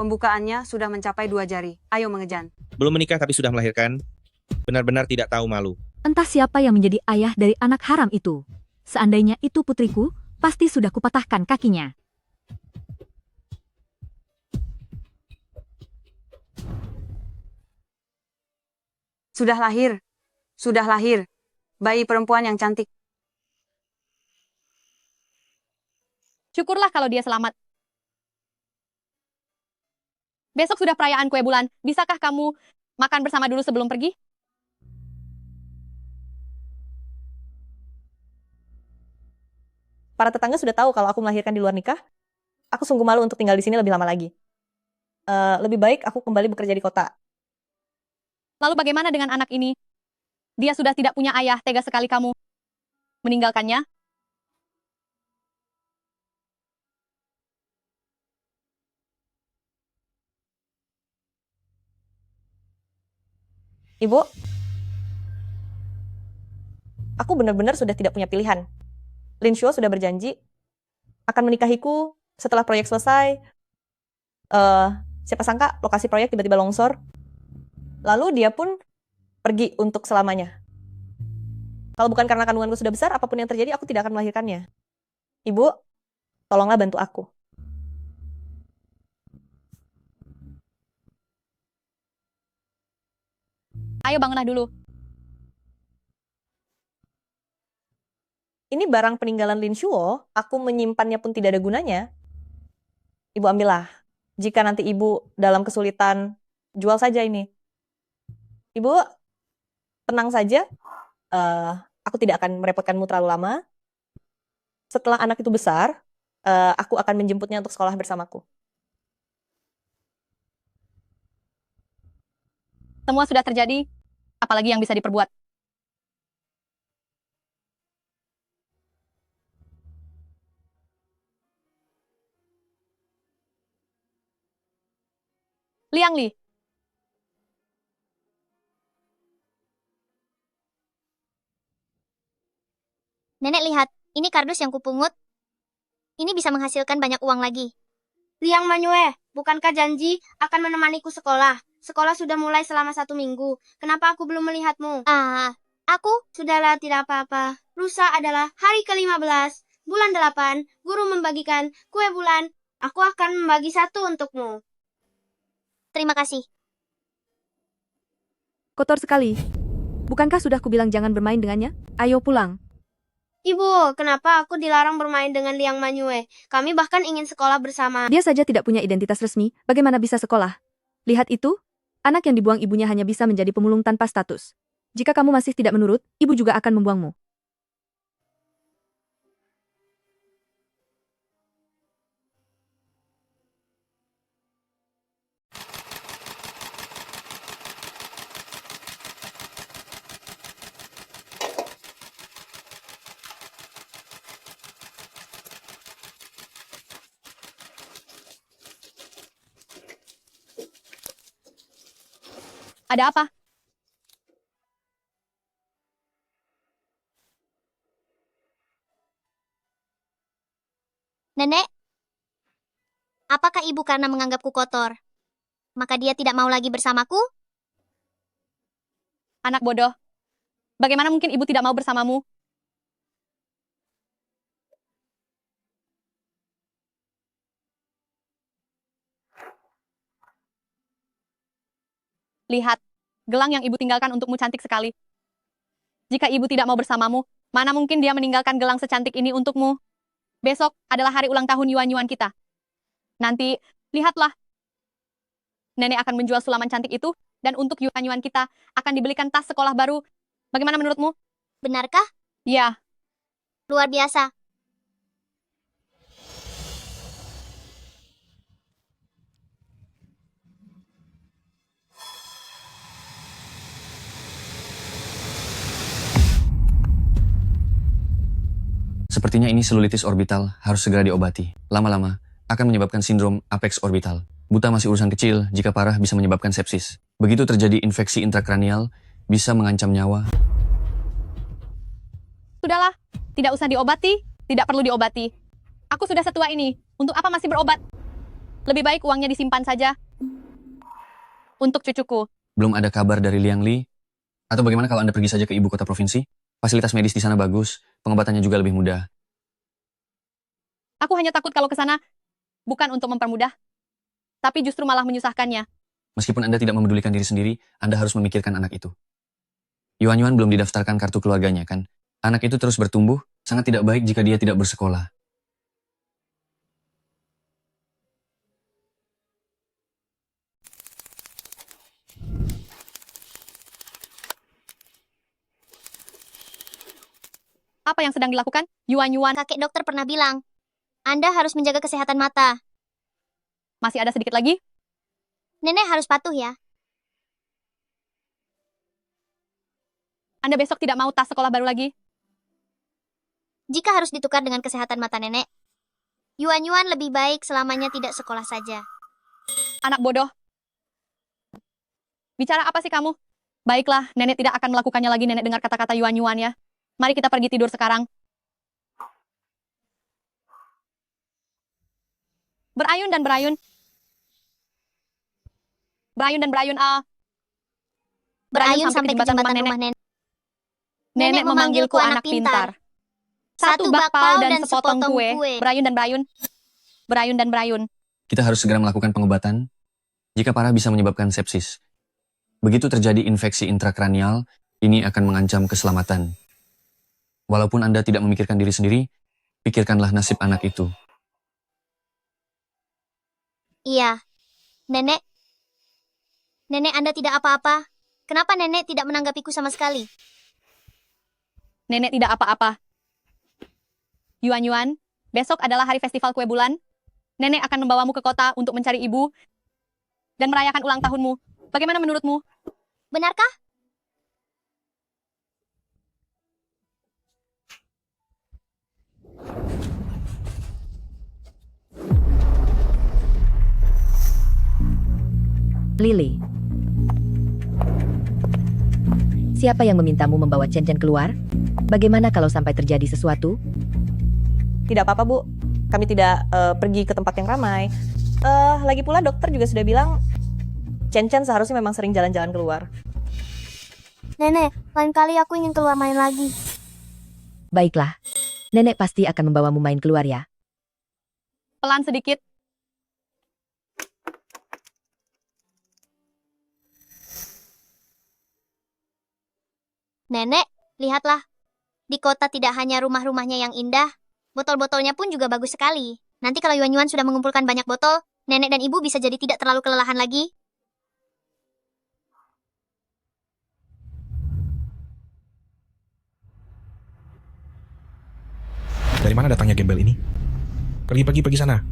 Pembukaannya sudah mencapai 2 jari. Ayo mengejan. Belum menikah tapi sudah melahirkan. Benar-benar tidak tahu malu. Entah siapa yang menjadi ayah dari anak haram itu. Seandainya itu putriku, pasti sudah kupatahkan kakinya. Sudah lahir. Sudah lahir. Bayi perempuan yang cantik. Syukurlah kalau dia selamat. Besok sudah perayaan kue bulan. Bisakah kamu makan bersama dulu sebelum pergi? Para tetangga sudah tahu kalau aku melahirkan di luar nikah. Aku sungguh malu untuk tinggal di sini lebih lama lagi. Lebih baik aku kembali bekerja di kota. Lalu bagaimana dengan anak ini? Dia sudah tidak punya ayah, tega sekali kamu meninggalkannya. Ibu, aku benar-benar sudah tidak punya pilihan. Lin Shuo sudah berjanji akan menikahiku setelah proyek selesai. Siapa sangka lokasi proyek tiba-tiba longsor. Lalu dia pun pergi untuk selamanya. Kalau bukan karena kandunganku sudah besar, apapun yang terjadi aku tidak akan melahirkannya. Ibu, tolonglah bantu aku. Ayo bangunlah dulu. Ini barang peninggalan Lin Shuo, aku menyimpannya pun tidak ada gunanya. Ibu ambillah. Jika nanti ibu dalam kesulitan, jual saja ini. Ibu, tenang saja. Aku tidak akan merepotkanmu terlalu lama. Setelah anak itu besar, aku akan menjemputnya untuk sekolah bersamaku. Semua sudah terjadi, apalagi yang bisa diperbuat. Liang Li, Nenek lihat, ini kardus yang kupungut. Ini bisa menghasilkan banyak uang lagi. Liang Manyue, bukankah janji akan menemaniku sekolah? Sekolah sudah mulai selama 1 minggu. Kenapa aku belum melihatmu? Aku Sudahlah, tidak apa-apa. Lusa adalah hari ke-15, bulan 8. Guru membagikan kue bulan. Aku akan membagi 1 untukmu. terima kasih. Kotor sekali. Bukankah sudah kubilang jangan bermain dengannya? Ayo pulang. Ibu, kenapa aku dilarang bermain dengan Liang Manyue? Kami bahkan ingin sekolah bersama. Dia saja tidak punya identitas resmi, bagaimana bisa sekolah? Lihat itu, anak yang dibuang ibunya hanya bisa menjadi pemulung tanpa status. Jika kamu masih tidak menurut, ibu juga akan membuangmu. ada apa? Nenek, apakah ibu karena menganggapku kotor, maka dia tidak mau lagi bersamaku? Anak bodoh. Bagaimana mungkin ibu tidak mau bersamamu? Lihat, gelang yang ibu tinggalkan untukmu cantik sekali. Jika ibu tidak mau bersamamu, mana mungkin dia meninggalkan gelang secantik ini untukmu? Besok adalah hari ulang tahun Yuan-Yuan kita. Nanti, lihatlah. Nenek akan menjual sulaman cantik itu, dan untuk Yuan-Yuan kita akan dibelikan tas sekolah baru. Bagaimana menurutmu? Benarkah? Ya, Luar biasa. Sepertinya ini selulitis orbital, harus segera diobati. Lama-lama, akan menyebabkan sindrom apex orbital. Buta masih urusan kecil, jika parah bisa menyebabkan sepsis. Begitu terjadi infeksi intrakranial, bisa mengancam nyawa. sudahlah. Tidak usah diobati, tidak perlu diobati. Aku sudah setua ini. Untuk apa masih berobat? Lebih baik uangnya disimpan saja. Untuk cucuku. Belum ada kabar dari Liang Li? Atau bagaimana kalau Anda pergi saja ke ibu kota provinsi? Fasilitas medis di sana bagus, pengobatannya juga lebih mudah. Aku hanya takut kalau ke sana bukan untuk mempermudah, tapi justru malah menyusahkannya. Meskipun Anda tidak memedulikan diri sendiri, Anda harus memikirkan anak itu. Yuan belum didaftarkan kartu keluarganya, kan? Anak itu terus bertumbuh, sangat tidak baik jika dia tidak bersekolah. Apa yang sedang dilakukan? Yuan. Kakek dokter pernah bilang, Anda harus menjaga kesehatan mata. Masih ada sedikit lagi? Nenek harus patuh ya. Anda besok tidak mau tas sekolah baru lagi? Jika harus ditukar dengan kesehatan mata nenek, Yuan lebih baik selamanya tidak sekolah saja. Anak bodoh. Bicara apa sih kamu? Baiklah, nenek tidak akan melakukannya lagi. Nenek dengar kata-kata Yuan ya. Mari kita pergi tidur sekarang. Berayun dan berayun. Berayun sampai ke jembatan rumah nenek. Nenek memanggilku anak pintar. Satu bakpao dan sepotong kue. Berayun dan berayun. Kita harus segera melakukan pengobatan. Jika parah bisa menyebabkan sepsis. Begitu terjadi infeksi intrakranial, ini akan mengancam keselamatan. Walaupun Anda tidak memikirkan diri sendiri, pikirkanlah nasib anak itu. Iya. Nenek Anda tidak apa-apa. Kenapa nenek tidak menanggapiku sama sekali? Nenek tidak apa-apa. Yuan, besok adalah hari festival kue bulan. Nenek akan membawamu ke kota untuk mencari ibu dan merayakan ulang tahunmu. Bagaimana menurutmu? Benarkah? Lily. Siapa yang memintamu membawa Chen keluar? Bagaimana kalau sampai terjadi sesuatu? Tidak apa-apa, Bu. Kami tidak pergi ke tempat yang ramai. Lagi pula dokter juga sudah bilang Chen seharusnya memang sering jalan-jalan keluar. Nenek, lain kali aku ingin keluar main lagi. Baiklah. Nenek pasti akan membawamu main keluar ya. Pelan sedikit. Nenek, lihatlah. Di kota tidak hanya rumah-rumahnya yang indah, botol-botolnya pun juga bagus sekali. Nanti kalau Yuan sudah mengumpulkan banyak botol, nenek dan ibu bisa jadi tidak terlalu kelelahan lagi. Dari mana datangnya gembel ini? Pergi sana.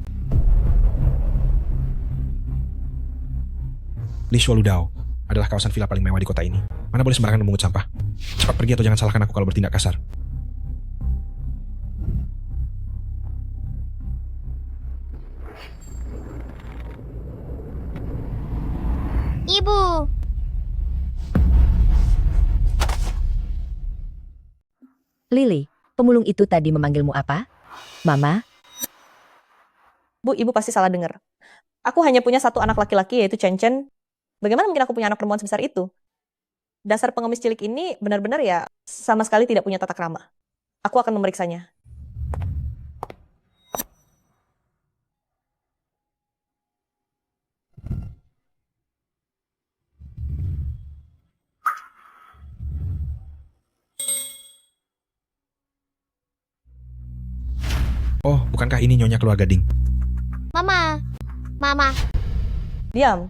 Li Shualudao adalah kawasan villa paling mewah di kota ini. Mana boleh sembarangan memungut sampah. Cepat pergi atau jangan salahkan aku kalau bertindak kasar. Ibu! Lily, pemulung itu tadi memanggilmu apa? Mama? Bu, ibu pasti salah dengar. Aku hanya punya satu anak laki-laki yaitu Chen. Bagaimana mungkin aku punya anak perempuan sebesar itu? Dasar pengemis cilik ini benar-benar ya sama sekali tidak punya tata krama. Aku akan memeriksanya. Oh, bukankah ini nyonya keluarga Ding? Mama! Diam.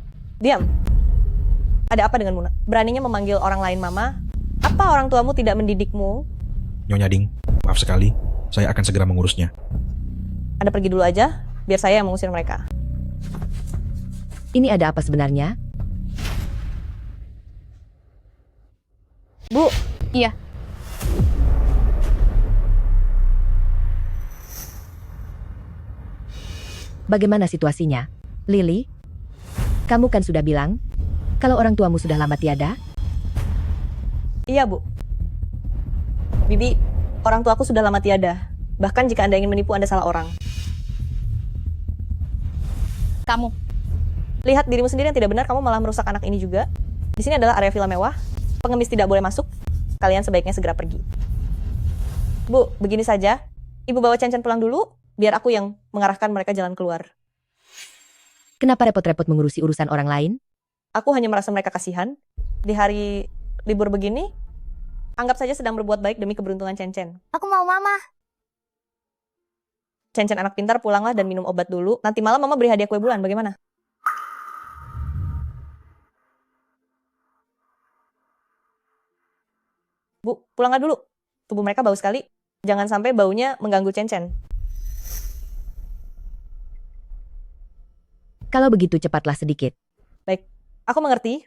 Ada apa denganmu? Beraninya memanggil orang lain mama? Apa orang tuamu tidak mendidikmu? Nyonya Ding, maaf sekali. Saya akan segera mengurusnya. Anda pergi dulu aja, biar saya yang mengusir mereka. Ini ada apa sebenarnya? Bu, Iya. Bagaimana situasinya? Lily? Kamu kan sudah bilang, kalau orang tuamu sudah lama tiada? iya Bu. Bibi, orang tuaku sudah lama tiada. Bahkan jika Anda ingin menipu, Anda salah orang. Kamu, Lihat dirimu sendiri yang tidak benar, kamu malah merusak anak ini juga. Di sini adalah area villa mewah. Pengemis tidak boleh masuk. Kalian sebaiknya segera pergi. Bu, begini saja. Ibu bawa Chen pulang dulu, biar aku yang mengarahkan mereka jalan keluar. Kenapa repot-repot mengurusi urusan orang lain? Aku hanya merasa mereka kasihan. Di hari libur begini, anggap saja sedang berbuat baik demi keberuntungan Chen. Aku mau mama. Chen anak pintar, pulanglah dan minum obat dulu. Nanti malam mama beri hadiah kue bulan, bagaimana? Bu, pulanglah dulu. Tubuh mereka bau sekali. Jangan sampai baunya mengganggu Chen. Kalau begitu cepatlah sedikit. Baik, aku mengerti.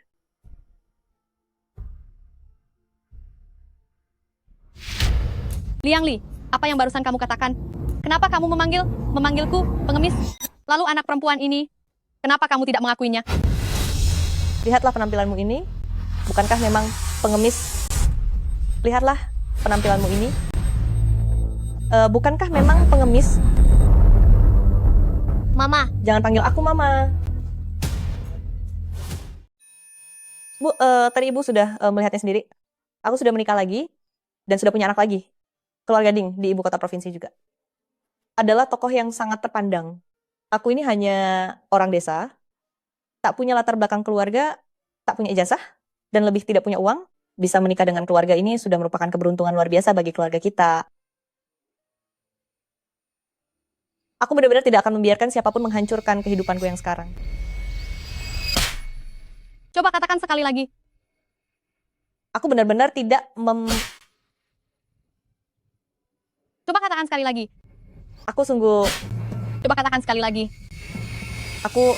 Liang Li, apa yang barusan kamu katakan? Kenapa kamu memanggilku, pengemis? Lalu anak perempuan ini, kenapa kamu tidak mengakuinya? Lihatlah penampilanmu ini. Bukankah memang pengemis? Lihatlah penampilanmu ini. Bukankah memang pengemis? Mama, Jangan panggil aku mama. Bu, tadi ibu sudah melihatnya sendiri. Aku sudah menikah lagi dan sudah punya anak lagi. Keluarga Ding di ibu kota provinsi juga. Adalah tokoh yang sangat terpandang. Aku ini hanya orang desa, tak punya latar belakang keluarga, tak punya ijazah, dan lebih tidak punya uang. Bisa menikah dengan keluarga ini sudah merupakan keberuntungan luar biasa bagi keluarga kita. Aku benar-benar tidak akan membiarkan siapapun menghancurkan kehidupanku yang sekarang. Coba katakan sekali lagi. Aku benar-benar tidak Coba katakan sekali lagi. Aku sungguh... Coba katakan sekali lagi. Aku...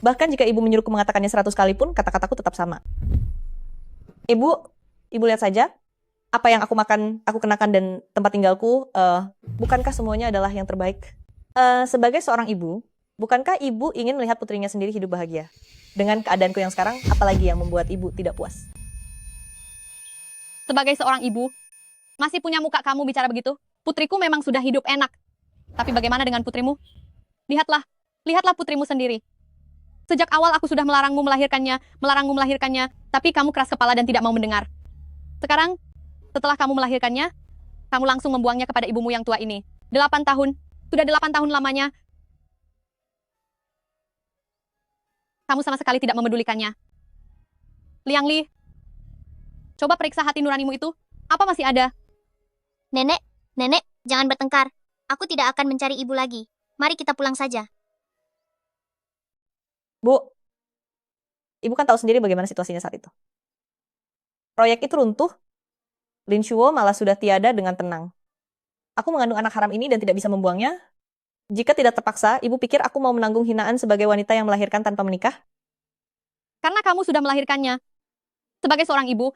Bahkan jika ibu menyuruhku mengatakannya 100 kali pun, kata-kataku tetap sama. Ibu lihat saja. Apa yang aku makan, aku kenakan, dan tempat tinggalku, bukankah semuanya adalah yang terbaik? Sebagai seorang ibu, bukankah ibu ingin melihat putrinya sendiri hidup bahagia? Dengan keadaanku yang sekarang, apalagi yang membuat ibu tidak puas? Sebagai seorang ibu, masih punya muka kamu bicara begitu? Putriku memang sudah hidup enak. Tapi bagaimana dengan putrimu? Lihatlah putrimu sendiri. Sejak awal aku sudah melarangmu melahirkannya, tapi kamu keras kepala dan tidak mau mendengar. Sekarang, setelah kamu melahirkannya, kamu langsung membuangnya kepada ibumu yang tua ini. 8 tahun, sudah 8 tahun lamanya. Kamu sama sekali tidak memedulikannya. Liang Li, coba periksa hati nuranimu itu. Apa masih ada? Nenek, jangan bertengkar. Aku tidak akan mencari ibu lagi. Mari kita pulang saja. Bu, ibu kan tahu sendiri bagaimana situasinya saat itu. Proyek itu runtuh, Lin Shuo malah sudah tiada dengan tenang. Aku mengandung anak haram ini dan tidak bisa membuangnya. Jika tidak terpaksa, ibu pikir aku mau menanggung hinaan sebagai wanita yang melahirkan tanpa menikah? Karena kamu sudah melahirkannya. Sebagai seorang ibu,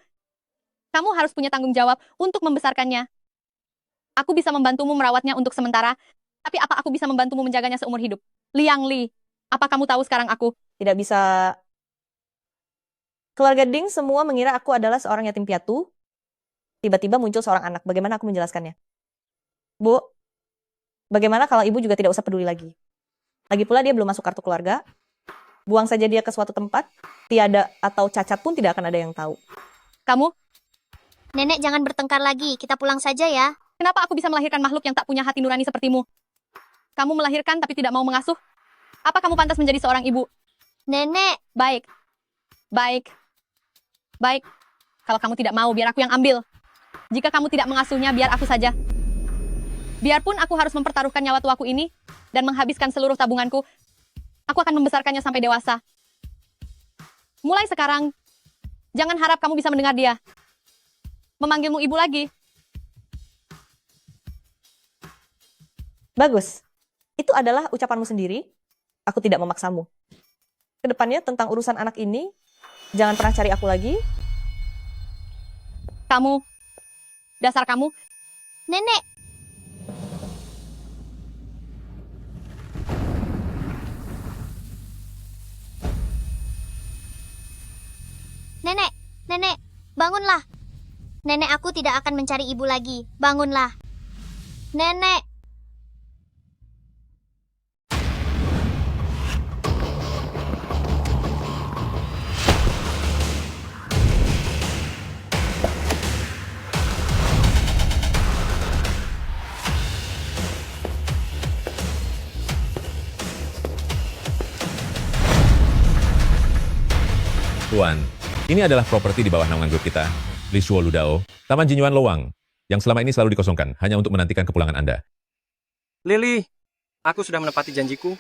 kamu harus punya tanggung jawab untuk membesarkannya. Aku bisa membantumu merawatnya untuk sementara, tapi apa aku bisa membantumu menjaganya seumur hidup? Liang Li, apa kamu tahu sekarang aku? Tidak bisa. Keluarga Ding semua mengira aku adalah seorang yatim piatu. Tiba-tiba muncul seorang anak. Bagaimana aku menjelaskannya? Bu, bagaimana kalau ibu juga tidak usah peduli lagi? Lagi pula dia belum masuk kartu keluarga. Buang saja dia ke suatu tempat, tiada atau cacat pun tidak akan ada yang tahu. Kamu? Nenek, jangan bertengkar lagi. Kita pulang saja ya. Kenapa aku bisa melahirkan makhluk yang tak punya hati nurani sepertimu? Kamu melahirkan tapi tidak mau mengasuh? Apa kamu pantas menjadi seorang ibu? Nenek, Baik. Kalau kamu tidak mau, biar aku yang ambil. Jika kamu tidak mengasuhnya, biar aku saja. Biarpun aku harus mempertaruhkan nyawa tuaku ini dan menghabiskan seluruh tabunganku, aku akan membesarkannya sampai dewasa. Mulai sekarang, jangan harap kamu bisa mendengar dia memanggilmu ibu lagi. Bagus. Itu adalah ucapanmu sendiri. Aku tidak memaksamu. Kedepannya tentang urusan anak ini, jangan pernah cari aku lagi. Kamu, dasar kamu, nenek. Nenek, bangunlah. Nenek, aku tidak akan mencari ibu lagi. Bangunlah. Nenek. Tuan, ini adalah properti di bawah naungan grup kita, Lishuo Ludao, Taman Jinyuan Lowang, yang selama ini selalu dikosongkan hanya untuk menantikan kepulangan Anda. Lily, aku sudah menepati janjiku.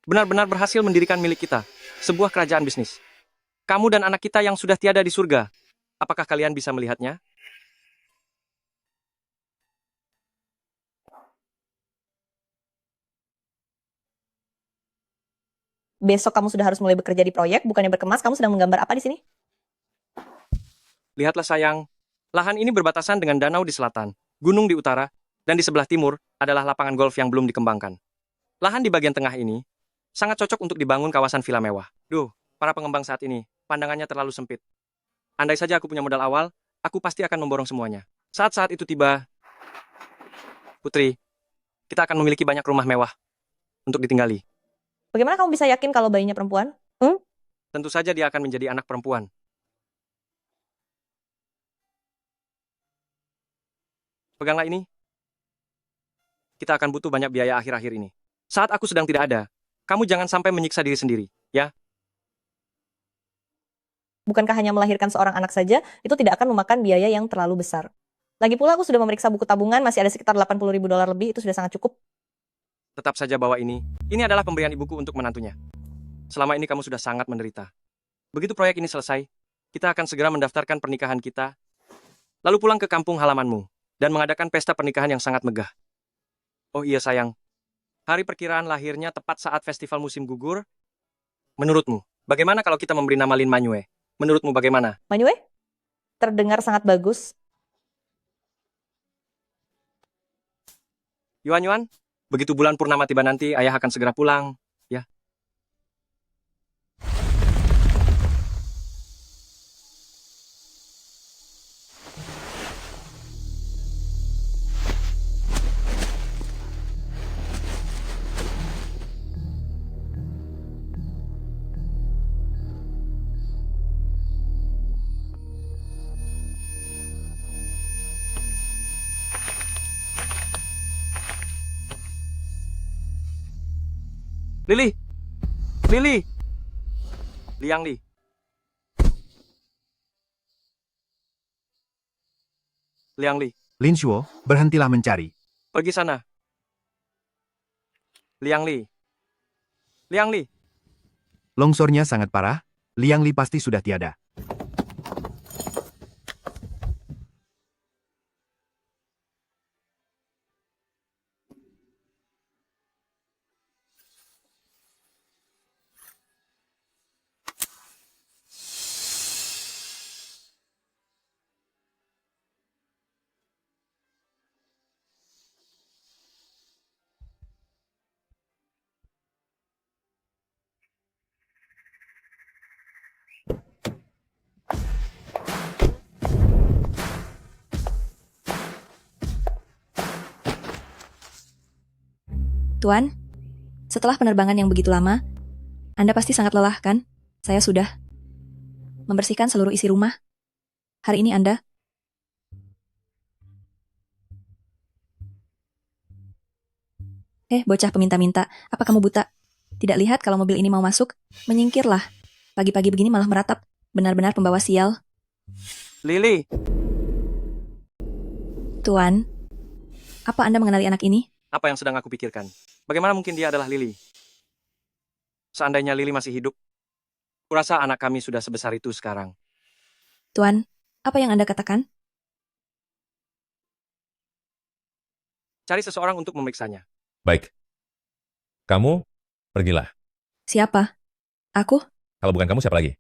Benar-benar berhasil mendirikan milik kita, sebuah kerajaan bisnis. Kamu dan anak kita yang sudah tiada di surga. Apakah kalian bisa melihatnya? Besok kamu sudah harus mulai bekerja di proyek, bukannya berkemas. Kamu sedang menggambar apa di sini? Lihatlah sayang, lahan ini berbatasan dengan danau di selatan, gunung di utara, dan di sebelah timur adalah lapangan golf yang belum dikembangkan. Lahan di bagian tengah ini sangat cocok untuk dibangun kawasan villa mewah. Duh, para pengembang saat ini, pandangannya terlalu sempit. Andai saja aku punya modal awal, aku pasti akan memborong semuanya. Saat-saat itu tiba, Putri, kita akan memiliki banyak rumah mewah untuk ditinggali. Bagaimana kamu bisa yakin kalau bayinya perempuan? Tentu saja dia akan menjadi anak perempuan. Peganglah ini. Kita akan butuh banyak biaya akhir-akhir ini. Saat aku sedang tidak ada, kamu jangan sampai menyiksa diri sendiri, ya? Bukankah hanya melahirkan seorang anak saja, itu tidak akan memakan biaya yang terlalu besar. Lagi pula aku sudah memeriksa buku tabungan, masih ada sekitar $80.000 lebih, itu sudah sangat cukup. Tetap saja bawa ini. Ini adalah pemberian ibuku untuk menantunya. Selama ini kamu sudah sangat menderita. Begitu proyek ini selesai, kita akan segera mendaftarkan pernikahan kita, lalu pulang ke kampung halamanmu, dan mengadakan pesta pernikahan yang sangat megah. Oh iya sayang, hari perkiraan lahirnya tepat saat festival musim gugur. Menurutmu, bagaimana kalau kita memberi nama Lin Manyue? Menurutmu bagaimana? Manyue? Terdengar sangat bagus. Yuan, begitu bulan purnama tiba nanti, ayah akan segera pulang, ya. Lily! Lily! Liang Li. Liang Li, Lin Shuo, berhentilah mencari. pergi sana. Liang Li. Liang Li. Longsornya sangat parah, Liang Li pasti sudah tiada. Tuan, setelah penerbangan yang begitu lama, Anda pasti sangat lelah, kan? Saya sudah membersihkan seluruh isi rumah. Hari ini Anda... bocah peminta-minta, apa kamu buta? Tidak lihat kalau mobil ini mau masuk? Menyingkirlah. Pagi-pagi begini malah meratap. Benar-benar pembawa sial. Lily! Tuan, apa Anda mengenali anak ini? Apa yang sedang aku pikirkan? Bagaimana mungkin dia adalah Lily? Seandainya Lily masih hidup, kurasa anak kami sudah sebesar itu sekarang. Tuan, apa yang Anda katakan? Cari seseorang untuk memeriksanya. Baik. Kamu, pergilah. Siapa? Aku? Kalau bukan kamu, siapa lagi?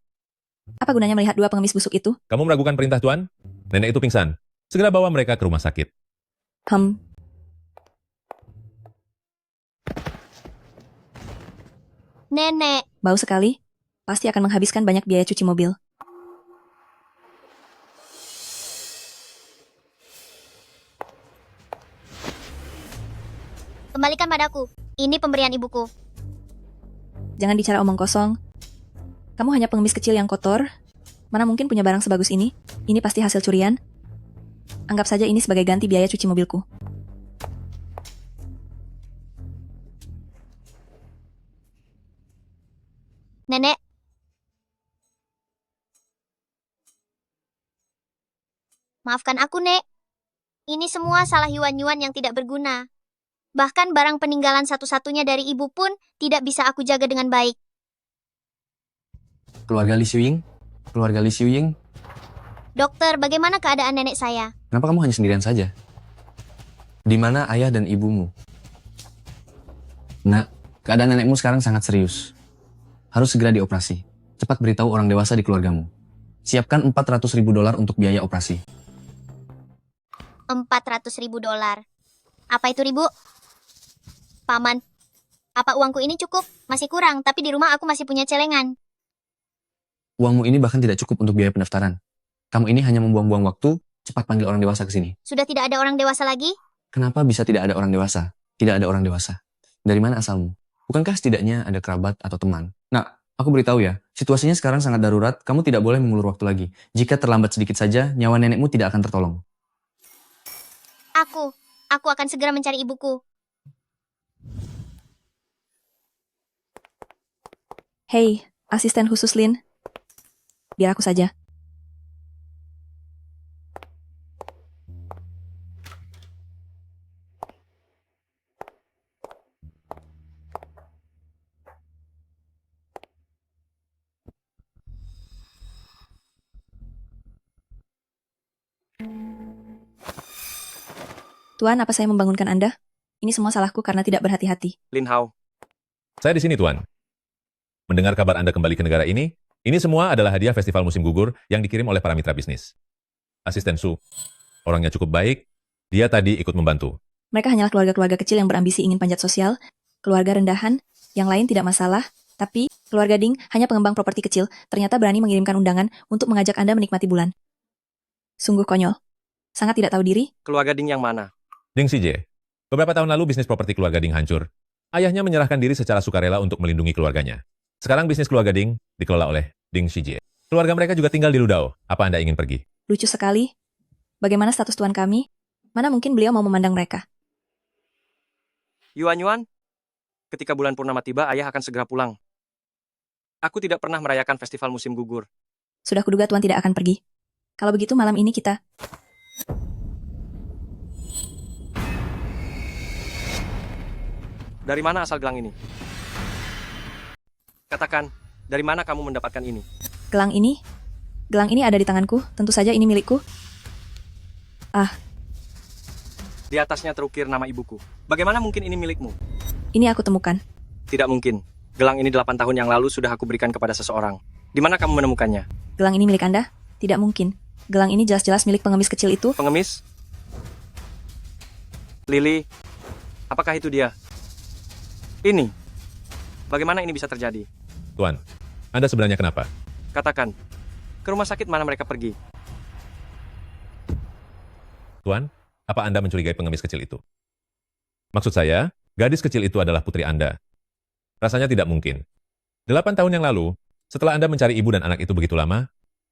Apa gunanya melihat dua pengemis busuk itu? Kamu meragukan perintah Tuan? Nenek itu pingsan. Segera bawa mereka ke rumah sakit. Nenek, Bau sekali. Pasti akan menghabiskan banyak biaya cuci mobil. kembalikan padaku. Ini pemberian ibuku. Jangan bicara omong kosong. Kamu hanya pengemis kecil yang kotor. Mana mungkin punya barang sebagus ini? Ini pasti hasil curian. Anggap saja ini sebagai ganti biaya cuci mobilku. Nenek, Maafkan aku, Nek. Ini semua salah Yuan-Yuan yang tidak berguna. Bahkan barang peninggalan satu-satunya dari ibu pun tidak bisa aku jaga dengan baik. Keluarga Li Xiuying? Keluarga Li Xiuying? Dokter, bagaimana keadaan nenek saya? Kenapa kamu hanya sendirian saja? Di mana ayah dan ibumu? Nak, keadaan nenekmu sekarang sangat serius. Harus segera dioperasi. Cepat beritahu orang dewasa di keluargamu. Siapkan $400.000 untuk biaya operasi. $400.000. Apa itu ribu? Paman, apa uangku ini cukup? Masih kurang, tapi di rumah aku masih punya celengan. Uangmu ini bahkan tidak cukup untuk biaya pendaftaran. Kamu ini hanya membuang-buang waktu, cepat panggil orang dewasa ke sini. Sudah tidak ada orang dewasa lagi? Kenapa bisa tidak ada orang dewasa? Tidak ada orang dewasa. Dari mana asalmu? Bukankah setidaknya ada kerabat atau teman? Nah, aku beritahu ya, situasinya sekarang sangat darurat, kamu tidak boleh mengulur waktu lagi. Jika terlambat sedikit saja, nyawa nenekmu tidak akan tertolong. Aku akan segera mencari ibuku. Hei, asisten khusus Lin. Biar aku saja. Tuan, apa saya membangunkan Anda? Ini semua salahku karena tidak berhati-hati. Lin Hao, Saya di sini, Tuan. Mendengar kabar Anda kembali ke negara ini semua adalah hadiah festival musim gugur yang dikirim oleh para mitra bisnis. Asisten Su, orangnya cukup baik, dia tadi ikut membantu. Mereka hanyalah keluarga-keluarga kecil yang berambisi ingin panjat sosial, keluarga rendahan, yang lain tidak masalah, tapi keluarga Ding hanya pengembang properti kecil, ternyata berani mengirimkan undangan untuk mengajak Anda menikmati bulan. Sungguh konyol. Sangat tidak tahu diri. keluarga Ding yang mana? Ding Xije, beberapa tahun lalu bisnis properti keluarga Ding hancur. Ayahnya menyerahkan diri secara sukarela untuk melindungi keluarganya. Sekarang bisnis keluarga Ding dikelola oleh Ding Xije. Keluarga mereka juga tinggal di Ludao. Apa Anda ingin pergi? Lucu sekali. Bagaimana status tuan kami? Mana mungkin beliau mau memandang mereka? Yuan-Yuan, ketika bulan purnama tiba, ayah akan segera pulang. Aku tidak pernah merayakan festival musim gugur. Sudah kuduga tuan tidak akan pergi. Kalau begitu malam ini kita... Dari mana asal gelang ini? Katakan, dari mana kamu mendapatkan ini? Gelang ini? Gelang ini ada di tanganku. Tentu saja ini milikku. Di atasnya terukir nama ibuku. Bagaimana mungkin ini milikmu? Ini aku temukan. Tidak mungkin. Gelang ini 8 tahun yang lalu sudah aku berikan kepada seseorang. Di mana kamu menemukannya? Gelang ini milik Anda? Tidak mungkin. Gelang ini jelas-jelas milik pengemis kecil itu. Pengemis? Lily, apakah itu dia? Ini. Bagaimana ini bisa terjadi? Tuan, Anda sebenarnya kenapa? Katakan, ke rumah sakit mana mereka pergi? Tuan, apa Anda mencurigai pengemis kecil itu? Maksud saya, gadis kecil itu adalah putri Anda. Rasanya tidak mungkin. 8 tahun yang lalu, setelah Anda mencari ibu dan anak itu begitu lama,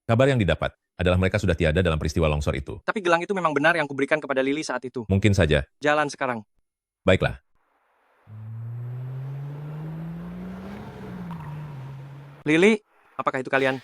kabar yang didapat adalah mereka sudah tiada dalam peristiwa longsor itu. Tapi gelang itu memang benar yang kuberikan kepada Lily saat itu. Mungkin saja. Jalan sekarang. Baiklah. Lily, apakah itu kalian?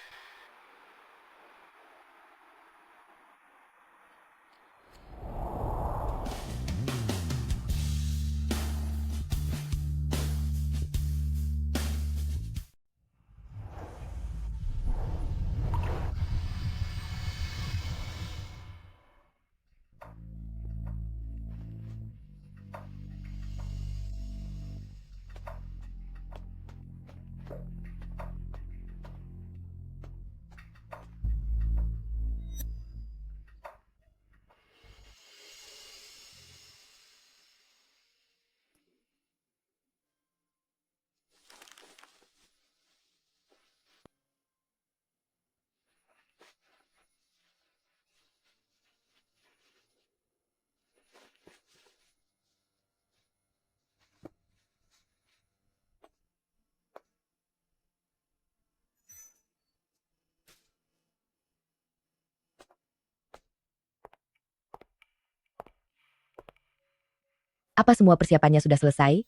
Apa semua persiapannya sudah selesai?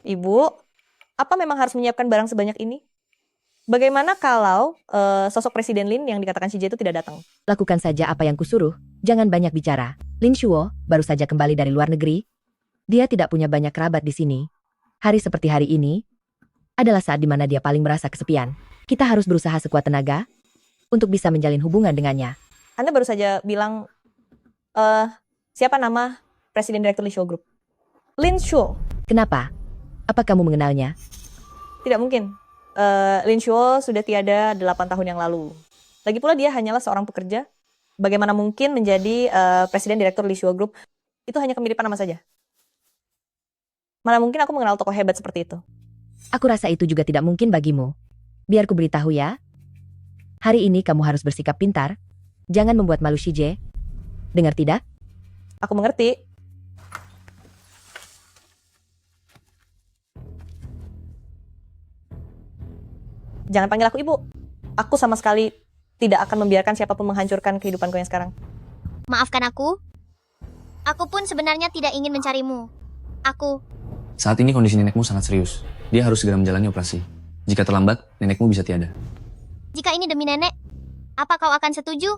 Ibu, apa memang harus menyiapkan barang sebanyak ini? Bagaimana kalau sosok Presiden Lin yang dikatakan CJ itu tidak datang? Lakukan saja apa yang kusuruh, jangan banyak bicara. Lin Shuo baru saja kembali dari luar negeri. Dia tidak punya banyak kerabat di sini. Hari seperti hari ini adalah saat di mana dia paling merasa kesepian. Kita harus berusaha sekuat tenaga untuk bisa menjalin hubungan dengannya. Anda baru saja bilang, siapa nama Presiden Direktur Li Shuo Group? Lin Shuo. Kenapa? Apa kamu mengenalnya? Tidak mungkin. Lin Shuo sudah tiada 8 tahun yang lalu. Lagi pula dia hanyalah seorang pekerja. Bagaimana mungkin menjadi Presiden Direktur Li Shuo Group? Itu hanya kemiripan nama saja. Mana mungkin aku mengenal tokoh hebat seperti itu. Aku rasa itu juga tidak mungkin bagimu. Biar ku beritahu ya. Hari ini kamu harus bersikap pintar. Jangan membuat malu CJ. Dengar tidak? Aku mengerti. Jangan panggil aku ibu. Aku sama sekali tidak akan membiarkan siapapun menghancurkan kehidupanku yang sekarang. Maafkan aku. Aku pun sebenarnya tidak ingin mencarimu. Aku... Saat ini kondisi nenekmu sangat serius. Dia harus segera menjalani operasi. Jika terlambat, nenekmu bisa tiada. Jika ini demi nenek, apa kau akan setuju?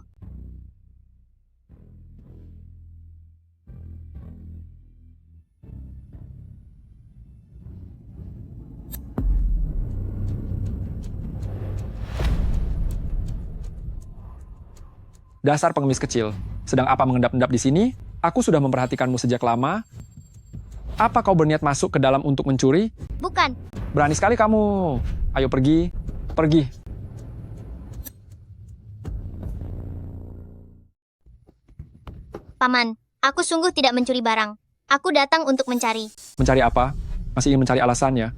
Dasar pengemis kecil, sedang apa mengendap-endap di sini? Aku sudah memperhatikanmu sejak lama. Apa kau berniat masuk ke dalam untuk mencuri? Bukan. Berani sekali kamu. Ayo pergi, pergi. Paman, aku sungguh tidak mencuri barang. Aku datang untuk mencari. Mencari apa? Masih ingin mencari alasannya?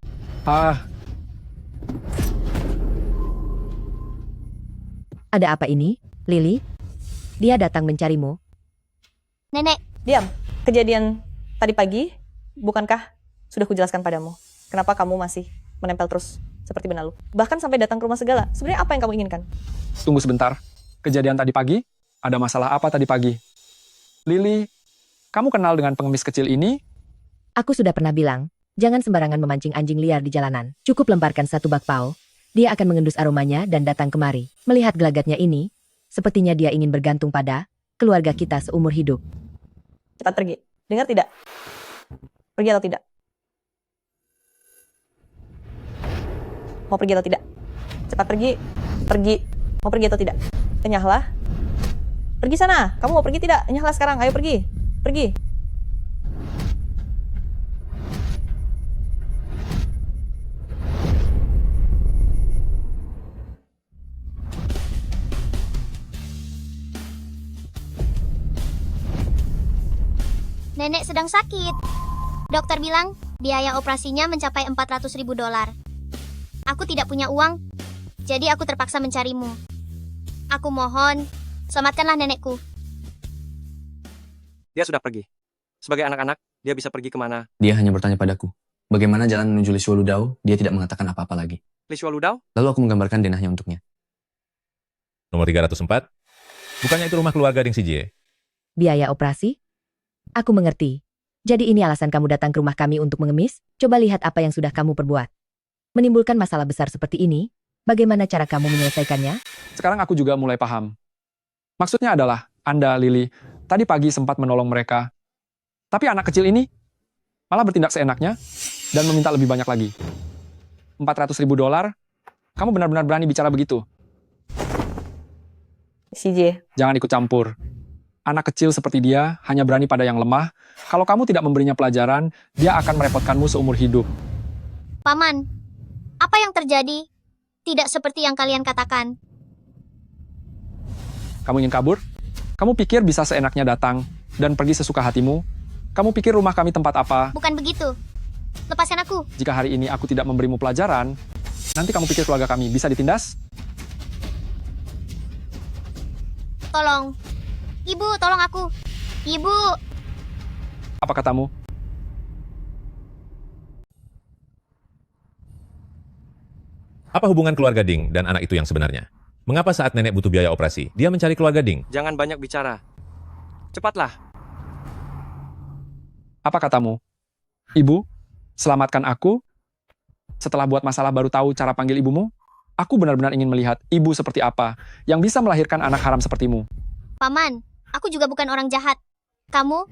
Ada apa ini, Lily? Dia datang mencarimu. Nenek. Diam. Kejadian tadi pagi, bukankah sudah kujelaskan padamu? Kenapa kamu masih menempel terus seperti benalu? Bahkan sampai datang ke rumah segala. Sebenarnya apa yang kamu inginkan? Tunggu sebentar. Kejadian tadi pagi? Ada masalah apa tadi pagi? Lily, kamu kenal dengan pengemis kecil ini? Aku sudah pernah bilang, jangan sembarangan memancing anjing liar di jalanan. Cukup lemparkan satu bakpao. Dia akan mengendus aromanya dan datang kemari. Melihat gelagatnya ini, sepertinya dia ingin bergantung pada keluarga kita seumur hidup. Cepat pergi. Dengar tidak? Pergi atau tidak? Mau pergi atau tidak? Cepat pergi. Pergi. Mau pergi atau tidak? Enyahlah. Pergi sana. Kamu mau pergi tidak? Enyahlah sekarang. Ayo pergi. Pergi. Nenek sedang sakit. Dokter bilang, biaya operasinya mencapai $400.000. Aku tidak punya uang, jadi aku terpaksa mencarimu. Aku mohon, selamatkanlah nenekku. Dia sudah pergi. Sebagai anak-anak, dia bisa pergi kemana? Dia hanya bertanya padaku, bagaimana jalan menuju Lisua Ludao, dia tidak mengatakan apa-apa lagi. Lisua Ludao? Lalu aku menggambarkan denahnya untuknya. Nomor 304. Bukannya itu rumah keluarga Ding CJ? Biaya operasi? Aku mengerti. Jadi ini alasan kamu datang ke rumah kami untuk mengemis? Coba lihat apa yang sudah kamu perbuat. Menimbulkan masalah besar seperti ini, bagaimana cara kamu menyelesaikannya? Sekarang aku juga mulai paham. Maksudnya adalah, Anda, Lily, tadi pagi sempat menolong mereka. Tapi anak kecil ini malah bertindak seenaknya dan meminta lebih banyak lagi. $400.000? Kamu benar-benar berani bicara begitu? CJ. Jangan ikut campur. Anak kecil seperti dia hanya berani pada yang lemah. Kalau kamu tidak memberinya pelajaran, dia akan merepotkanmu seumur hidup. Paman, apa yang terjadi? Tidak seperti yang kalian katakan. Kamu ingin kabur? Kamu pikir bisa seenaknya datang dan pergi sesuka hatimu? Kamu pikir rumah kami tempat apa? Bukan begitu. Lepaskan aku. Jika hari ini aku tidak memberimu pelajaran, nanti kamu pikir keluarga kami bisa ditindas? Tolong. Ibu, tolong aku. Ibu. Apa katamu? Apa hubungan keluarga Ding dan anak itu yang sebenarnya? Mengapa saat nenek butuh biaya operasi, dia mencari keluarga Ding? Jangan banyak bicara. Cepatlah. Apa katamu? Ibu, selamatkan aku. Setelah buat masalah baru tahu cara panggil ibumu? Aku benar-benar ingin melihat ibu seperti apa yang bisa melahirkan anak haram sepertimu. Paman, aku juga bukan orang jahat. Kamu,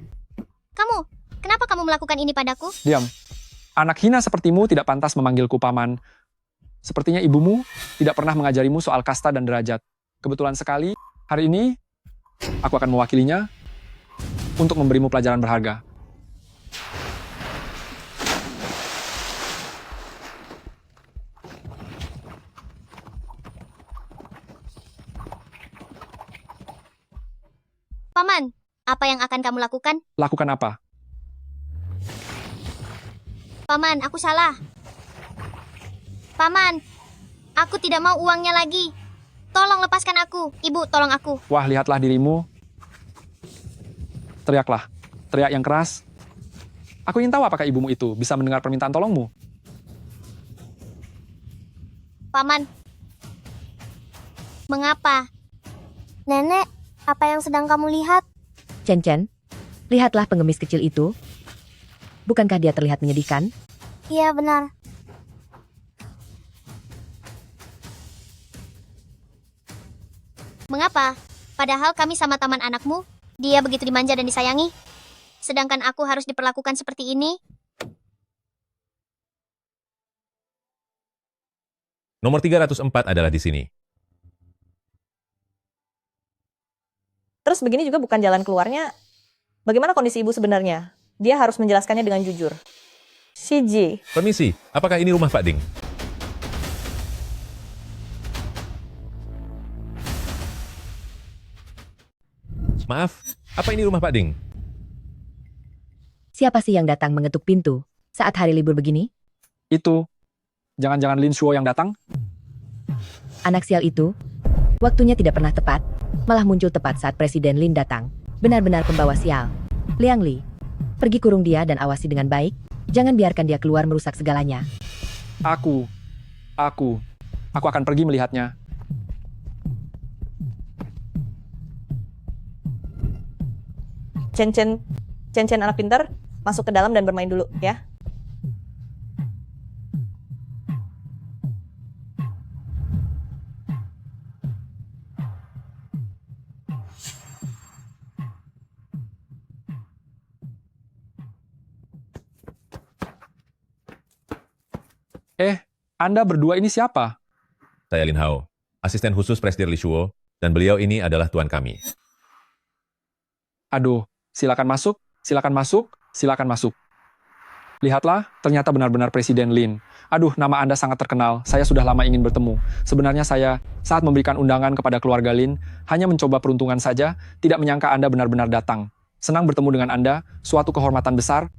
kenapa kamu melakukan ini padaku? Diam. Anak hina sepertimu tidak pantas memanggilku paman. Sepertinya ibumu tidak pernah mengajarimu soal kasta dan derajat. Kebetulan sekali, hari ini aku akan mewakilinya untuk memberimu pelajaran berharga. Paman, apa yang akan kamu lakukan? Lakukan apa? Paman, aku salah. Paman, aku tidak mau uangnya lagi. Tolong lepaskan aku. Ibu, tolong aku. Wah, lihatlah dirimu. Teriaklah. Teriak yang keras. Aku ingin tahu apakah ibumu itu bisa mendengar permintaan tolongmu. Paman, mengapa? Nenek, apa yang sedang kamu lihat? Chen, lihatlah pengemis kecil itu. Bukankah dia terlihat menyedihkan? Iya, benar. Mengapa? Padahal kami sama taman anakmu, dia begitu dimanja dan disayangi. Sedangkan aku harus diperlakukan seperti ini. Nomor 304 adalah di sini. Terus begini juga bukan jalan keluarnya. Bagaimana kondisi ibu sebenarnya? Dia harus menjelaskannya dengan jujur. CJ. Permisi, apakah ini rumah Pak Ding? Maaf, apa ini rumah Pak Ding? Siapa sih yang datang mengetuk pintu saat hari libur begini? Itu, jangan-jangan Lin Shuo yang datang? Anak sial itu, waktunya tidak pernah tepat, malah muncul tepat saat Presiden Lin datang. Benar-benar pembawa sial. Liang Li, pergi kurung dia dan awasi dengan baik, jangan biarkan dia keluar merusak segalanya. Aku akan pergi melihatnya. Chen anak pintar, masuk ke dalam dan bermain dulu, ya. Anda berdua ini siapa? Saya Lin Hao, asisten khusus Presiden Li Shuo, dan beliau ini adalah tuan kami. Aduh, silakan masuk, silakan masuk, silakan masuk. Lihatlah, ternyata benar-benar Presiden Lin. Aduh, nama Anda sangat terkenal. Saya sudah lama ingin bertemu. Sebenarnya saya, saat memberikan undangan kepada keluarga Lin, hanya mencoba peruntungan saja, tidak menyangka Anda benar-benar datang. Senang bertemu dengan Anda, suatu kehormatan besar.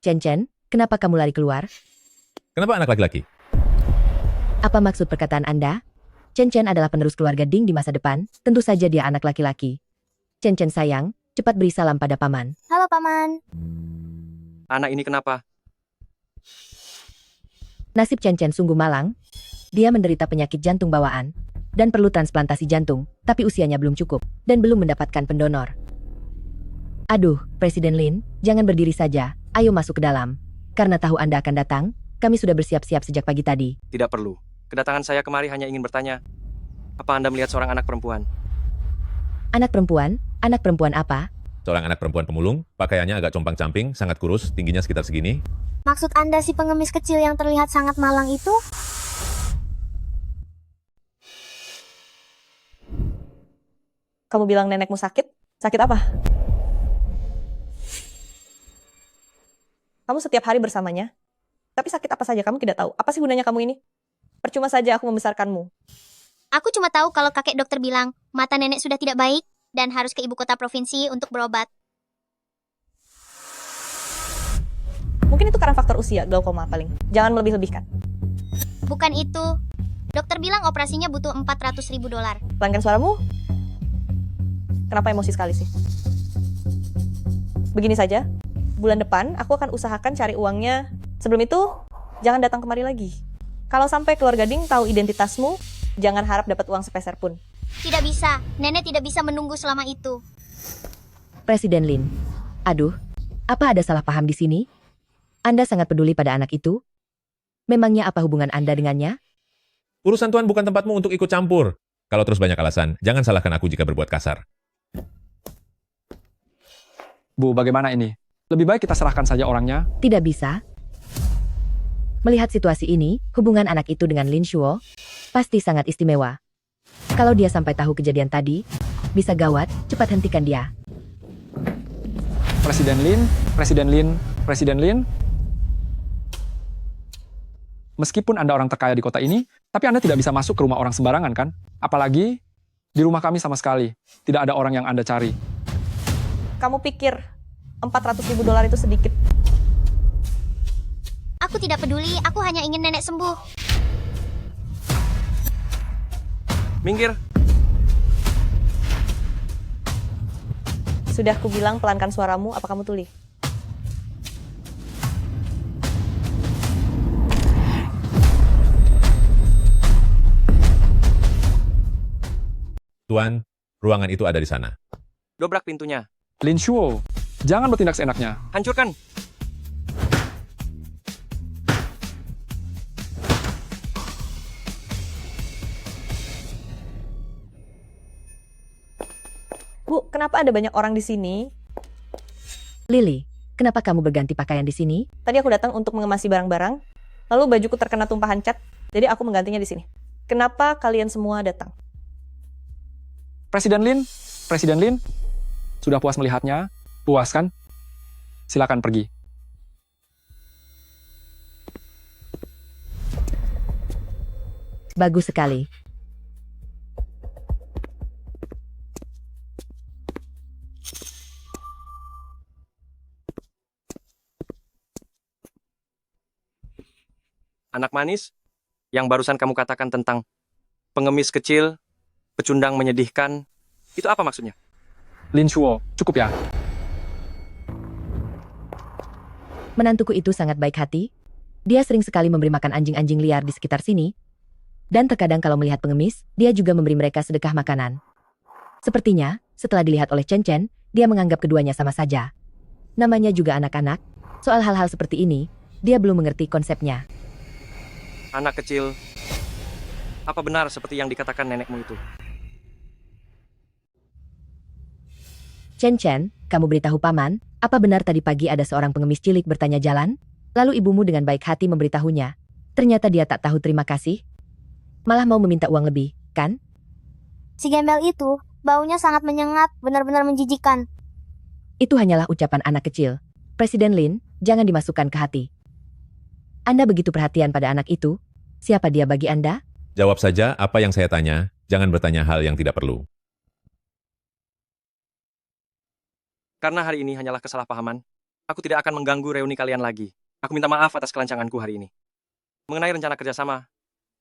Chen, kenapa kamu lari keluar? Kenapa anak laki-laki? Apa maksud perkataan Anda? Chen adalah penerus keluarga Ding di masa depan, tentu saja dia anak laki-laki. Chen sayang, cepat beri salam pada paman. Halo, Paman. Anak ini kenapa? Nasib Chen sungguh malang. Dia menderita penyakit jantung bawaan dan perlu transplantasi jantung, tapi usianya belum cukup dan belum mendapatkan pendonor. Aduh, Presiden Lin, jangan berdiri saja. Ayo masuk ke dalam. Karena tahu Anda akan datang, kami sudah bersiap-siap sejak pagi tadi. Tidak perlu. Kedatangan saya kemari hanya ingin bertanya, apa Anda melihat seorang anak perempuan? Anak perempuan? Anak perempuan apa? Seorang anak perempuan pemulung, pakaiannya agak compang-camping, sangat kurus, tingginya sekitar segini. Maksud Anda si pengemis kecil yang terlihat sangat malang itu? Kamu bilang nenekmu sakit? Sakit apa? Kamu setiap hari bersamanya. Tapi sakit apa saja kamu tidak tahu. Apa sih gunanya kamu ini? Percuma saja aku membesarkanmu. Aku cuma tahu kalau kakek dokter bilang mata nenek sudah tidak baik dan harus ke ibu kota provinsi untuk berobat. Mungkin itu karena faktor usia, glaukoma paling. Jangan melebih-lebihkan. Bukan itu. Dokter bilang operasinya butuh $400.000. Pelankan suaramu. Kenapa emosi sekali sih? Begini saja. Bulan depan, aku akan usahakan cari uangnya. Sebelum itu, jangan datang kemari lagi. Kalau sampai keluarga Ding tahu identitasmu, jangan harap dapat uang sepeser pun. Tidak bisa. Nenek tidak bisa menunggu selama itu. Presiden Lin. Aduh, Apa ada salah paham di sini? Anda sangat peduli pada anak itu? Memangnya apa hubungan Anda dengannya? Urusan Tuan bukan tempatmu untuk ikut campur. Kalau terus banyak alasan, jangan salahkan aku jika berbuat kasar. Bu, bagaimana ini? Lebih baik kita serahkan saja orangnya. Tidak bisa. Melihat situasi ini, hubungan anak itu dengan Lin Shuo pasti sangat istimewa. Kalau dia sampai tahu kejadian tadi, bisa gawat, cepat hentikan dia. Presiden Lin, Presiden Lin, Presiden Lin. Meskipun Anda orang terkaya di kota ini, tapi Anda tidak bisa masuk ke rumah orang sembarangan kan? Apalagi di rumah kami sama sekali. Tidak ada orang yang Anda cari. Kamu pikir $400.000 itu sedikit? Aku tidak peduli, aku hanya ingin nenek sembuh. Minggir. Sudah kubilang pelankan suaramu, apa kamu tuli? Tuan, ruangan itu ada di sana. Dobrak pintunya. Lin Shuo, jangan bertindak seenaknya. Hancurkan. Bu, kenapa ada banyak orang di sini? Lily, kenapa kamu berganti pakaian di sini? Tadi aku datang untuk mengemasi barang-barang, lalu bajuku terkena tumpahan cat, jadi aku menggantinya di sini. Kenapa kalian semua datang? Presiden Lin, sudah puas melihatnya? Puas kan? Silakan pergi. Bagus sekali. Anak manis, yang barusan kamu katakan tentang pengemis kecil, pecundang menyedihkan, itu apa maksudnya? Lin Shuo, cukup ya. Menantuku itu sangat baik hati. Dia sering sekali memberi makan anjing-anjing liar di sekitar sini. Dan terkadang kalau melihat pengemis, dia juga memberi mereka sedekah makanan. Sepertinya, setelah dilihat oleh Chen Chen, dia menganggap keduanya sama saja. Namanya juga anak-anak. Soal hal-hal seperti ini, dia belum mengerti konsepnya. Anak kecil, apa benar seperti yang dikatakan nenekmu itu? Chen Chen, kamu beritahu paman, apa benar tadi pagi ada seorang pengemis cilik bertanya jalan? Lalu ibumu dengan baik hati memberitahunya. Ternyata dia tak tahu terima kasih. Malah mau meminta uang lebih, kan? Si gembel itu, baunya sangat menyengat, benar-benar menjijikan. Itu hanyalah ucapan anak kecil. Presiden Lin, jangan dimasukkan ke hati. Anda begitu perhatian pada anak itu. Siapa dia bagi Anda? Jawab saja apa yang saya tanya, jangan bertanya hal yang tidak perlu. Karena hari ini hanyalah kesalahpahaman, aku tidak akan mengganggu reuni kalian lagi. Aku minta maaf atas kelancanganku hari ini. Mengenai rencana kerjasama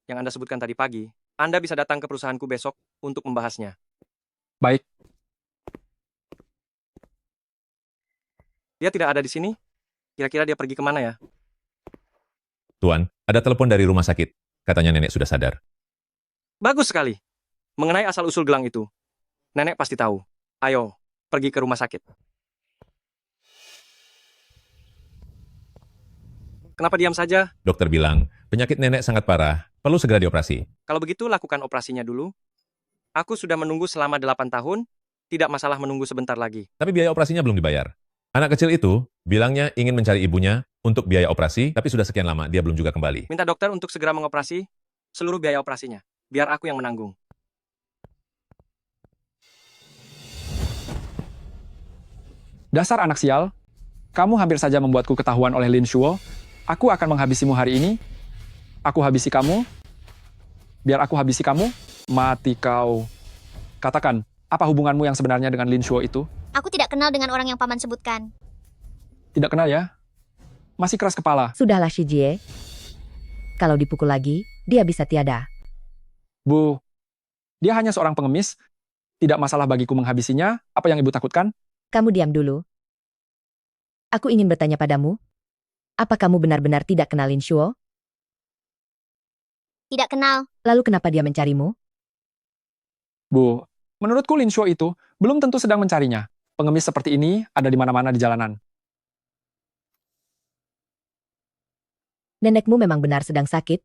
yang Anda sebutkan tadi pagi, Anda bisa datang ke perusahaanku besok untuk membahasnya. Baik. Dia tidak ada di sini? Kira-kira dia pergi kemana ya? Tuan, ada telepon dari rumah sakit. Katanya nenek sudah sadar. Bagus sekali. Mengenai asal-usul gelang itu, nenek pasti tahu. Ayo, pergi ke rumah sakit. Kenapa diam saja? Dokter bilang, penyakit nenek sangat parah, perlu segera dioperasi. Kalau begitu, lakukan operasinya dulu. Aku sudah menunggu selama 8 tahun, tidak masalah menunggu sebentar lagi. Tapi biaya operasinya belum dibayar. Anak kecil itu bilangnya ingin mencari ibunya untuk biaya operasi, tapi sudah sekian lama dia belum juga kembali. Minta dokter untuk segera mengoperasi seluruh biaya operasinya. Biar aku yang menanggung. Dasar anak sial, kamu hampir saja membuatku ketahuan oleh Lin Shuo. Aku akan menghabisimu hari ini. Aku habisi kamu. Biar aku habisi kamu, mati kau. Katakan, apa hubunganmu yang sebenarnya dengan Lin Shuo itu? Aku tidak kenal dengan orang yang paman sebutkan. Tidak kenal ya? Masih keras kepala. Sudahlah Shi Jie. Kalau dipukul lagi, dia bisa tiada. Bu, dia hanya seorang pengemis. Tidak masalah bagiku menghabisinya. Apa yang ibu takutkan? Kamu diam dulu. Aku ingin bertanya padamu. Apa kamu benar-benar tidak kenal Lin Shuo? Tidak kenal. Lalu kenapa dia mencarimu? Bu, menurutku Lin Shuo itu belum tentu sedang mencarinya. Pengemis seperti ini ada di mana-mana di jalanan. Nenekmu memang benar sedang sakit.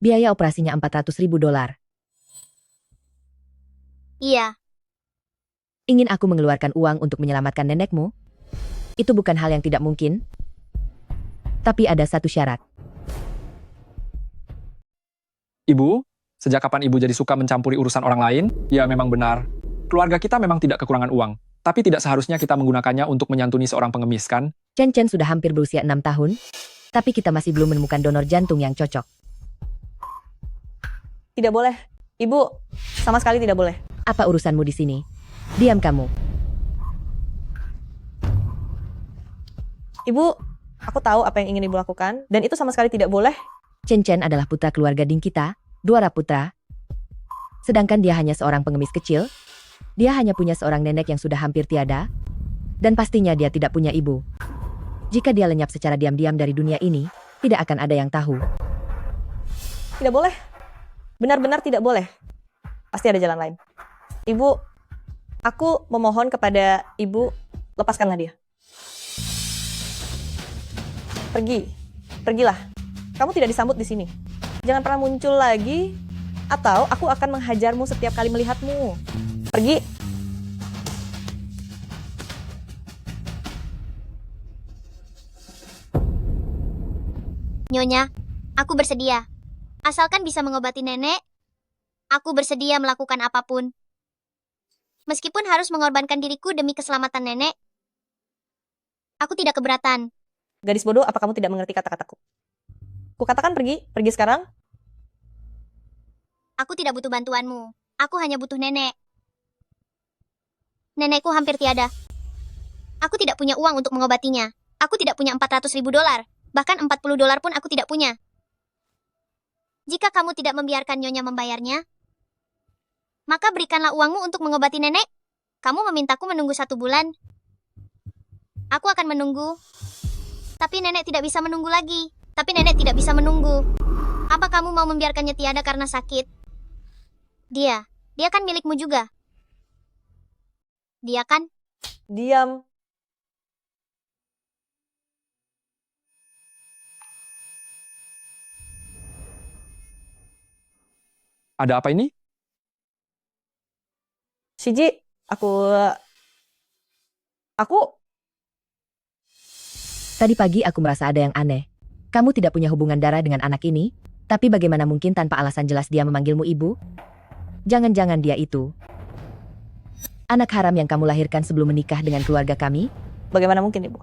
Biaya operasinya 400.000 dolar. Iya, Ingin aku mengeluarkan uang untuk menyelamatkan nenekmu? Itu bukan hal yang tidak mungkin. Tapi ada satu syarat. Ibu, sejak kapan ibu jadi suka mencampuri urusan orang lain? Ya memang benar. Keluarga kita memang tidak kekurangan uang. Tapi tidak seharusnya kita menggunakannya untuk menyantuni seorang pengemis, kan? Chen Chen sudah hampir berusia 6 tahun. Tapi kita masih belum menemukan donor jantung yang cocok. Tidak boleh. Ibu, sama sekali tidak boleh. Apa urusanmu di sini? Diam kamu. Ibu, aku tahu apa yang ingin ibu lakukan, dan itu sama sekali tidak boleh. Chen Chen adalah putra keluarga Ding kita, Dwara putra. Sedangkan dia hanya seorang pengemis kecil. Dia hanya punya seorang nenek yang sudah hampir tiada. Dan pastinya dia tidak punya ibu. Jika dia lenyap secara diam-diam dari dunia ini, tidak akan ada yang tahu. Tidak boleh. Benar-benar tidak boleh. Pasti ada jalan lain. Ibu, aku memohon kepada ibu, lepaskanlah dia. Pergilah. Kamu tidak disambut di sini. Jangan pernah muncul lagi, atau aku akan menghajarmu setiap kali melihatmu. Pergi. Nyonya, aku bersedia. Asalkan bisa mengobati nenek, aku bersedia melakukan apapun. Meskipun harus mengorbankan diriku demi keselamatan nenek, aku tidak keberatan. Gadis bodoh, apa kamu tidak mengerti kata-kataku? Kukatakan pergi sekarang. Aku tidak butuh bantuanmu. Aku hanya butuh nenek. Nenekku hampir tiada. Aku tidak punya uang untuk mengobatinya. Aku tidak punya 400.000 dolar. Bahkan 40 dolar pun aku tidak punya. Jika kamu tidak membiarkan Nyonya membayarnya, maka berikanlah uangmu untuk mengobati nenek. Kamu memintaku menunggu 1 bulan. Aku akan menunggu. Tapi nenek tidak bisa menunggu lagi. Apa kamu mau membiarkannya tiada karena sakit? Dia kan milikmu juga. Dia kan? Diam. Ada apa ini? Shiji, aku... Tadi pagi aku merasa ada yang aneh. Kamu tidak punya hubungan darah dengan anak ini, tapi bagaimana mungkin tanpa alasan jelas dia memanggilmu ibu? Jangan-jangan dia itu anak haram yang kamu lahirkan sebelum menikah dengan keluarga kami? Bagaimana mungkin, Ibu?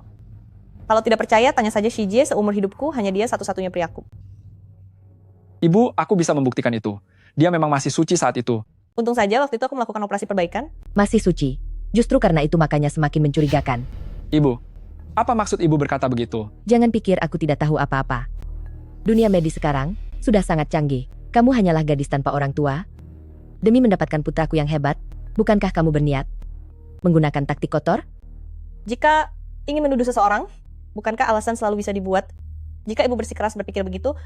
Kalau tidak percaya, tanya saja Shiji. Seumur hidupku, hanya dia satu-satunya priaku. Ibu, aku bisa membuktikan itu. Dia memang masih suci saat itu. Untung saja waktu itu aku melakukan operasi perbaikan. Masih suci. Justru karena itu makanya semakin mencurigakan. Ibu, apa maksud ibu berkata begitu? Jangan pikir aku tidak tahu apa-apa. Dunia medis sekarang sudah sangat canggih. Kamu hanyalah gadis tanpa orang tua. Demi mendapatkan putraku yang hebat, bukankah kamu berniat menggunakan taktik kotor? Jika ingin menuduh seseorang, bukankah alasan selalu bisa dibuat? Jika ibu bersikeras berpikir begitu,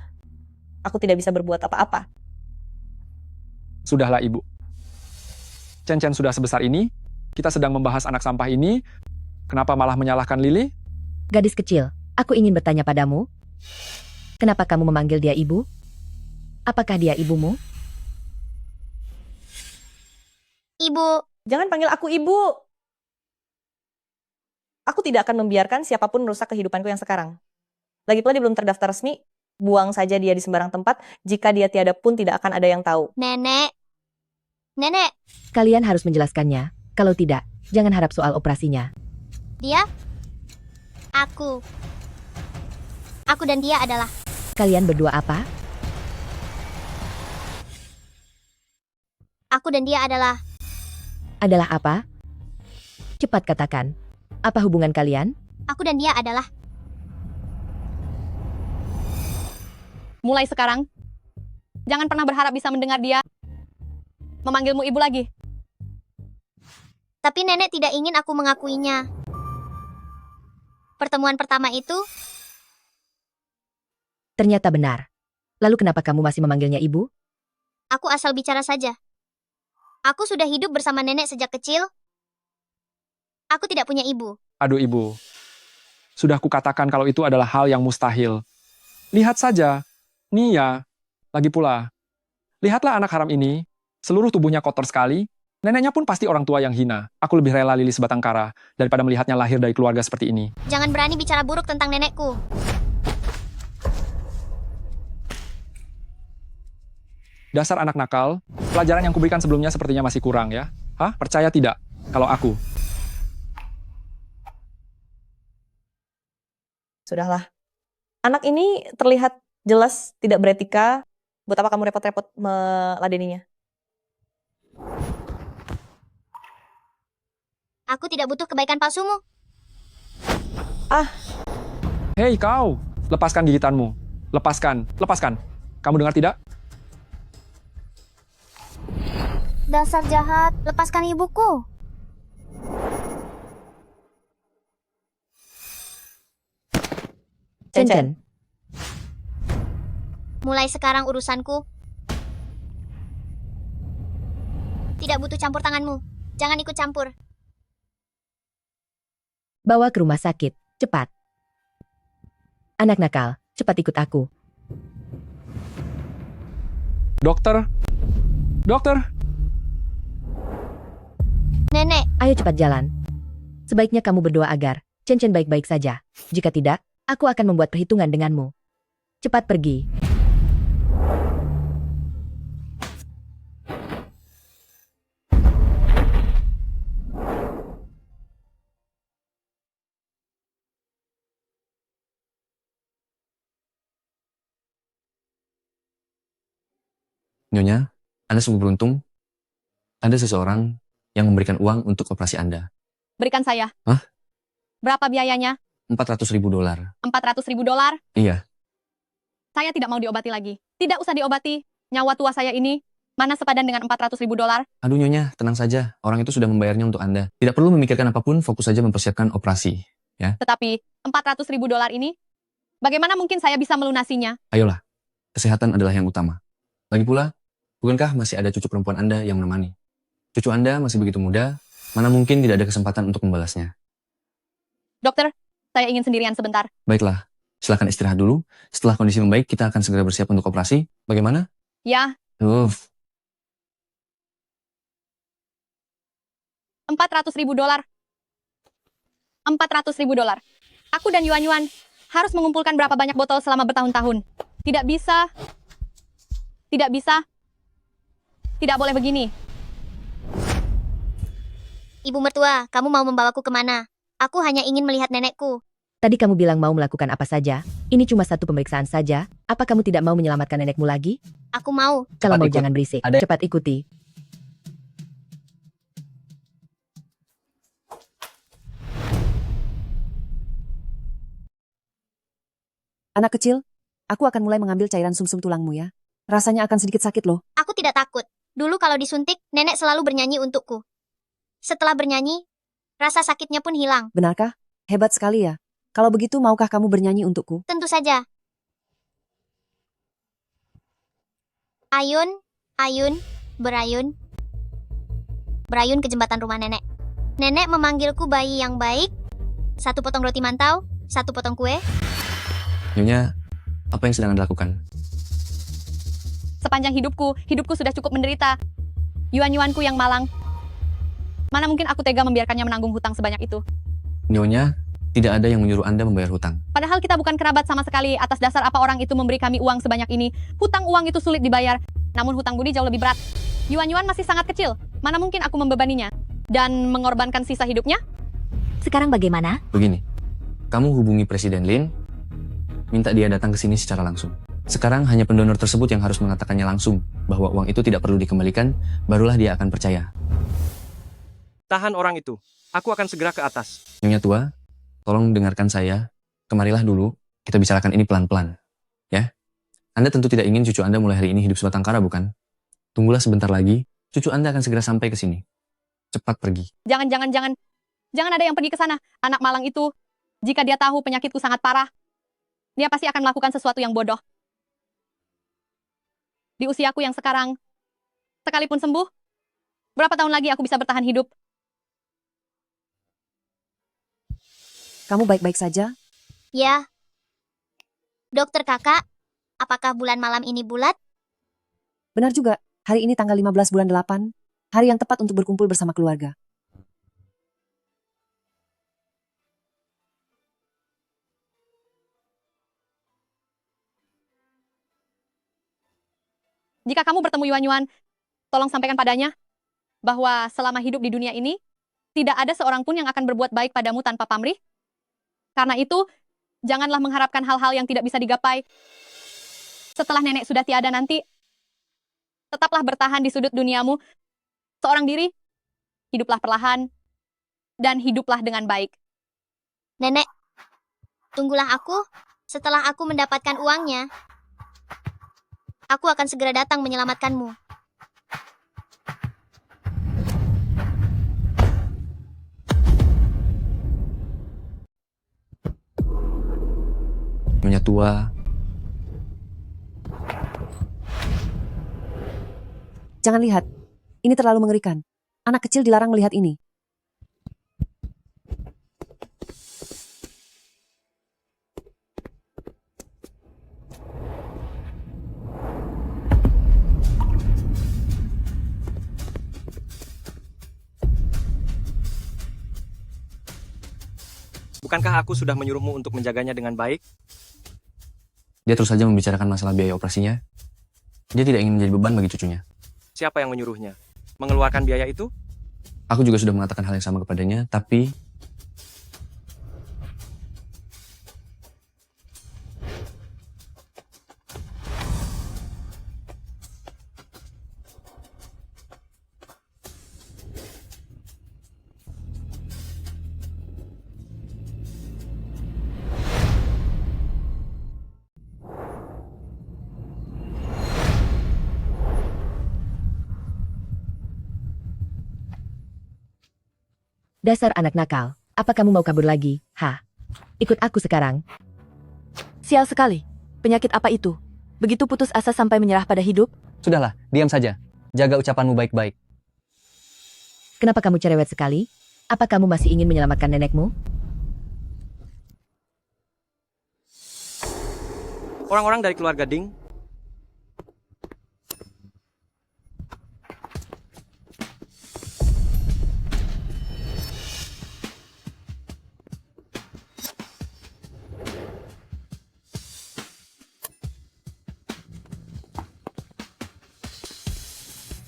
aku tidak bisa berbuat apa-apa. Sudahlah ibu. Chen Chen sudah sebesar ini, kita sedang membahas anak sampah ini, kenapa malah menyalahkan Lily? Gadis kecil, aku ingin bertanya padamu. Kenapa kamu memanggil dia ibu? Apakah dia ibumu? Ibu. Jangan panggil aku ibu. Aku tidak akan membiarkan siapapun merusak kehidupanku yang sekarang. Lagipula dia belum terdaftar resmi, buang saja dia di sembarang tempat, jika dia tiada pun tidak akan ada yang tahu. Nenek. Kalian harus menjelaskannya, kalau tidak, jangan harap soal operasinya. Dia? Aku dan dia adalah... Kalian berdua apa? Aku dan dia adalah... Adalah apa? Cepat katakan. Apa hubungan kalian? Aku dan dia adalah... Mulai sekarang, jangan pernah berharap bisa mendengar dia memanggilmu ibu lagi. Tapi nenek tidak ingin aku mengakuinya. Pertemuan pertama itu... Ternyata benar. Lalu kenapa kamu masih memanggilnya ibu? Aku asal bicara saja. Aku sudah hidup bersama nenek sejak kecil. Aku tidak punya ibu. Aduh ibu. Sudah kukatakan kalau itu adalah hal yang mustahil. Lihat saja. Nih ya. Lagi pula. Lihatlah anak haram ini. Seluruh tubuhnya kotor sekali. Neneknya pun pasti orang tua yang hina. Aku lebih rela Lili sebatang kara daripada melihatnya lahir dari keluarga seperti ini. Jangan berani bicara buruk tentang nenekku. Dasar anak nakal, pelajaran yang kuberikan sebelumnya sepertinya masih kurang ya. Hah? Percaya tidak? Kalau aku. Sudahlah. Anak ini terlihat jelas tidak beretika. Buat apa kamu repot-repot meladeninya? Aku tidak butuh kebaikan palsumu. Hei kau, lepaskan gigitanmu. Lepaskan, lepaskan. Kamu dengar tidak? Dasar jahat, lepaskan ibuku. Chen-Chen, Mulai sekarang urusanku. Tidak butuh campur tanganmu. Jangan ikut campur. bawa ke rumah sakit, cepat. Anak nakal, cepat ikut aku. Dokter? Dokter? Nenek, Ayo cepat jalan. Sebaiknya kamu berdoa agar Chen-Chen baik-baik saja. Jika tidak, aku akan membuat perhitungan denganmu. Cepat pergi. Nyonya, Anda sungguh beruntung. Ada seseorang yang memberikan uang untuk operasi Anda. Berikan saya. Hah? Berapa biayanya? $400.000. $400.000? Iya, Saya tidak mau diobati lagi. Tidak usah diobati. Nyawa tua saya ini, mana sepadan dengan $400.000? aduh Nyonya, tenang saja. Orang itu sudah membayarnya untuk Anda. Tidak perlu memikirkan apapun, fokus saja mempersiapkan operasi. Ya, Tetapi, $400.000 ini, bagaimana mungkin saya bisa melunasinya? ayolah. Kesehatan adalah yang utama. Lagi pula, bukankah masih ada cucu perempuan Anda yang menemani? Cucu Anda masih begitu muda, mana mungkin tidak ada kesempatan untuk membalasnya. Dokter, saya ingin sendirian sebentar. Baiklah, silakan istirahat dulu. Setelah kondisi membaik, kita akan segera bersiap untuk operasi. Bagaimana? Ya, $400.000. $400.000. Aku dan Yuan-Yuan harus mengumpulkan berapa banyak botol selama bertahun-tahun. Tidak bisa. Tidak bisa. Tidak boleh begini. ibu mertua, kamu mau membawaku kemana? Aku hanya ingin melihat nenekku. Tadi kamu bilang mau melakukan apa saja. Ini cuma satu pemeriksaan saja. Apa kamu tidak mau menyelamatkan nenekmu lagi? Aku mau. Kalau mau ikut. jangan berisik. Ada- Cepat ikuti. Anak kecil, aku akan mulai mengambil cairan sumsum tulangmu ya. Rasanya akan sedikit sakit loh. Aku tidak takut. Dulu kalau disuntik, nenek selalu bernyanyi untukku. Setelah bernyanyi, rasa sakitnya pun hilang. Benarkah? Hebat sekali ya. Kalau begitu, maukah kamu bernyanyi untukku? Tentu saja. Ayun, ayun, berayun. Berayun ke jembatan rumah nenek. Nenek memanggilku bayi yang baik. 1 potong roti mantau, 1 potong kue. Nyonya, apa yang sedang Anda lakukan? Sepanjang hidupku sudah cukup menderita. Yuan-yuanku yang malang. Mana mungkin aku tega membiarkannya menanggung hutang sebanyak itu. Nyonya, tidak ada yang menyuruh Anda membayar hutang. Padahal kita bukan kerabat sama sekali. Atas dasar apa orang itu memberi kami uang sebanyak ini? Hutang uang itu sulit dibayar. Namun hutang budi jauh lebih berat. Yuan-yuan masih sangat kecil. Mana mungkin aku membebaninya? Dan mengorbankan sisa hidupnya? Sekarang bagaimana? Begini, kamu hubungi Presiden Lin, minta dia datang ke sini secara langsung. Sekarang hanya pendonor tersebut yang harus mengatakannya langsung bahwa uang itu tidak perlu dikembalikan, barulah dia akan percaya. Tahan orang itu. Aku akan segera ke atas. Nyonya tua, tolong dengarkan saya. Kemarilah dulu, kita bicarakan ini pelan-pelan. Ya? Anda tentu tidak ingin cucu Anda mulai hari ini hidup sebatang kara, bukan? Tunggulah sebentar lagi, cucu Anda akan segera sampai ke sini. Cepat pergi. Jangan ada yang pergi ke sana. Anak malang itu, jika dia tahu penyakitku sangat parah, dia pasti akan melakukan sesuatu yang bodoh. Di usiaku yang sekarang, sekalipun sembuh, berapa tahun lagi aku bisa bertahan hidup? Kamu baik-baik saja? Ya. Dokter Kakak, apakah bulan malam ini bulat? Benar juga, hari ini tanggal 15 bulan 8, hari yang tepat untuk berkumpul bersama keluarga. Jika kamu bertemu Yuan-Yuan, tolong sampaikan padanya bahwa selama hidup di dunia ini, tidak ada seorang pun yang akan berbuat baik padamu tanpa pamrih. Karena itu, janganlah mengharapkan hal-hal yang tidak bisa digapai. Setelah nenek sudah tiada nanti, tetaplah bertahan di sudut duniamu, seorang diri, hiduplah perlahan, dan hiduplah dengan baik. Nenek, tunggulah aku. Setelah aku mendapatkan uangnya, aku akan segera datang menyelamatkanmu. Nyonya tua, Jangan lihat, ini terlalu mengerikan. Anak kecil dilarang melihat ini. Bukankah aku sudah menyuruhmu untuk menjaganya dengan baik? dia terus saja membicarakan masalah biaya operasinya. Dia tidak ingin menjadi beban bagi cucunya. Siapa yang menyuruhnya? Mengeluarkan biaya itu? Aku juga sudah mengatakan hal yang sama kepadanya, tapi Dasar anak nakal, apa kamu mau kabur lagi? Hah? Ikut aku sekarang. Sial sekali. Penyakit apa itu? Begitu putus asa sampai menyerah pada hidup? Sudahlah, diam saja. Jaga ucapanmu baik-baik. Kenapa kamu cerewet sekali? Apa kamu masih ingin menyelamatkan nenekmu? Orang-orang dari keluarga Ding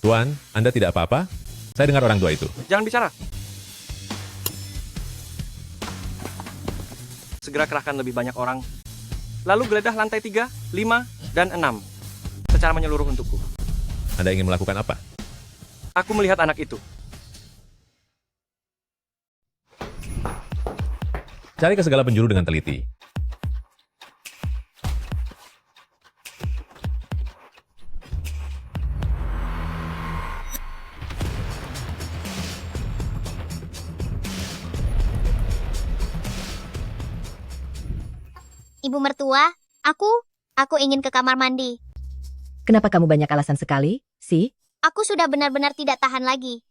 Tuan, Anda tidak apa-apa? Saya dengar orang tua itu. Jangan bicara. Segera kerahkan lebih banyak orang. Lalu geledah lantai 3, 5, dan 6. Secara menyeluruh untukku. Anda ingin melakukan apa? Aku melihat anak itu. Cari ke segala penjuru dengan teliti. Ibu mertua, aku ingin ke kamar mandi. Kenapa kamu banyak alasan sekali, sih? Aku sudah benar-benar tidak tahan lagi.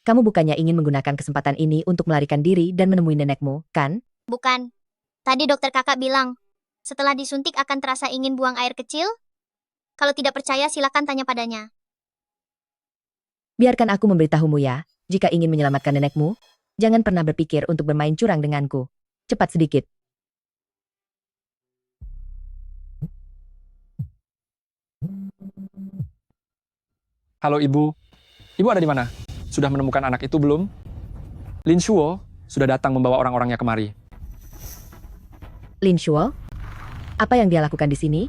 Kamu bukannya ingin menggunakan kesempatan ini untuk melarikan diri dan menemui nenekmu, kan? Bukan. Tadi dokter kakak bilang, setelah disuntik akan terasa ingin buang air kecil? Kalau tidak percaya silakan tanya padanya. Biarkan aku memberitahumu ya, jika ingin menyelamatkan nenekmu, jangan pernah berpikir untuk bermain curang denganku. Cepat sedikit. Halo Ibu. Ibu ada di mana? Sudah menemukan anak itu belum? Lin Shuo sudah datang membawa orang-orangnya kemari. Lin Shuo? Apa yang dia lakukan di sini?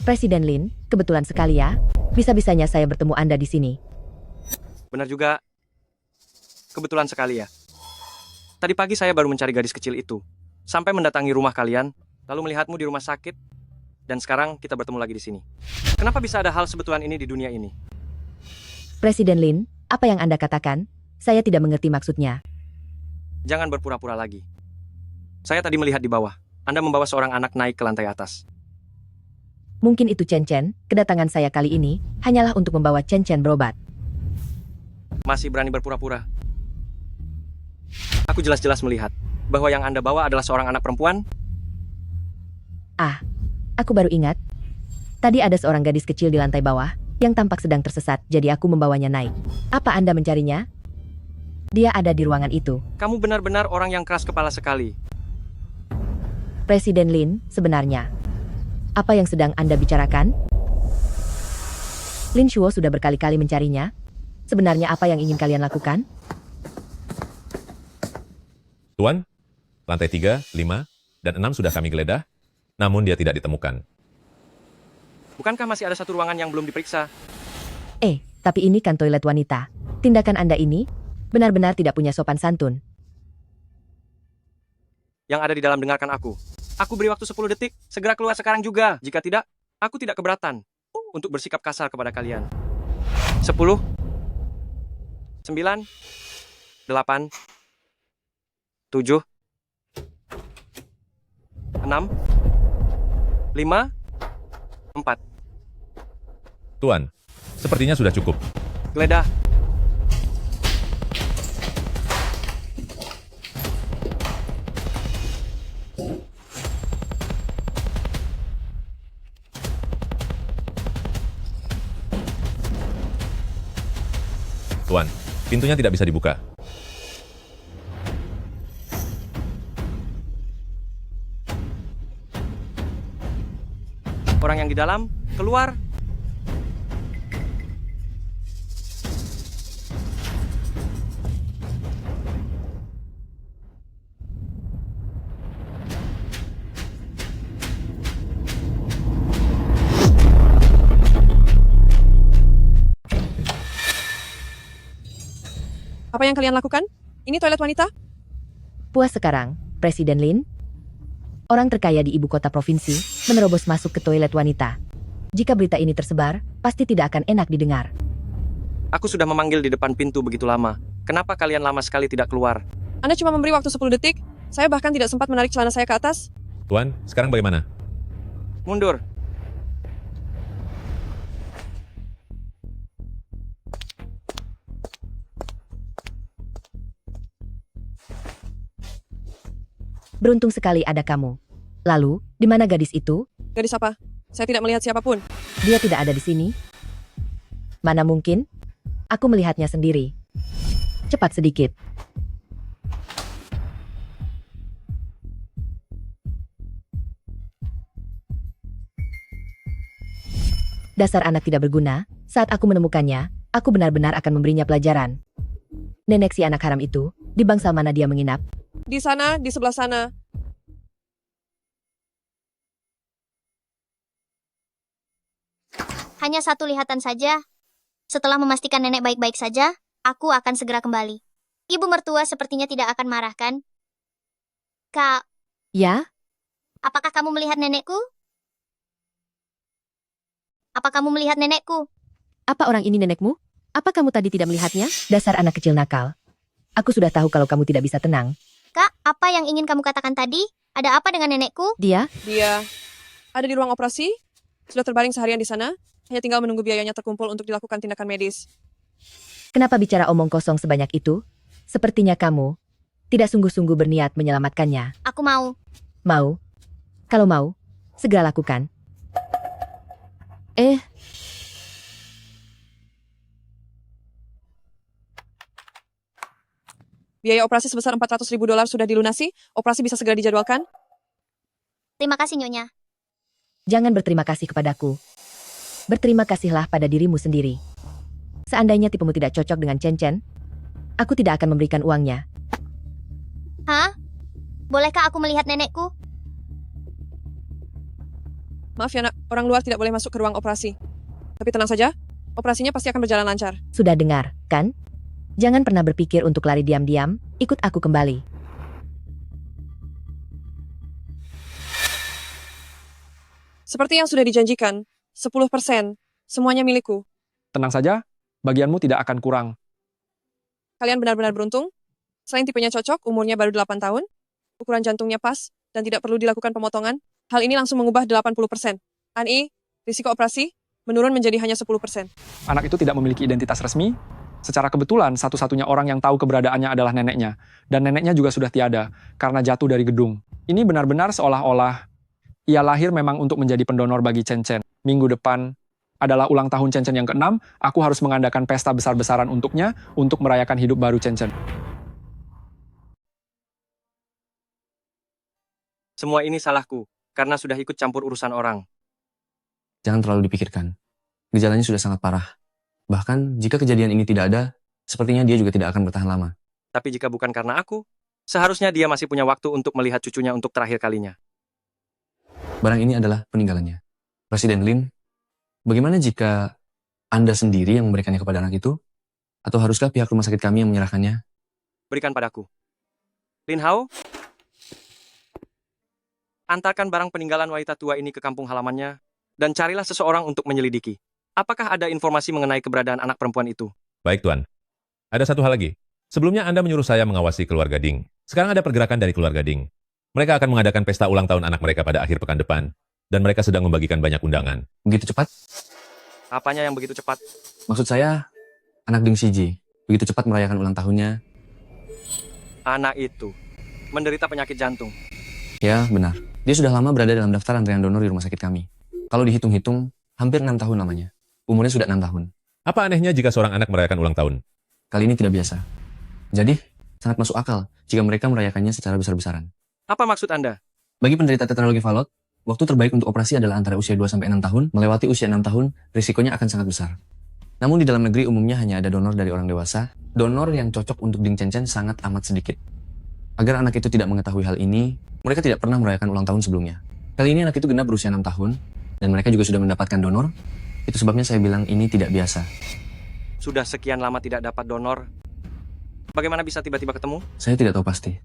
Presiden Lin, kebetulan sekali ya. Bisa-bisanya saya bertemu Anda di sini. Benar juga. Kebetulan sekali ya. Tadi pagi saya baru mencari gadis kecil itu. Sampai mendatangi rumah kalian, lalu melihatmu di rumah sakit. Dan sekarang kita bertemu lagi di sini. Kenapa bisa ada hal sebetulan ini di dunia ini? Presiden Lin, apa yang Anda katakan? Saya tidak mengerti maksudnya. Jangan berpura-pura lagi. Saya tadi melihat di bawah. Anda membawa seorang anak naik ke lantai atas. Mungkin itu Chen-Chen, kedatangan saya kali ini hanyalah untuk membawa Chen-Chen berobat. Masih berani berpura-pura. Aku jelas-jelas melihat bahwa yang Anda bawa adalah seorang anak perempuan. Ah, aku baru ingat. Tadi ada seorang gadis kecil di lantai bawah yang tampak sedang tersesat, jadi aku membawanya naik. Apa Anda mencarinya? Dia ada di ruangan itu. Kamu benar-benar orang yang keras kepala sekali. Presiden Lin, sebenarnya. Apa yang sedang Anda bicarakan? Lin Shuo sudah berkali-kali mencarinya. Sebenarnya apa yang ingin kalian lakukan? Tuan, lantai 3, 5, dan 6 sudah kami geledah, namun dia tidak ditemukan. Bukankah masih ada satu ruangan yang belum diperiksa? Tapi ini kan toilet wanita. Tindakan Anda ini benar-benar tidak punya sopan santun. Yang ada di dalam dengarkan aku. Aku beri waktu 10 detik, segera keluar sekarang juga. Jika tidak, aku tidak keberatan untuk bersikap kasar kepada kalian. 10, 9, 8, 7, 6, 5, 4. Tuan, sepertinya sudah cukup. Geledah. Tuan, pintunya tidak bisa dibuka. Orang yang di dalam, keluar. Apa yang kalian lakukan? Ini toilet wanita? Puas sekarang, Presiden Lin? Orang terkaya di ibu kota provinsi menerobos masuk ke toilet wanita. Jika berita ini tersebar, pasti tidak akan enak didengar. Aku sudah memanggil di depan pintu begitu lama. Kenapa kalian lama sekali tidak keluar? Anda cuma memberi waktu 10 detik. Saya bahkan tidak sempat menarik celana saya ke atas. Tuan, sekarang bagaimana? Mundur. Beruntung sekali ada kamu. Lalu, di mana gadis itu? Gadis apa? Saya tidak melihat siapapun. Dia tidak ada di sini. Mana mungkin? Aku melihatnya sendiri. Cepat sedikit. Dasar anak tidak berguna, saat aku menemukannya, aku benar-benar akan memberinya pelajaran. Nenek si anak haram itu, di bangsal mana dia menginap? Di sana, di sebelah sana. Hanya satu lihatan saja. Setelah memastikan nenek baik-baik saja, aku akan segera kembali. Ibu mertua sepertinya tidak akan marah, kan? Kak, Ya? apakah kamu melihat nenekku? Apa kamu melihat nenekku? Apa orang ini nenekmu? Apa kamu tadi tidak melihatnya? Dasar anak kecil nakal. Aku sudah tahu kalau kamu tidak bisa tenang. Kak, apa yang ingin kamu katakan tadi? Ada apa dengan nenekku? Dia? Dia ada di ruang operasi. Sudah terbaring seharian di sana. Hanya tinggal menunggu biayanya terkumpul untuk dilakukan tindakan medis. Kenapa bicara omong kosong sebanyak itu? Sepertinya kamu tidak sungguh-sungguh berniat menyelamatkannya. Aku mau. Mau? Kalau mau, segera lakukan. Biaya operasi sebesar $400.000 sudah dilunasi. Operasi bisa segera dijadwalkan. Terima kasih, Nyonya. Jangan berterima kasih kepadaku. Berterima kasihlah pada dirimu sendiri. Seandainya tipemu tidak cocok dengan Chen-Chen, aku tidak akan memberikan uangnya. Hah? Bolehkah aku melihat nenekku? Maaf ya, nak. Orang luar tidak boleh masuk ke ruang operasi. Tapi tenang saja, operasinya pasti akan berjalan lancar. Sudah dengar, kan? Jangan pernah berpikir untuk lari diam-diam, ikut aku kembali. Seperti yang sudah dijanjikan, 10%, semuanya milikku. Tenang saja, bagianmu tidak akan kurang. Kalian benar-benar beruntung. Selain tipenya cocok, umurnya baru 8 tahun, ukuran jantungnya pas, dan tidak perlu dilakukan pemotongan, hal ini langsung mengubah 80%. Ani, risiko operasi menurun menjadi hanya 10%. Anak itu tidak memiliki identitas resmi. Secara kebetulan, satu-satunya orang yang tahu keberadaannya adalah neneknya. Dan neneknya juga sudah tiada, karena jatuh dari gedung. Ini benar-benar seolah-olah ia lahir memang untuk menjadi pendonor bagi Chen Chen. Minggu depan adalah ulang tahun Chen Chen yang ke-6, aku harus mengadakan pesta besar-besaran untuknya, untuk merayakan hidup baru Chen Chen. Semua ini salahku, karena sudah ikut campur urusan orang. Jangan terlalu dipikirkan. Gejalanya sudah sangat parah. Bahkan jika kejadian ini tidak ada, sepertinya dia juga tidak akan bertahan lama. Tapi jika bukan karena aku, seharusnya dia masih punya waktu untuk melihat cucunya untuk terakhir kalinya. Barang ini adalah peninggalannya. Presiden Lin, bagaimana jika Anda sendiri yang memberikannya kepada anak itu? Atau haruskah pihak rumah sakit kami yang menyerahkannya? Berikan padaku. Lin Hao, antarkan barang peninggalan wanita tua ini ke kampung halamannya, dan carilah seseorang untuk menyelidiki. Apakah ada informasi mengenai keberadaan anak perempuan itu? Baik, Tuan. Ada satu hal lagi. Sebelumnya Anda menyuruh saya mengawasi keluarga Ding. Sekarang ada pergerakan dari keluarga Ding. Mereka akan mengadakan pesta ulang tahun anak mereka pada akhir pekan depan, dan mereka sedang membagikan banyak undangan. Begitu cepat? Apanya yang begitu cepat? Maksud saya, anak Ding Shiji begitu cepat merayakan ulang tahunnya. Anak itu menderita penyakit jantung. Ya, benar. Dia sudah lama berada dalam daftar antrean donor di rumah sakit kami. Kalau dihitung-hitung, hampir 6 tahun lamanya. Umurnya sudah 6 tahun. Apa anehnya jika seorang anak merayakan ulang tahun? Kali ini tidak biasa. Jadi, sangat masuk akal jika mereka merayakannya secara besar-besaran. Apa maksud Anda? Bagi penderita tetralogi Fallot, waktu terbaik untuk operasi adalah antara usia 2-6 tahun, melewati usia 6 tahun, risikonya akan sangat besar. Namun di dalam negeri umumnya hanya ada donor dari orang dewasa. Donor yang cocok untuk Ding Chen Chen sangat amat sedikit. Agar anak itu tidak mengetahui hal ini, mereka tidak pernah merayakan ulang tahun sebelumnya. Kali ini anak itu genap berusia 6 tahun, dan mereka juga sudah mendapatkan donor. Itu sebabnya saya bilang ini tidak biasa. Sudah sekian lama tidak dapat donor. Bagaimana bisa tiba-tiba ketemu? Saya tidak tahu pasti.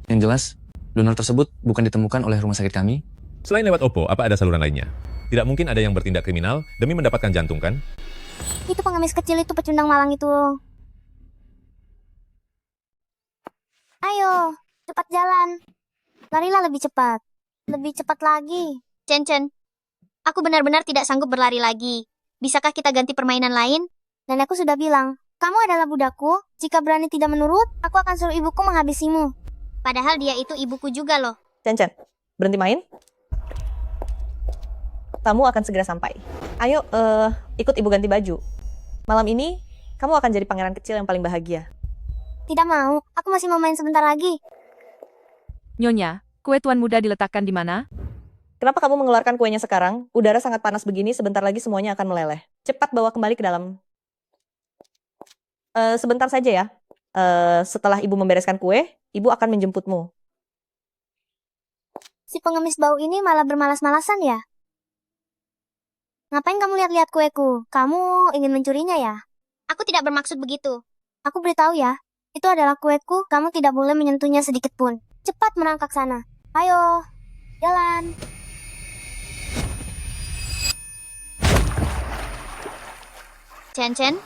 Yang jelas, donor tersebut bukan ditemukan oleh rumah sakit kami. Selain lewat OPPO, apa ada saluran lainnya? Tidak mungkin ada yang bertindak kriminal demi mendapatkan jantung, kan? Itu pengemis kecil itu pecundang malang itu. Ayo, cepat jalan. Larilah lebih cepat. Lebih cepat lagi. Chen Chen, aku benar-benar tidak sanggup berlari lagi. Bisakah kita ganti permainan lain? Nenekku sudah bilang, kamu adalah budakku. Jika berani tidak menurut, aku akan suruh ibuku menghabisimu. Padahal dia itu ibuku juga loh. Chen Chen, berhenti main. Kamu akan segera sampai. Ayo, ikut ibu ganti baju. Malam ini, kamu akan jadi pangeran kecil yang paling bahagia. Tidak mau, aku masih mau main sebentar lagi. Nyonya, kue tuan muda diletakkan di mana? Kenapa kamu mengeluarkan kuenya sekarang? Udara sangat panas begini, sebentar lagi semuanya akan meleleh. Cepat bawa kembali ke dalam. Sebentar saja ya. Setelah ibu membereskan kue, ibu akan menjemputmu. Si pengemis bau ini malah bermalas-malasan ya? Ngapain kamu lihat-lihat kueku? Kamu ingin mencurinya ya? Aku tidak bermaksud begitu. Aku beritahu ya, itu adalah kueku, kamu tidak boleh menyentuhnya sedikit pun. Cepat merangkak sana. Ayo, jalan. Chen Chen?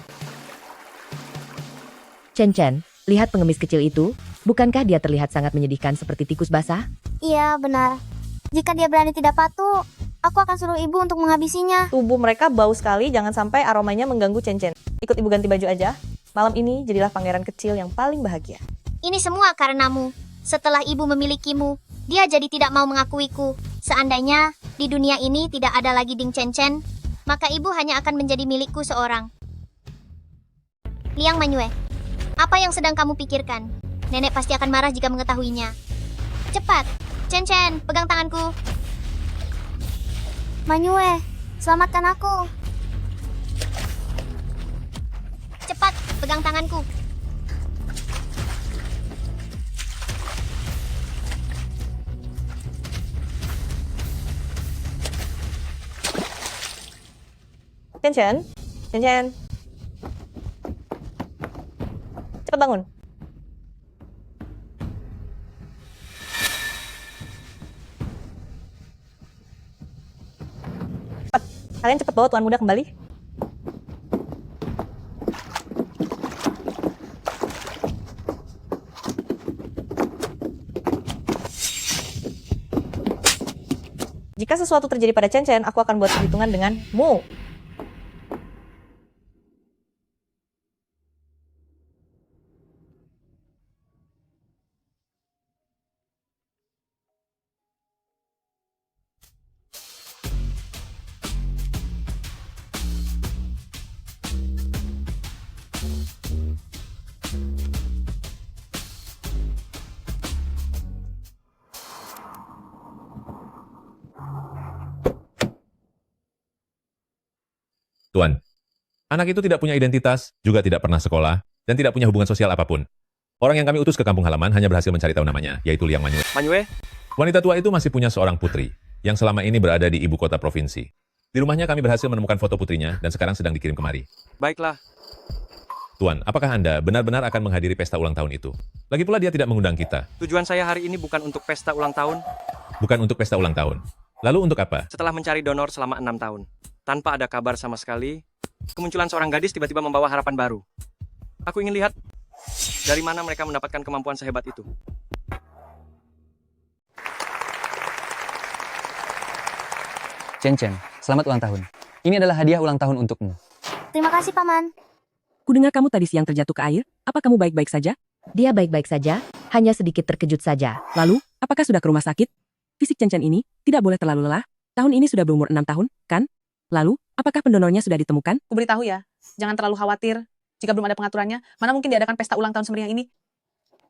Chen Chen, lihat pengemis kecil itu. Bukankah dia terlihat sangat menyedihkan seperti tikus basah? Iya, benar. Jika dia berani tidak patuh, aku akan suruh ibu untuk menghabisinya. Tubuh mereka bau sekali, jangan sampai aromanya mengganggu Chen Chen. Ikut ibu ganti baju aja. Malam ini jadilah pangeran kecil yang paling bahagia. Ini semua karenamu. Setelah ibu memilikimu, dia jadi tidak mau mengakuiku. Seandainya di dunia ini tidak ada lagi Ding Chen Chen, maka ibu hanya akan menjadi milikku seorang. Liang Manyue, apa yang sedang kamu pikirkan? Nenek pasti akan marah jika mengetahuinya. Cepat, Chen Chen, pegang tanganku. Manyue, selamatkan aku. Cepat, pegang tanganku. Chen Chen, Chen Chen. Cepat bangun. Cepat, kalian cepat bawa tuan muda kembali. Jika sesuatu terjadi pada Chen Chen, aku akan buat perhitungan denganmu. Tuan, anak itu tidak punya identitas, juga tidak pernah sekolah, dan tidak punya hubungan sosial apapun. Orang yang kami utus ke kampung halaman hanya berhasil mencari tahu namanya, yaitu Liang Manyue. Manyue? Wanita tua itu masih punya seorang putri, yang selama ini berada di ibu kota provinsi. Di rumahnya kami berhasil menemukan foto putrinya, dan sekarang sedang dikirim kemari. Baiklah. Tuan, apakah Anda benar-benar akan menghadiri pesta ulang tahun itu? Lagi pula dia tidak mengundang kita. Tujuan saya hari ini bukan untuk pesta ulang tahun. Bukan untuk pesta ulang tahun. Lalu untuk apa? Setelah mencari donor selama 6 tahun. Tanpa ada kabar sama sekali, kemunculan seorang gadis tiba-tiba membawa harapan baru. Aku ingin lihat dari mana mereka mendapatkan kemampuan sehebat itu. Chen Chen, selamat ulang tahun. Ini adalah hadiah ulang tahun untukmu. Terima kasih, Paman. Kudengar kamu tadi siang terjatuh ke air. Apa kamu baik-baik saja? Dia baik-baik saja, hanya sedikit terkejut saja. Lalu, apakah sudah ke rumah sakit? Fisik Chen Chen ini tidak boleh terlalu lelah. Tahun ini sudah berumur 6 tahun, kan? Lalu, apakah pendonornya sudah ditemukan? Aku beritahu ya, jangan terlalu khawatir. Jika belum ada pengaturannya, mana mungkin diadakan pesta ulang tahun semeriah ini?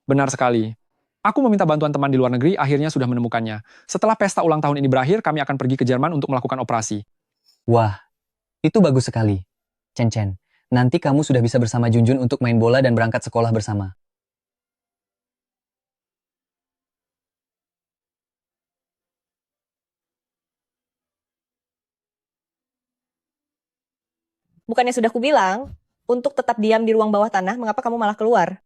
Benar sekali. Aku meminta bantuan teman di luar negeri, akhirnya sudah menemukannya. Setelah pesta ulang tahun ini berakhir, kami akan pergi ke Jerman untuk melakukan operasi. Wah, itu bagus sekali. Chen Chen, nanti kamu sudah bisa bersama Junjun untuk main bola dan berangkat sekolah bersama. Bukannya sudah kubilang, untuk tetap diam di ruang bawah tanah, mengapa kamu malah keluar?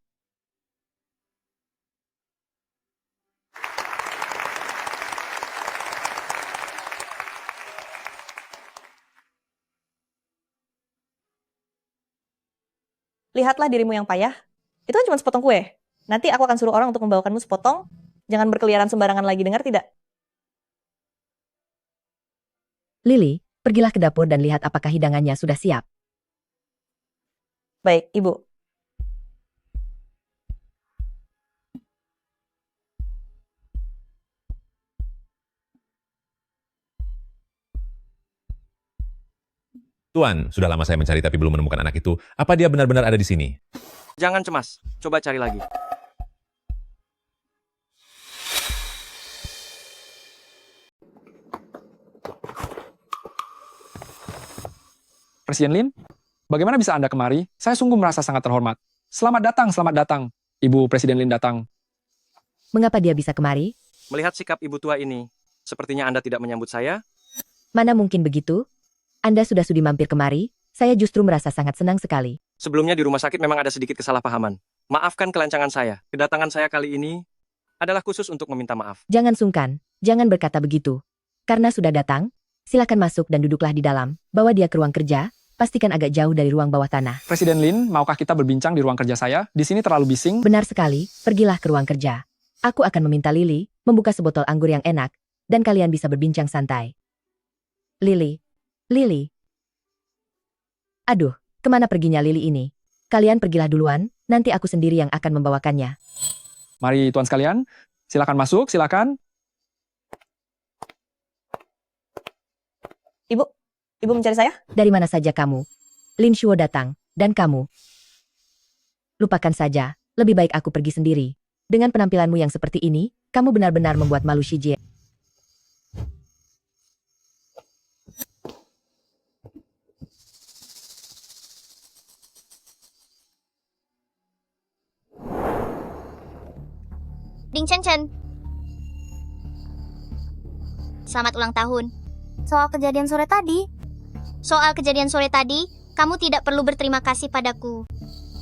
Lihatlah dirimu yang payah. Itu kan cuma sepotong kue. Nanti aku akan suruh orang untuk membawakanmu sepotong. Jangan berkeliaran sembarangan lagi, dengar tidak? Lily, pergilah ke dapur dan lihat apakah hidangannya sudah siap. Baik, Ibu. Tuan, sudah lama saya mencari tapi belum menemukan anak itu. Apa dia benar-benar ada di sini? Jangan cemas, coba cari lagi. Presiden Lin, bagaimana bisa Anda kemari? Saya sungguh merasa sangat terhormat. Selamat datang, Ibu Presiden Lin datang. Mengapa dia bisa kemari? Melihat sikap ibu tua ini, sepertinya Anda tidak menyambut saya. Mana mungkin begitu? Anda sudah sudi mampir kemari, saya justru merasa sangat senang sekali. Sebelumnya di rumah sakit memang ada sedikit kesalahpahaman. Maafkan kelancangan saya. Kedatangan saya kali ini adalah khusus untuk meminta maaf. Jangan sungkan, jangan berkata begitu. Karena sudah datang, silakan masuk dan duduklah di dalam. Bawa dia ke ruang kerja, pastikan agak jauh dari ruang bawah tanah. Presiden Lin, maukah kita berbincang di ruang kerja saya? Di sini terlalu bising. Benar sekali, pergilah ke ruang kerja. Aku akan meminta Lily membuka sebotol anggur yang enak, dan kalian bisa berbincang santai. Lily. Aduh, kemana perginya Lily ini? Kalian pergilah duluan, nanti aku sendiri yang akan membawakannya. Mari tuan sekalian, silakan masuk, silakan. Ibu mencari saya? Dari mana saja kamu? Lin Shuo datang, dan kamu. Lupakan saja, lebih baik aku pergi sendiri. Dengan penampilanmu yang seperti ini, kamu benar-benar membuat malu Shi Jie. Ding Chen Chen. Selamat ulang tahun. Soal kejadian sore tadi, kamu tidak perlu berterima kasih padaku.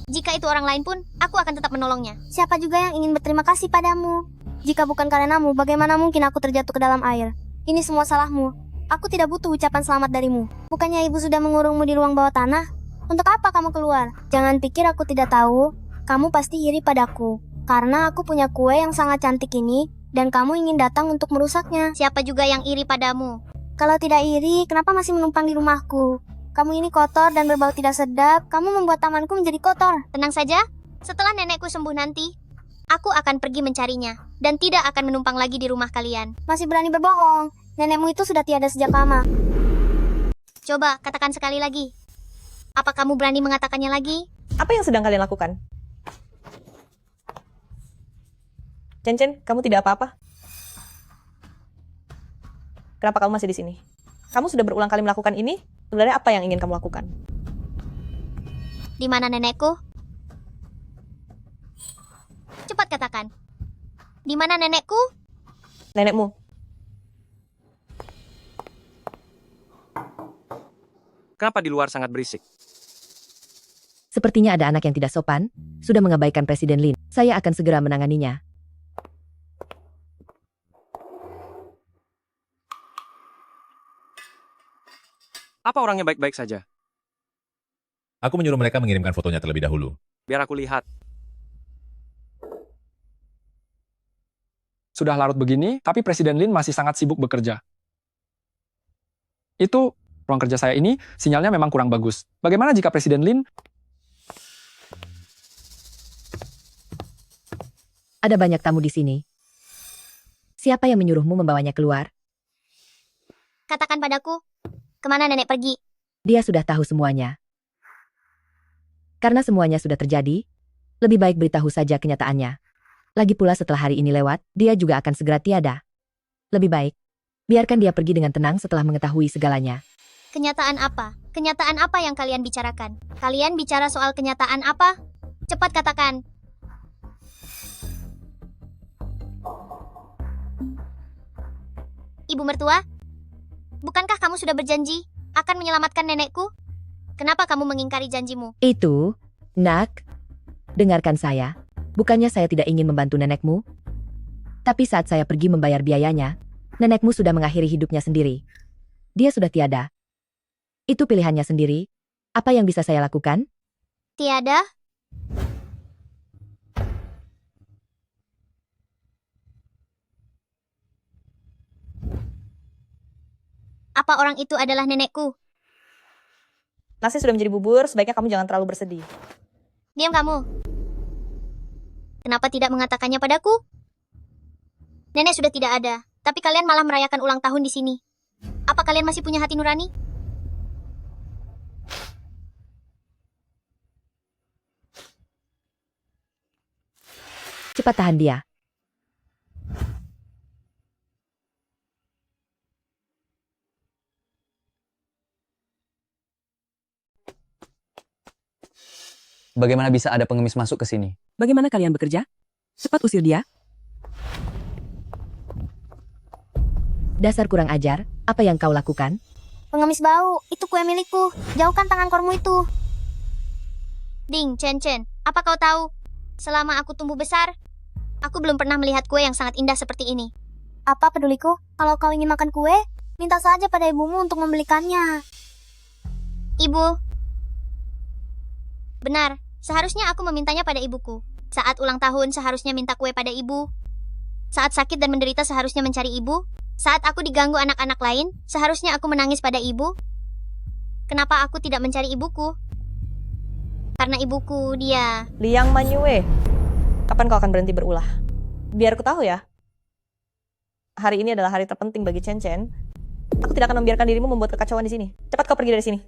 Jika itu orang lain pun, aku akan tetap menolongnya. siapa juga yang ingin berterima kasih padamu? Jika bukan karenamu, bagaimana mungkin aku terjatuh ke dalam air? Ini semua salahmu. Aku tidak butuh ucapan selamat darimu. Bukannya ibu sudah mengurungmu di ruang bawah tanah? Untuk apa kamu keluar? Jangan pikir aku tidak tahu. Kamu pasti iri padaku. Karena aku punya kue yang sangat cantik ini, dan kamu ingin datang untuk merusaknya. Siapa juga yang iri padamu? Kalau tidak iri, kenapa masih menumpang di rumahku? Kamu ini kotor dan berbau tidak sedap, kamu membuat tamanku menjadi kotor. Tenang saja, setelah nenekku sembuh nanti, aku akan pergi mencarinya, dan tidak akan menumpang lagi di rumah kalian. Masih berani berbohong, nenekmu itu sudah tiada sejak lama. Coba, katakan sekali lagi. Apa kamu berani mengatakannya lagi? Apa yang sedang kalian lakukan? Chen, kamu tidak apa-apa? Kenapa kamu masih di sini? Kamu sudah berulang kali melakukan ini? Sebenarnya apa yang ingin kamu lakukan? Di mana nenekku? Cepat katakan. Di mana nenekku? Nenekmu. Kenapa di luar sangat berisik? Sepertinya ada anak yang tidak sopan, sudah mengabaikan Presiden Lin. Saya akan segera menanganinya. Apa orangnya baik-baik saja? Aku menyuruh mereka mengirimkan fotonya terlebih dahulu. Biar aku lihat. Sudah larut begini, tapi Presiden Lin masih sangat sibuk bekerja. Itu, ruang kerja saya ini, sinyalnya memang kurang bagus. Bagaimana jika Presiden Lin... Ada banyak tamu di sini. Siapa yang menyuruhmu membawanya keluar? Katakan padaku, kemana nenek pergi? Dia sudah tahu semuanya. Karena semuanya sudah terjadi, lebih baik beritahu saja kenyataannya. Lagi pula setelah hari ini lewat, dia juga akan segera tiada. Lebih baik, biarkan dia pergi dengan tenang setelah mengetahui segalanya. Kenyataan apa? Kenyataan apa yang kalian bicarakan? Kalian bicara soal kenyataan apa? Cepat katakan. Ibu mertua, bukankah kamu sudah berjanji akan menyelamatkan nenekku? Kenapa kamu mengingkari janjimu? Itu, nak, dengarkan saya. Bukannya saya tidak ingin membantu nenekmu. Tapi saat saya pergi membayar biayanya, nenekmu sudah mengakhiri hidupnya sendiri. Dia sudah tiada. Itu pilihannya sendiri. Apa yang bisa saya lakukan? Tiada? Apa orang itu adalah nenekku? Nasi sudah menjadi bubur, sebaiknya kamu jangan terlalu bersedih. Diam kamu. Kenapa tidak mengatakannya padaku? Nenek sudah tidak ada, tapi kalian malah merayakan ulang tahun di sini. Apa kalian masih punya hati nurani? Cepat tahan dia. Bagaimana bisa ada pengemis masuk ke sini? Bagaimana kalian bekerja? Cepat usir dia. Dasar kurang ajar, apa yang kau lakukan? Pengemis bau, itu kue milikku. Jauhkan tangan kormu itu. Ding, Chen, apa kau tahu? Selama aku tumbuh besar, aku belum pernah melihat kue yang sangat indah seperti ini. Apa peduliku? Kalau kau ingin makan kue, minta saja pada ibumu untuk membelikannya. Ibu. Benar, seharusnya aku memintanya pada ibuku. Saat ulang tahun seharusnya minta kue pada ibu. Saat sakit dan menderita seharusnya mencari ibu. Saat aku diganggu anak-anak lain, seharusnya aku menangis pada ibu. Kenapa aku tidak mencari ibuku? Karena ibuku, dia... Liang Manyue, kapan kau akan berhenti berulah? Biar aku tahu ya. Hari ini adalah hari terpenting bagi Chen. Aku tidak akan membiarkan dirimu membuat kekacauan di sini. Cepat kau pergi dari sini.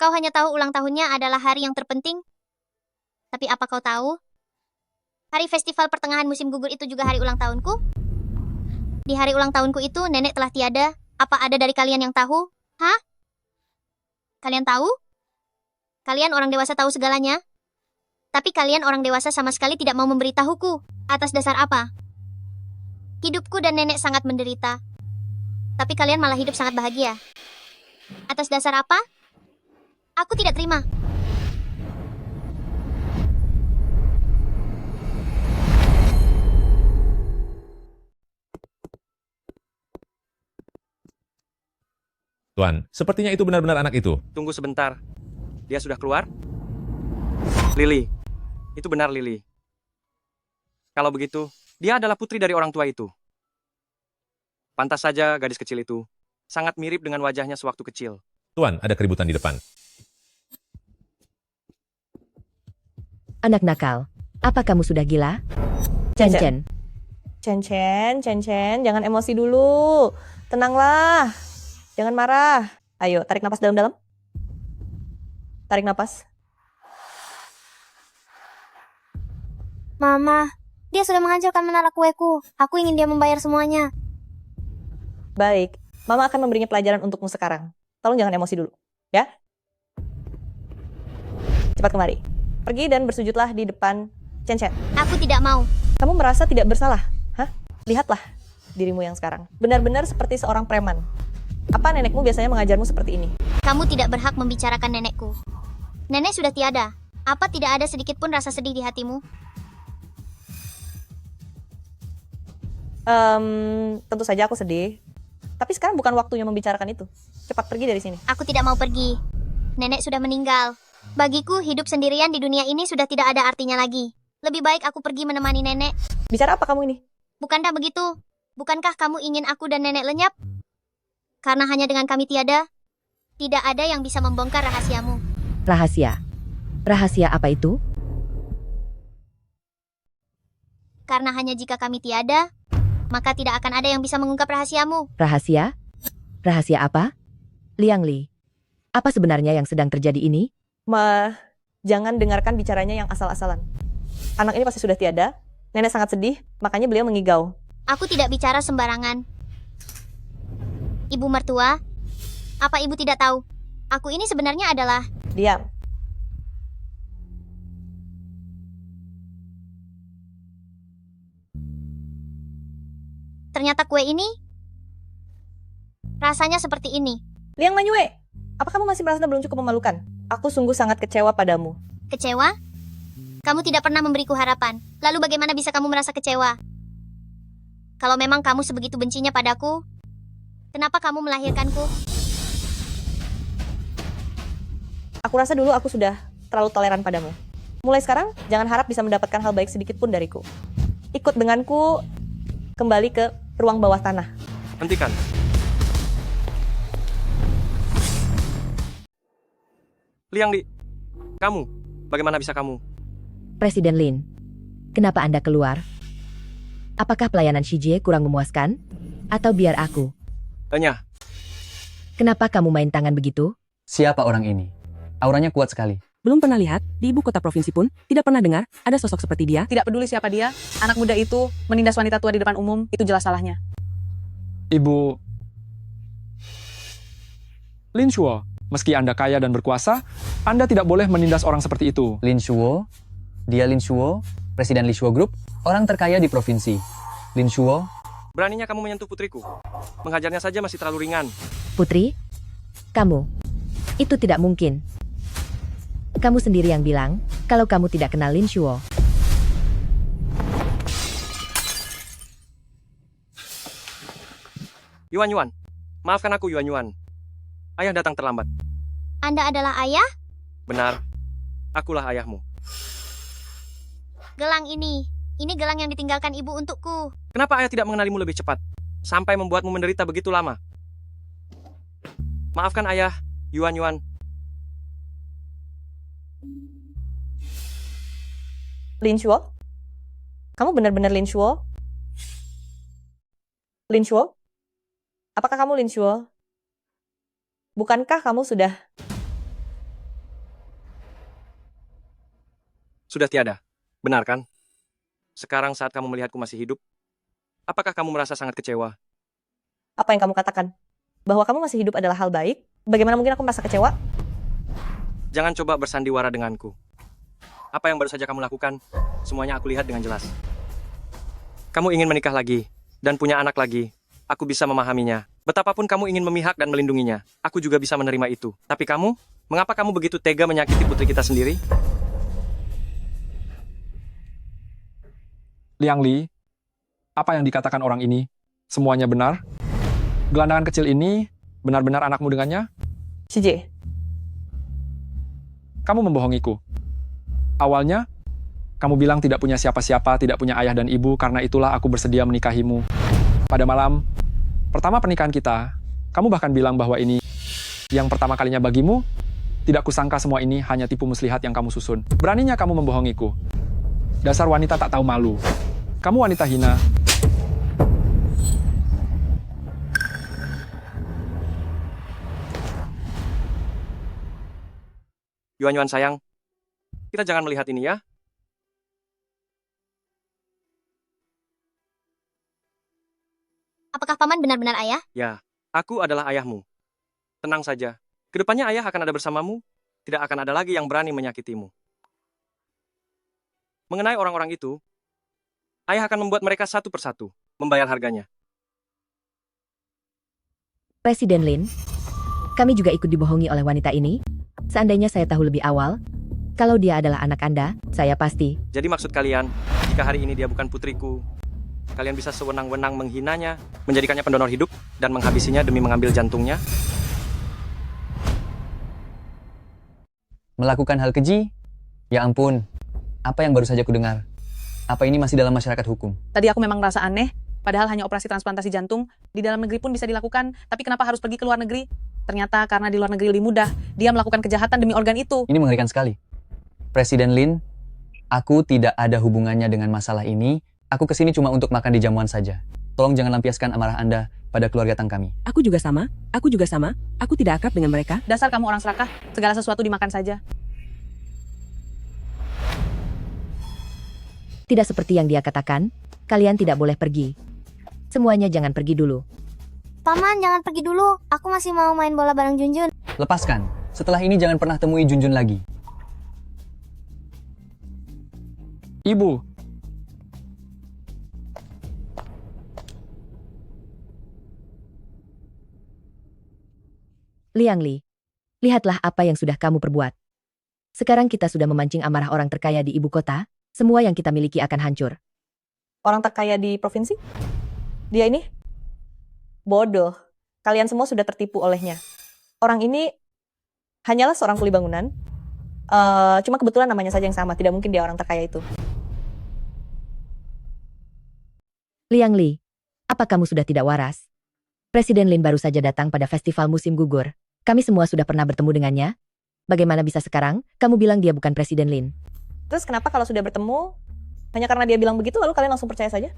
Kau hanya tahu ulang tahunnya adalah hari yang terpenting? Tapi apa kau tahu? Hari festival pertengahan musim gugur itu juga hari ulang tahunku? Di hari ulang tahunku itu, nenek telah tiada. Apa ada dari kalian yang tahu? Hah? Kalian tahu? Kalian orang dewasa tahu segalanya? Tapi kalian orang dewasa sama sekali tidak mau memberitahuku. Atas dasar apa? Hidupku dan nenek sangat menderita. Tapi kalian malah hidup sangat bahagia. Atas dasar apa? Aku tidak terima. Tuan, sepertinya itu benar-benar anak itu. Tunggu sebentar. Dia sudah keluar? Lily. Itu benar, Lily. Kalau begitu, Dia adalah putri dari orang tua itu. Pantas saja gadis kecil itu sangat mirip dengan wajahnya sewaktu kecil. Tuan, ada keributan di depan. Anak nakal, apa kamu sudah gila? Chen-Chen, Chen-Chen, jangan emosi dulu. Tenanglah. Jangan marah. Ayo, tarik napas dalam-dalam. Tarik napas. Mama, dia sudah mengajarkan menara kueku. Aku ingin dia membayar semuanya. Baik, Mama akan memberinya pelajaran untukmu sekarang. Tolong jangan emosi dulu, ya? Cepat kemari. Pergi dan bersujudlah di depan Chen-Chen. Aku tidak mau. Kamu merasa tidak bersalah? Hah? Lihatlah dirimu yang sekarang. Benar-benar seperti seorang preman. Apa nenekmu biasanya mengajarmu seperti ini? Kamu tidak berhak membicarakan nenekku. Nenek sudah tiada. Apa tidak ada sedikit pun rasa sedih di hatimu? Tentu saja aku sedih. Tapi sekarang bukan waktunya membicarakan itu. Cepat pergi dari sini. Aku tidak mau pergi. Nenek sudah meninggal. Bagiku, hidup sendirian di dunia ini sudah tidak ada artinya lagi. Lebih baik aku pergi menemani nenek. Bicara apa kamu ini? Bukankah begitu? Bukankah kamu ingin aku dan nenek lenyap? Karena hanya dengan kami tiada, tidak ada yang bisa membongkar rahasiamu. rahasia. Rahasia apa itu? Karena hanya jika kami tiada, maka tidak akan ada yang bisa mengungkap rahasiamu. Rahasia? Rahasia apa? Liang Li, apa sebenarnya yang sedang terjadi ini? Jangan dengarkan bicaranya yang asal-asalan. Anak ini pasti sudah tiada. Nenek sangat sedih, makanya beliau mengigau. Aku tidak bicara sembarangan. Ibu mertua, apa ibu tidak tahu? Aku ini sebenarnya adalah... Diam. Ternyata kue ini rasanya seperti ini. Liang Manyue, apa kamu masih merasa belum cukup memalukan? Aku sungguh sangat kecewa padamu. Kecewa? Kamu tidak pernah memberiku harapan. Lalu bagaimana bisa kamu merasa kecewa? Kalau memang kamu sebegitu bencinya padaku, kenapa kamu melahirkanku? Aku rasa dulu aku sudah terlalu toleran padamu. Mulai sekarang, jangan harap bisa mendapatkan hal baik sedikit pun dariku. Ikut denganku kembali ke ruang bawah tanah. Hentikan. Liang Li, kamu, bagaimana bisa kamu? Presiden Lin, kenapa Anda keluar? Apakah pelayanan Shijie kurang memuaskan? Atau biar aku? Tanya. Kenapa kamu main tangan begitu? Siapa orang ini? Auranya kuat sekali. Belum pernah lihat, di ibu kota provinsi pun, tidak pernah dengar, ada sosok seperti dia. Tidak peduli siapa dia, anak muda itu menindas wanita tua di depan umum, itu jelas salahnya. Ibu Lin Shuo, meski Anda kaya dan berkuasa, Anda tidak boleh menindas orang seperti itu. Lin Shuo? Dia Lin Shuo, Presiden Li Shuo Group, orang terkaya di provinsi. Lin Shuo? Beraninya kamu menyentuh putriku. Menghajarnya saja masih terlalu ringan. Putri? Kamu? Itu tidak mungkin. Kamu sendiri yang bilang, kalau kamu tidak kenal Lin Shuo. Yuan, maafkan aku Yuan. Ayah datang terlambat. Anda adalah ayah? Benar, akulah ayahmu. Gelang ini gelang yang ditinggalkan ibu untukku. Kenapa ayah tidak mengenalimu lebih cepat? Sampai membuatmu menderita begitu lama. Maafkan ayah, Yuan. Lin Shuo? Kamu benar-benar Lin Shuo? Lin Shuo? Apakah kamu Lin Shuo? Bukankah kamu sudah tiada? Benar kan? Sekarang saat kamu melihatku masih hidup, apakah kamu merasa sangat kecewa? Apa yang kamu katakan? Bahwa kamu masih hidup adalah hal baik? Bagaimana mungkin aku merasa kecewa? Jangan coba bersandiwara denganku. Apa yang baru saja kamu lakukan, semuanya aku lihat dengan jelas. Kamu ingin menikah lagi, dan punya anak lagi. Aku bisa memahaminya. Betapapun kamu ingin memihak dan melindunginya, aku juga bisa menerima itu. Tapi kamu, mengapa kamu begitu tega menyakiti putri kita sendiri? Liang Li, apa yang dikatakan orang ini? Semuanya benar? Gelandangan kecil ini benar-benar anakmu dengannya? Shijie. Kamu membohongiku. Awalnya, Kamu bilang tidak punya siapa-siapa, tidak punya ayah dan ibu, karena itulah aku bersedia menikahimu. Pada malam pertama pernikahan kita, kamu bahkan bilang bahwa ini yang pertama kalinya bagimu. Tidak kusangka semua ini hanya tipu muslihat yang kamu susun. Beraninya kamu membohongiku. Dasar wanita tak tahu malu. Kamu wanita hina. Yuan-Yuan sayang, kita jangan melihat ini ya. Apakah paman benar-benar ayah? Ya, aku adalah ayahmu. Tenang saja, kedepannya ayah akan ada bersamamu, tidak akan ada lagi yang berani menyakitimu. Mengenai orang-orang itu, ayah akan membuat mereka satu persatu, membayar harganya. Presiden Lin, kami juga ikut dibohongi oleh wanita ini. Seandainya saya tahu lebih awal, kalau dia adalah anak Anda, saya pasti. Jadi maksud kalian, jika hari ini dia bukan putriku, kalian bisa sewenang-wenang menghinanya, menjadikannya pendonor hidup, dan menghabisinya demi mengambil jantungnya? Melakukan hal keji? Ya ampun, apa yang baru saja kudengar? Apa ini masih dalam masyarakat hukum? Tadi aku memang merasa aneh, padahal hanya operasi transplantasi jantung, di dalam negeri pun bisa dilakukan, tapi kenapa harus pergi ke luar negeri? Ternyata karena di luar negeri lebih mudah, dia melakukan kejahatan demi organ itu. Ini mengerikan sekali. Presiden Lin, aku tidak ada hubungannya dengan masalah ini. Aku kesini cuma untuk makan di jamuan saja. Tolong jangan lampiaskan amarah Anda pada keluarga Tang kami. Aku juga sama. Aku tidak akrab dengan mereka. Dasar kamu orang serakah, segala sesuatu dimakan saja. Tidak seperti yang dia katakan, kalian tidak boleh pergi. Semuanya jangan pergi dulu. Paman, jangan pergi dulu. Aku masih mau main bola bareng Junjun. Lepaskan. Setelah ini jangan pernah temui Junjun lagi. Ibu, Liang Li, lihatlah apa yang sudah kamu perbuat. Sekarang kita sudah memancing amarah orang terkaya di ibu kota, semua yang kita miliki akan hancur. Orang terkaya di provinsi? Dia ini? Bodoh. Kalian semua sudah tertipu olehnya. Orang ini hanyalah seorang kuli bangunan. Cuma kebetulan namanya saja yang sama. Tidak mungkin dia orang terkaya itu. Liang Li, apa kamu sudah tidak waras? Presiden Lin baru saja datang pada festival musim gugur. Kami semua sudah pernah bertemu dengannya. Bagaimana bisa sekarang kamu bilang dia bukan Presiden Lin? Terus kenapa kalau sudah bertemu, hanya karena dia bilang begitu lalu kalian langsung percaya saja?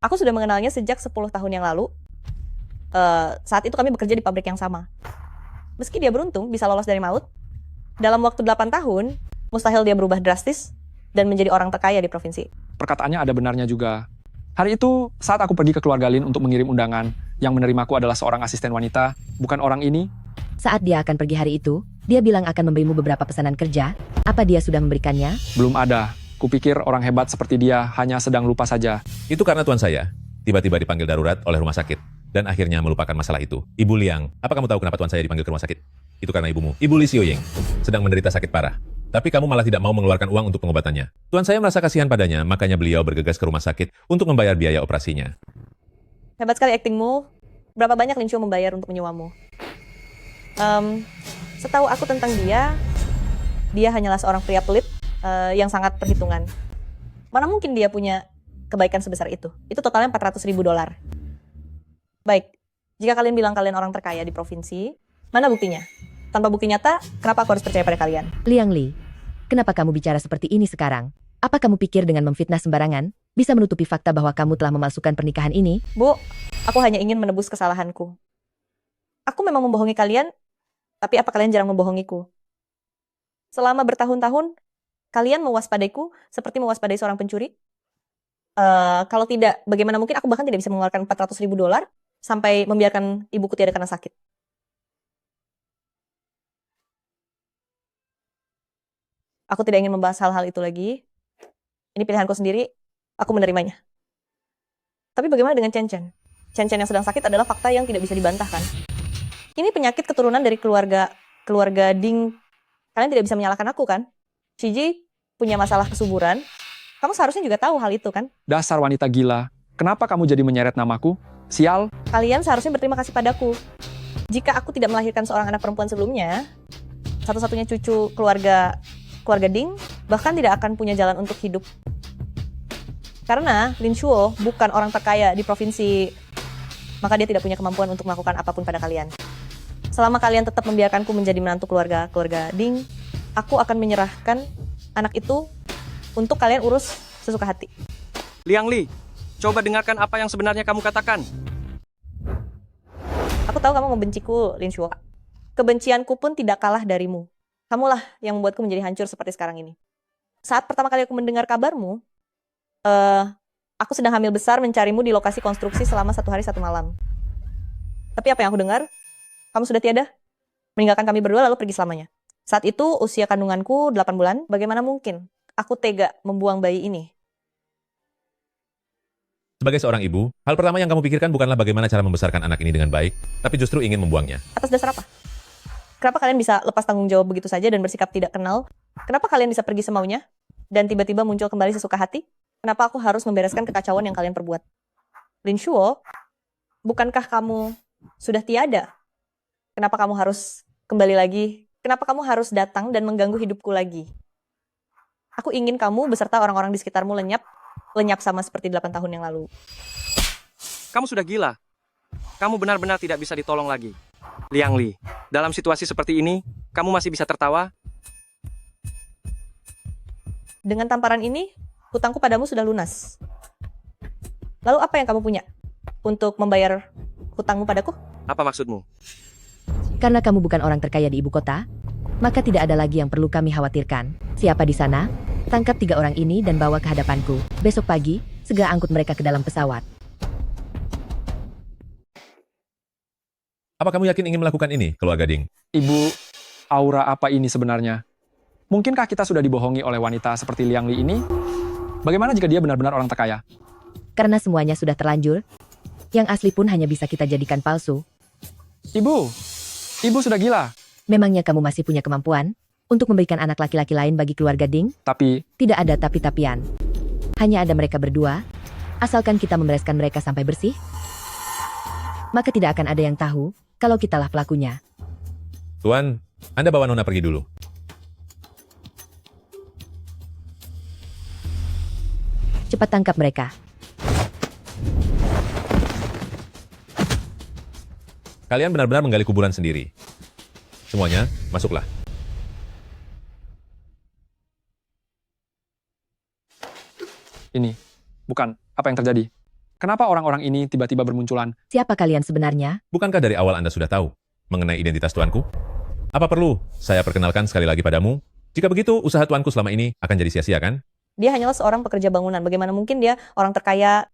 Aku sudah mengenalnya sejak 10 tahun yang lalu. Saat itu kami bekerja di pabrik yang sama. Meski dia beruntung bisa lolos dari maut, dalam waktu 8 tahun, mustahil dia berubah drastis dan menjadi orang terkaya di provinsi. perkataannya ada benarnya juga. Hari itu, saat aku pergi ke keluarga Lin untuk mengirim undangan, yang menerimaku adalah seorang asisten wanita, bukan orang ini. Saat dia akan pergi hari itu, dia bilang akan memberimu beberapa pesanan kerja. Apa dia sudah memberikannya? Belum ada. Kupikir orang hebat seperti dia hanya sedang lupa saja. Itu karena tuan saya tiba-tiba dipanggil darurat oleh rumah sakit dan akhirnya melupakan masalah itu. Ibu Liang, apa kamu tahu kenapa tuan saya dipanggil ke rumah sakit? Itu karena ibumu, Ibu Li Xiaoying, sedang menderita sakit parah. Tapi kamu malah tidak mau mengeluarkan uang untuk pengobatannya. Tuan saya merasa kasihan padanya, makanya beliau bergegas ke rumah sakit untuk membayar biaya operasinya. Hebat sekali aktingmu. Berapa banyak Lin Xiao membayar untuk menyewamu? Setahu aku tentang dia hanyalah seorang pria pelit yang sangat perhitungan. Mana mungkin dia punya kebaikan sebesar itu? Itu totalnya $400.000. Baik, jika kalian bilang kalian orang terkaya di provinsi, mana buktinya? Tanpa bukti nyata, kenapa aku harus percaya pada kalian? Liang Li, kenapa kamu bicara seperti ini sekarang? Apa kamu pikir dengan memfitnah sembarangan, bisa menutupi fakta bahwa kamu telah memalsukan pernikahan ini? Bu, aku hanya ingin menebus kesalahanku. Aku memang membohongi kalian, tapi apa kalian jarang membohongiku? Selama bertahun-tahun, kalian mewaspadaiku seperti mewaspadai seorang pencuri? Kalau tidak, bagaimana mungkin aku bahkan tidak bisa mengeluarkan $400.000 sampai membiarkan ibuku tiada kena sakit? Aku tidak ingin membahas hal-hal itu lagi. Ini pilihanku sendiri, aku menerimanya. Tapi bagaimana dengan Chen Chen? Chen Chen yang sedang sakit adalah fakta yang tidak bisa dibantahkan. Ini penyakit keturunan dari keluarga Ding. Kalian tidak bisa menyalahkan aku kan? Shiji punya masalah kesuburan. Kamu seharusnya juga tahu hal itu kan? Dasar wanita gila. Kenapa kamu jadi menyeret namaku? Sial. Kalian seharusnya berterima kasih padaku. Jika aku tidak melahirkan seorang anak perempuan sebelumnya, satu-satunya cucu keluarga Ding bahkan tidak akan punya jalan untuk hidup. Karena Lin Shuo bukan orang terkaya di provinsi, maka dia tidak punya kemampuan untuk melakukan apapun pada kalian. Selama kalian tetap membiarkanku menjadi menantu keluarga Ding, aku akan menyerahkan anak itu untuk kalian urus sesuka hati. Liang Li, coba dengarkan apa yang sebenarnya kamu katakan. Aku tahu kamu membenciku, Lin Shuo. Kebencianku pun tidak kalah darimu. Kamulah yang membuatku menjadi hancur seperti sekarang ini. Saat pertama kali aku mendengar kabarmu, aku sedang hamil besar mencarimu di lokasi konstruksi selama 1 hari 1 malam. Tapi apa yang aku dengar? Kamu sudah tiada? Meninggalkan kami berdua lalu pergi selamanya. Saat itu usia kandunganku 8 bulan. Bagaimana mungkin aku tega membuang bayi ini? Sebagai seorang ibu, hal pertama yang kamu pikirkan bukanlah bagaimana cara membesarkan anak ini dengan baik, tapi justru ingin membuangnya. Atas dasar apa? Kenapa kalian bisa lepas tanggung jawab begitu saja dan bersikap tidak kenal? Kenapa kalian bisa pergi semaunya? Dan tiba-tiba muncul kembali sesuka hati? Kenapa aku harus membereskan kekacauan yang kalian perbuat? Lin Shuo, bukankah kamu sudah tiada? Kenapa kamu harus kembali lagi? Kenapa kamu harus datang dan mengganggu hidupku lagi? Aku ingin kamu beserta orang-orang di sekitarmu lenyap sama seperti 8 tahun yang lalu. Kamu sudah gila. Kamu benar-benar tidak bisa ditolong lagi. Liang Li, dalam situasi seperti ini, kamu masih bisa tertawa? Dengan tamparan ini, hutangku padamu sudah lunas. Lalu apa yang kamu punya untuk membayar hutangmu padaku? Apa maksudmu? Karena kamu bukan orang terkaya di ibu kota, maka tidak ada lagi yang perlu kami khawatirkan. Siapa di sana? Tangkap 3 orang ini dan bawa ke hadapanku. Besok pagi, segera angkut mereka ke dalam pesawat. Apa kamu yakin ingin melakukan ini, keluarga Ding? Ibu, aura apa ini sebenarnya? Mungkinkah kita sudah dibohongi oleh wanita seperti Liang Li ini? Bagaimana jika dia benar-benar orang terkaya? Karena semuanya sudah terlanjur, yang asli pun hanya bisa kita jadikan palsu. Ibu sudah gila. Memangnya kamu masih punya kemampuan untuk memberikan anak laki-laki lain bagi keluarga Ding? Tapi tidak ada tapi-tapian. Hanya ada mereka berdua, asalkan kita membereskan mereka sampai bersih, maka tidak akan ada yang tahu kalau kitalah pelakunya. Tuan, Anda bawa Nona pergi dulu. Cepat tangkap mereka. Kalian benar-benar menggali kuburan sendiri. Semuanya, masuklah. Ini, bukan, apa yang terjadi? Kenapa orang-orang ini tiba-tiba bermunculan? Siapa kalian sebenarnya? Bukankah dari awal Anda sudah tahu mengenai identitas tuanku? Apa perlu saya perkenalkan sekali lagi padamu? Jika begitu, usaha tuanku selama ini akan jadi sia-sia, kan? Dia hanyalah seorang pekerja bangunan. Bagaimana mungkin dia orang terkaya?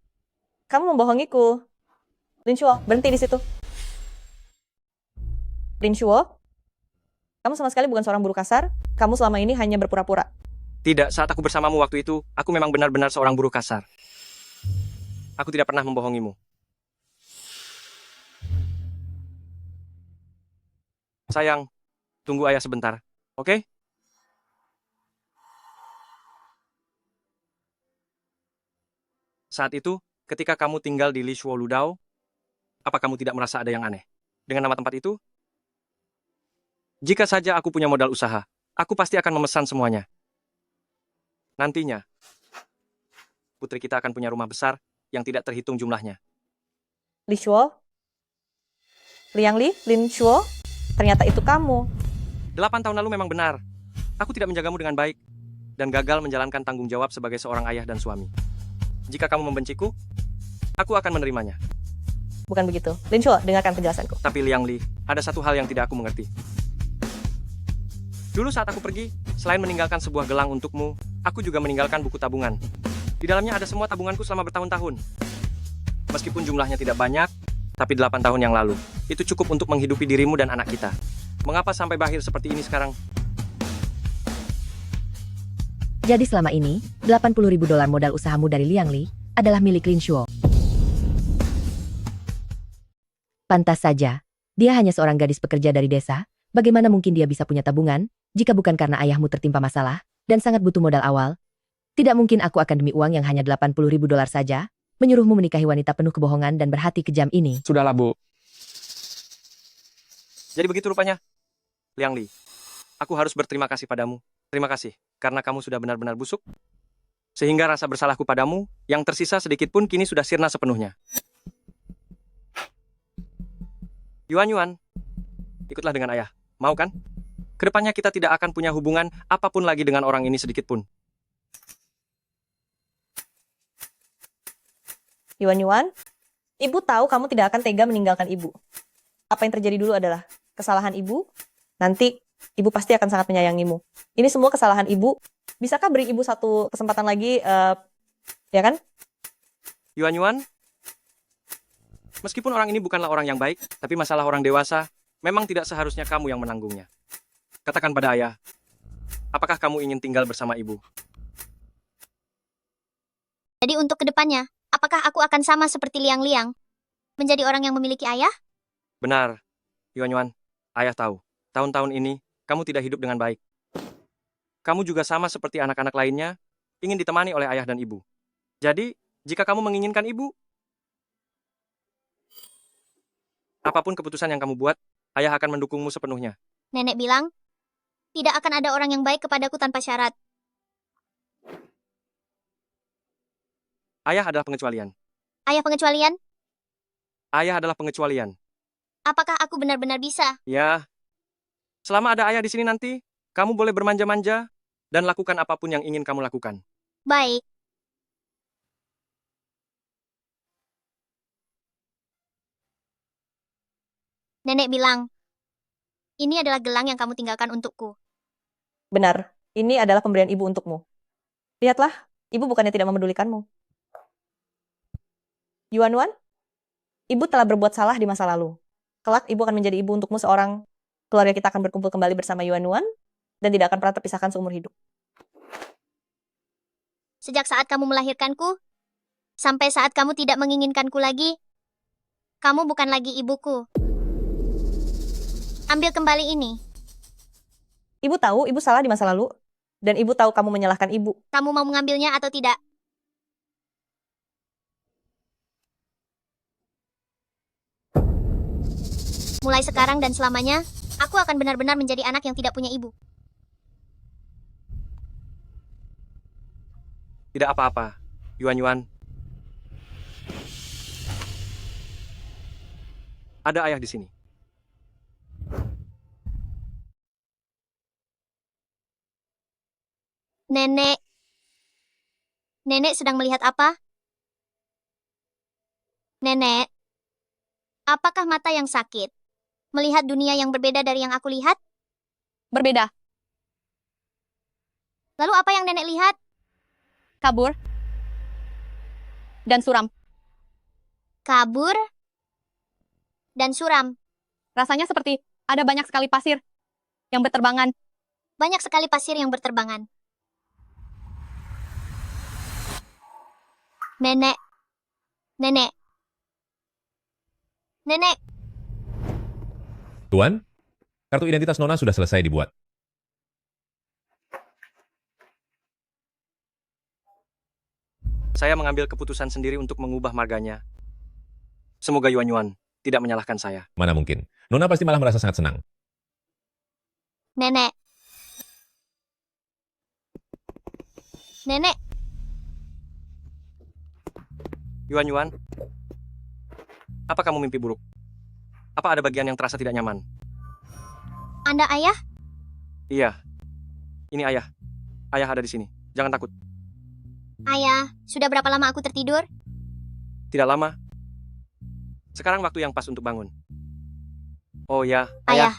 Kamu membohongiku. Lin Shuo, berhenti di situ. Lin Shuo, kamu sama sekali bukan seorang buruh kasar. Kamu selama ini hanya berpura-pura. Tidak, saat aku bersamamu waktu itu, aku memang benar-benar seorang buruh kasar. Aku tidak pernah membohongimu. Sayang, tunggu ayah sebentar, oke? Saat itu, ketika kamu tinggal di Lishuo Ludao, apa kamu tidak merasa ada yang aneh dengan nama tempat itu? Jika saja aku punya modal usaha, aku pasti akan memesan semuanya. Nantinya, putri kita akan punya rumah besar yang tidak terhitung jumlahnya. Li Shuo? Liang Li? Lin Shuo? Ternyata itu kamu. 8 tahun lalu memang benar. Aku tidak menjagamu dengan baik dan gagal menjalankan tanggung jawab sebagai seorang ayah dan suami. Jika kamu membenciku, aku akan menerimanya. Bukan begitu. Lin Shuo, dengarkan penjelasanku. Tapi Liang Li, ada satu hal yang tidak aku mengerti. Dulu saat aku pergi, selain meninggalkan sebuah gelang untukmu, aku juga meninggalkan buku tabungan. Di dalamnya ada semua tabunganku selama bertahun-tahun. Meskipun jumlahnya tidak banyak, tapi 8 tahun yang lalu, itu cukup untuk menghidupi dirimu dan anak kita. Mengapa sampai berakhir seperti ini sekarang? Jadi selama ini, $80.000 modal usahamu dari Liang Li adalah milik Lin Shuo. Pantas saja, dia hanya seorang gadis pekerja dari desa. Bagaimana mungkin dia bisa punya tabungan, jika bukan karena ayahmu tertimpa masalah, dan sangat butuh modal awal? Tidak mungkin aku akan demi uang yang hanya $80.000 saja, menyuruhmu menikahi wanita penuh kebohongan dan berhati kejam ini. Sudahlah, Bu. Jadi begitu rupanya. Liang Li, aku harus berterima kasih padamu Terima kasih, karena kamu sudah benar-benar busuk. Sehingga rasa bersalahku padamu, yang tersisa sedikit pun kini sudah sirna sepenuhnya. Yuan, ikutlah dengan ayah. Mau kan? Kedepannya kita tidak akan punya hubungan apapun lagi dengan orang ini sedikit pun. Yuan, ibu tahu kamu tidak akan tega meninggalkan ibu. Apa yang terjadi dulu adalah kesalahan ibu, nanti ibu pasti akan sangat menyayangimu. Ini semua kesalahan ibu. Bisakah beri ibu satu kesempatan lagi, ya kan? Yuan, meskipun orang ini bukanlah orang yang baik, tapi masalah orang dewasa memang tidak seharusnya kamu yang menanggungnya. Katakan pada ayah, apakah kamu ingin tinggal bersama ibu? Jadi untuk kedepannya, apakah aku akan sama seperti Liang-Liang? Menjadi orang yang memiliki ayah? Benar, Yuan, ayah tahu. Tahun-tahun ini, kamu tidak hidup dengan baik. Kamu juga sama seperti anak-anak lainnya, ingin ditemani oleh ayah dan ibu. Jadi, jika kamu menginginkan ibu, apapun keputusan yang kamu buat, ayah akan mendukungmu sepenuhnya. Nenek bilang, tidak akan ada orang yang baik kepadaku tanpa syarat. Ayah adalah pengecualian. Ayah pengecualian? Ayah adalah pengecualian. Apakah aku benar-benar bisa? Ya, selama ada ayah di sini nanti, kamu boleh bermanja-manja dan lakukan apapun yang ingin kamu lakukan. Baik. Nenek bilang, ini adalah gelang yang kamu tinggalkan untukku. Benar, ini adalah pemberian ibu untukmu. Lihatlah, ibu bukannya tidak memedulikanmu. Yuan, ibu telah berbuat salah di masa lalu. Kelak ibu akan menjadi ibu untukmu seorang. Keluarga kita akan berkumpul kembali bersama Yuan dan tidak akan pernah terpisahkan seumur hidup. Sejak saat kamu melahirkanku, sampai saat kamu tidak menginginkanku lagi, kamu bukan lagi ibuku. Ambil kembali ini. Ibu tahu ibu salah di masa lalu, dan ibu tahu kamu menyalahkan ibu. Kamu mau mengambilnya atau tidak? Mulai sekarang dan selamanya, aku akan benar-benar menjadi anak yang tidak punya ibu. Tidak apa-apa, Yuan. Ada ayah di sini. Nenek. Nenek sedang melihat apa? Nenek. Apakah mata yang sakit? Melihat dunia yang berbeda dari yang aku lihat? Berbeda. Lalu apa yang nenek lihat? Kabur. Dan suram. Kabur. Dan suram. Rasanya seperti ada banyak sekali pasir yang berterbangan. Banyak sekali pasir yang berterbangan. Nenek. Nenek. Nenek. Tuan, kartu identitas Nona sudah selesai dibuat. Saya mengambil keputusan sendiri untuk mengubah marganya. Semoga Yuan tidak menyalahkan saya. Mana mungkin. Nona pasti malah merasa sangat senang. Nenek. Nenek. Yuan, apa kamu mimpi buruk? Apa ada bagian yang terasa tidak nyaman? Anda ayah? Iya. Ini ayah. Ayah ada di sini. Jangan takut. Ayah, sudah berapa lama aku tertidur? Tidak lama. Sekarang waktu yang pas untuk bangun. Oh ya, Ayah.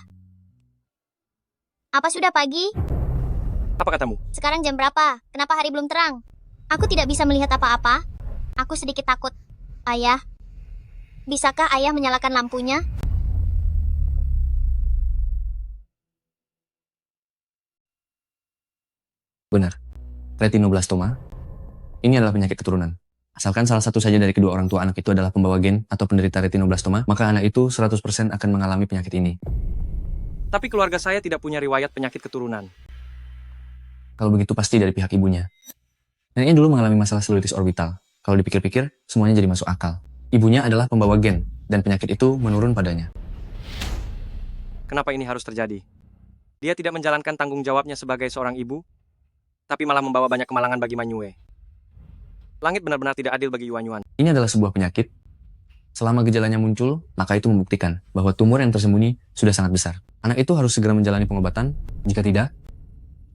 Apa sudah pagi? Apa katamu? Sekarang jam berapa? Kenapa hari belum terang? Aku tidak bisa melihat apa-apa. Aku sedikit takut. Ayah, bisakah ayah menyalakan lampunya? Benar. Retinoblastoma. Ini adalah penyakit keturunan. Asalkan salah satu saja dari kedua orang tua anak itu adalah pembawa gen atau penderita retinoblastoma, maka anak itu 100% akan mengalami penyakit ini. Tapi keluarga saya tidak punya riwayat penyakit keturunan. Kalau begitu pasti dari pihak ibunya. Neneknya dulu mengalami masalah selulitis orbital. Kalau dipikir-pikir, semuanya jadi masuk akal. Ibunya adalah pembawa gen, dan penyakit itu menurun padanya. Kenapa ini harus terjadi? Dia tidak menjalankan tanggung jawabnya sebagai seorang ibu, tapi malah membawa banyak kemalangan bagi Manyue. Langit benar-benar tidak adil bagi Yuan Yuan. Ini adalah sebuah penyakit. Selama gejalanya muncul, maka itu membuktikan bahwa tumor yang tersembunyi sudah sangat besar. Anak itu harus segera menjalani pengobatan. Jika tidak,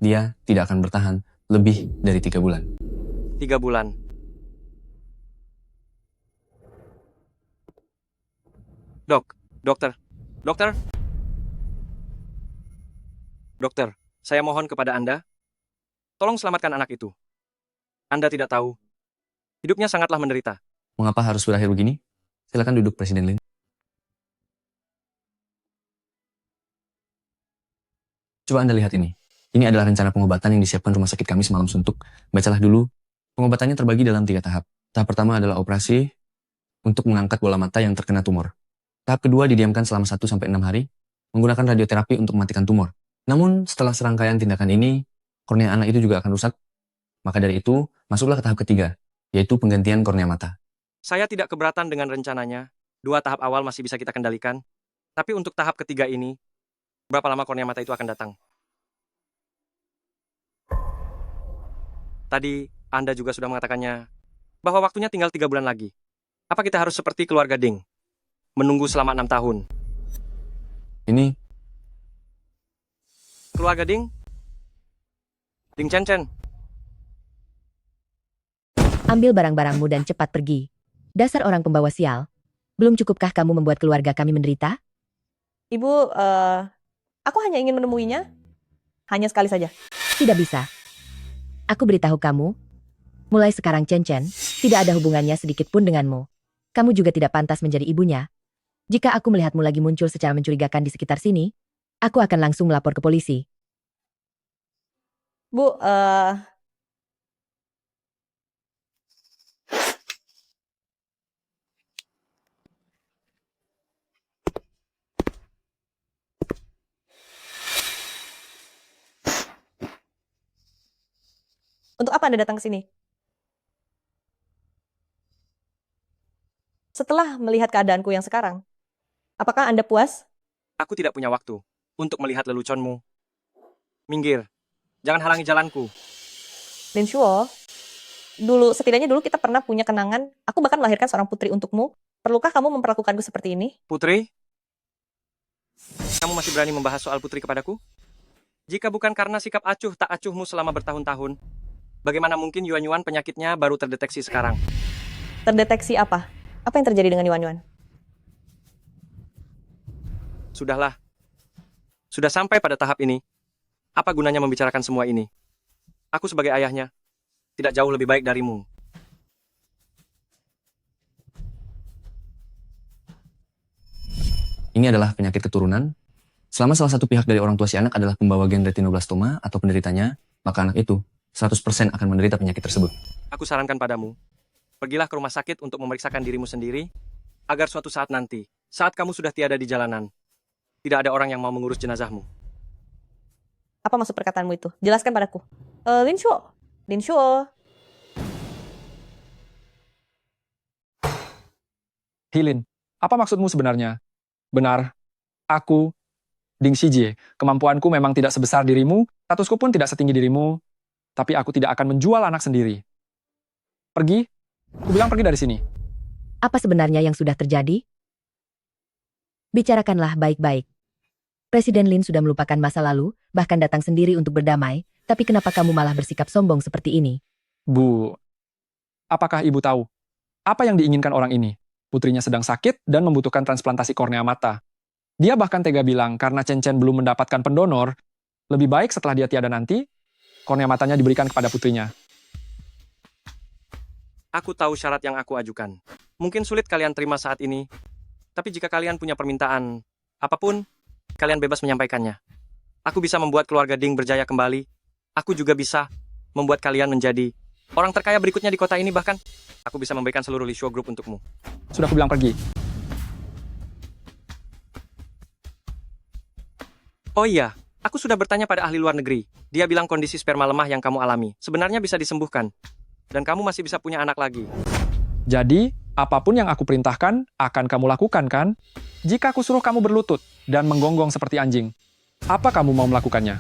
dia tidak akan bertahan lebih dari 3 bulan. 3 bulan. Dokter. Dokter, saya mohon kepada Anda, tolong selamatkan anak itu. Anda tidak tahu, hidupnya sangatlah menderita. Mengapa harus berakhir begini? Silakan duduk, Presiden Lin. Coba Anda lihat ini. Ini adalah rencana pengobatan yang disiapkan rumah sakit kami semalam suntuk. Bacalah dulu. Pengobatannya terbagi dalam 3 tahap. Tahap pertama adalah operasi untuk mengangkat bola mata yang terkena tumor. Tahap kedua didiamkan selama 1-6 hari, menggunakan radioterapi untuk mematikan tumor. Namun, setelah serangkaian tindakan ini, kornea anak itu juga akan rusak. Maka dari itu, masuklah ke tahap ketiga, yaitu penggantian kornea mata. Saya tidak keberatan dengan rencananya. 2 tahap awal masih bisa kita kendalikan. Tapi untuk tahap ketiga ini, berapa lama kornea mata itu akan datang? Tadi, Anda juga sudah mengatakannya, bahwa waktunya tinggal 3 bulan lagi. Apa kita harus seperti keluarga Ding? Menunggu selama 6 tahun. Ini Keluarga Ding? Ding Chen Chen. Ambil barang-barangmu dan cepat pergi. Dasar orang pembawa sial. Belum cukupkah kamu membuat keluarga kami menderita? Ibu, aku hanya ingin menemuinya. Hanya sekali saja. Tidak bisa. Aku beritahu kamu, mulai sekarang Chen Chen tidak ada hubungannya sedikit pun denganmu. Kamu juga tidak pantas menjadi ibunya. Jika aku melihatmu lagi muncul secara mencurigakan di sekitar sini, aku akan langsung melapor ke polisi. Bu, untuk apa Anda datang ke sini? Setelah melihat keadaanku yang sekarang, apakah Anda puas? Aku tidak punya waktu untuk melihat leluconmu. Minggir. Jangan halangi jalanku. Lin Shuo, setidaknya dulu kita pernah punya kenangan. Aku bahkan melahirkan seorang putri untukmu. Perlukah kamu memperlakukanku seperti ini? Putri? Kamu masih berani membahas soal putri kepadaku? Jika bukan karena sikap acuh tak acuhmu selama bertahun-tahun, bagaimana mungkin Yuan Yuan penyakitnya baru terdeteksi sekarang? Terdeteksi apa? Apa yang terjadi dengan Yuan Yuan? Sudahlah. Sudah sampai pada tahap ini. Apa gunanya membicarakan semua ini? Aku sebagai ayahnya, tidak jauh lebih baik darimu. Ini adalah penyakit keturunan. Selama salah satu pihak dari orang tua si anak adalah pembawa gen retinoblastoma atau penderitanya, maka anak itu 100% akan menderita penyakit tersebut. Aku sarankan padamu, pergilah ke rumah sakit untuk memeriksakan dirimu sendiri, agar suatu saat nanti, saat kamu sudah tiada di jalanan, tidak ada orang yang mau mengurus jenazahmu. Apa maksud perkataanmu itu? Jelaskan padaku. Lin Shuo. Hilin, apa maksudmu sebenarnya? Benar, aku, Ding Xijie, kemampuanku memang tidak sebesar dirimu, statusku pun tidak setinggi dirimu, tapi aku tidak akan menjual anak sendiri. Pergi, aku bilang pergi dari sini. Apa sebenarnya yang sudah terjadi? Bicarakanlah baik-baik. Presiden Lin sudah melupakan masa lalu, bahkan datang sendiri untuk berdamai, tapi kenapa kamu malah bersikap sombong seperti ini? Bu, apakah ibu tahu apa yang diinginkan orang ini? Putrinya sedang sakit dan membutuhkan transplantasi kornea mata. Dia bahkan tega bilang karena Chen Chen belum mendapatkan pendonor, lebih baik setelah dia tiada nanti, kornea matanya diberikan kepada putrinya. Aku tahu syarat yang aku ajukan. Mungkin sulit kalian terima saat ini, tapi jika kalian punya permintaan apapun, kalian bebas menyampaikannya. Aku bisa membuat keluarga Ding berjaya kembali. Aku juga bisa membuat kalian menjadi orang terkaya berikutnya di kota ini, bahkan aku bisa memberikan seluruh Li Shuo Group untukmu. Sudah aku bilang pergi. Oh iya, aku sudah bertanya pada ahli luar negeri. Dia bilang kondisi sperma lemah yang kamu alami sebenarnya bisa disembuhkan. Dan kamu masih bisa punya anak lagi. Jadi, apapun yang aku perintahkan, akan kamu lakukan kan? Jika aku suruh kamu berlutut dan menggonggong seperti anjing, Apa kamu mau melakukannya?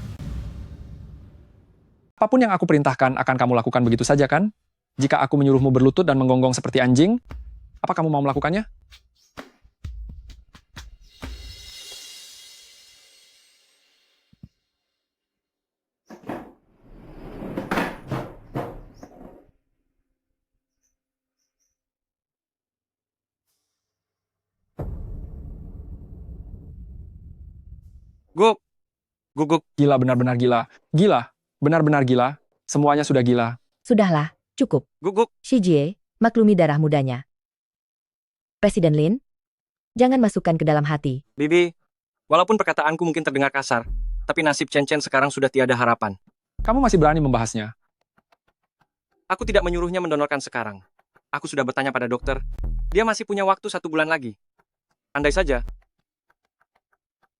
Apapun yang aku perintahkan akan kamu lakukan begitu saja kan? Jika aku menyuruhmu berlutut dan menggonggong seperti anjing, apa kamu mau melakukannya? Guk. Guguk. Gila, benar-benar gila. Gila, benar-benar gila. Semuanya sudah gila. Sudahlah, cukup. Guguk. Shijie, maklumi darah mudanya. Presiden Lin, jangan masukkan ke dalam hati. Bibi, walaupun perkataanku mungkin terdengar kasar, tapi nasib Chen Chen sekarang sudah tiada harapan. Kamu masih berani membahasnya? Aku tidak menyuruhnya mendonorkan sekarang. Aku sudah bertanya pada dokter. Dia masih punya waktu 1 bulan lagi. Andai saja.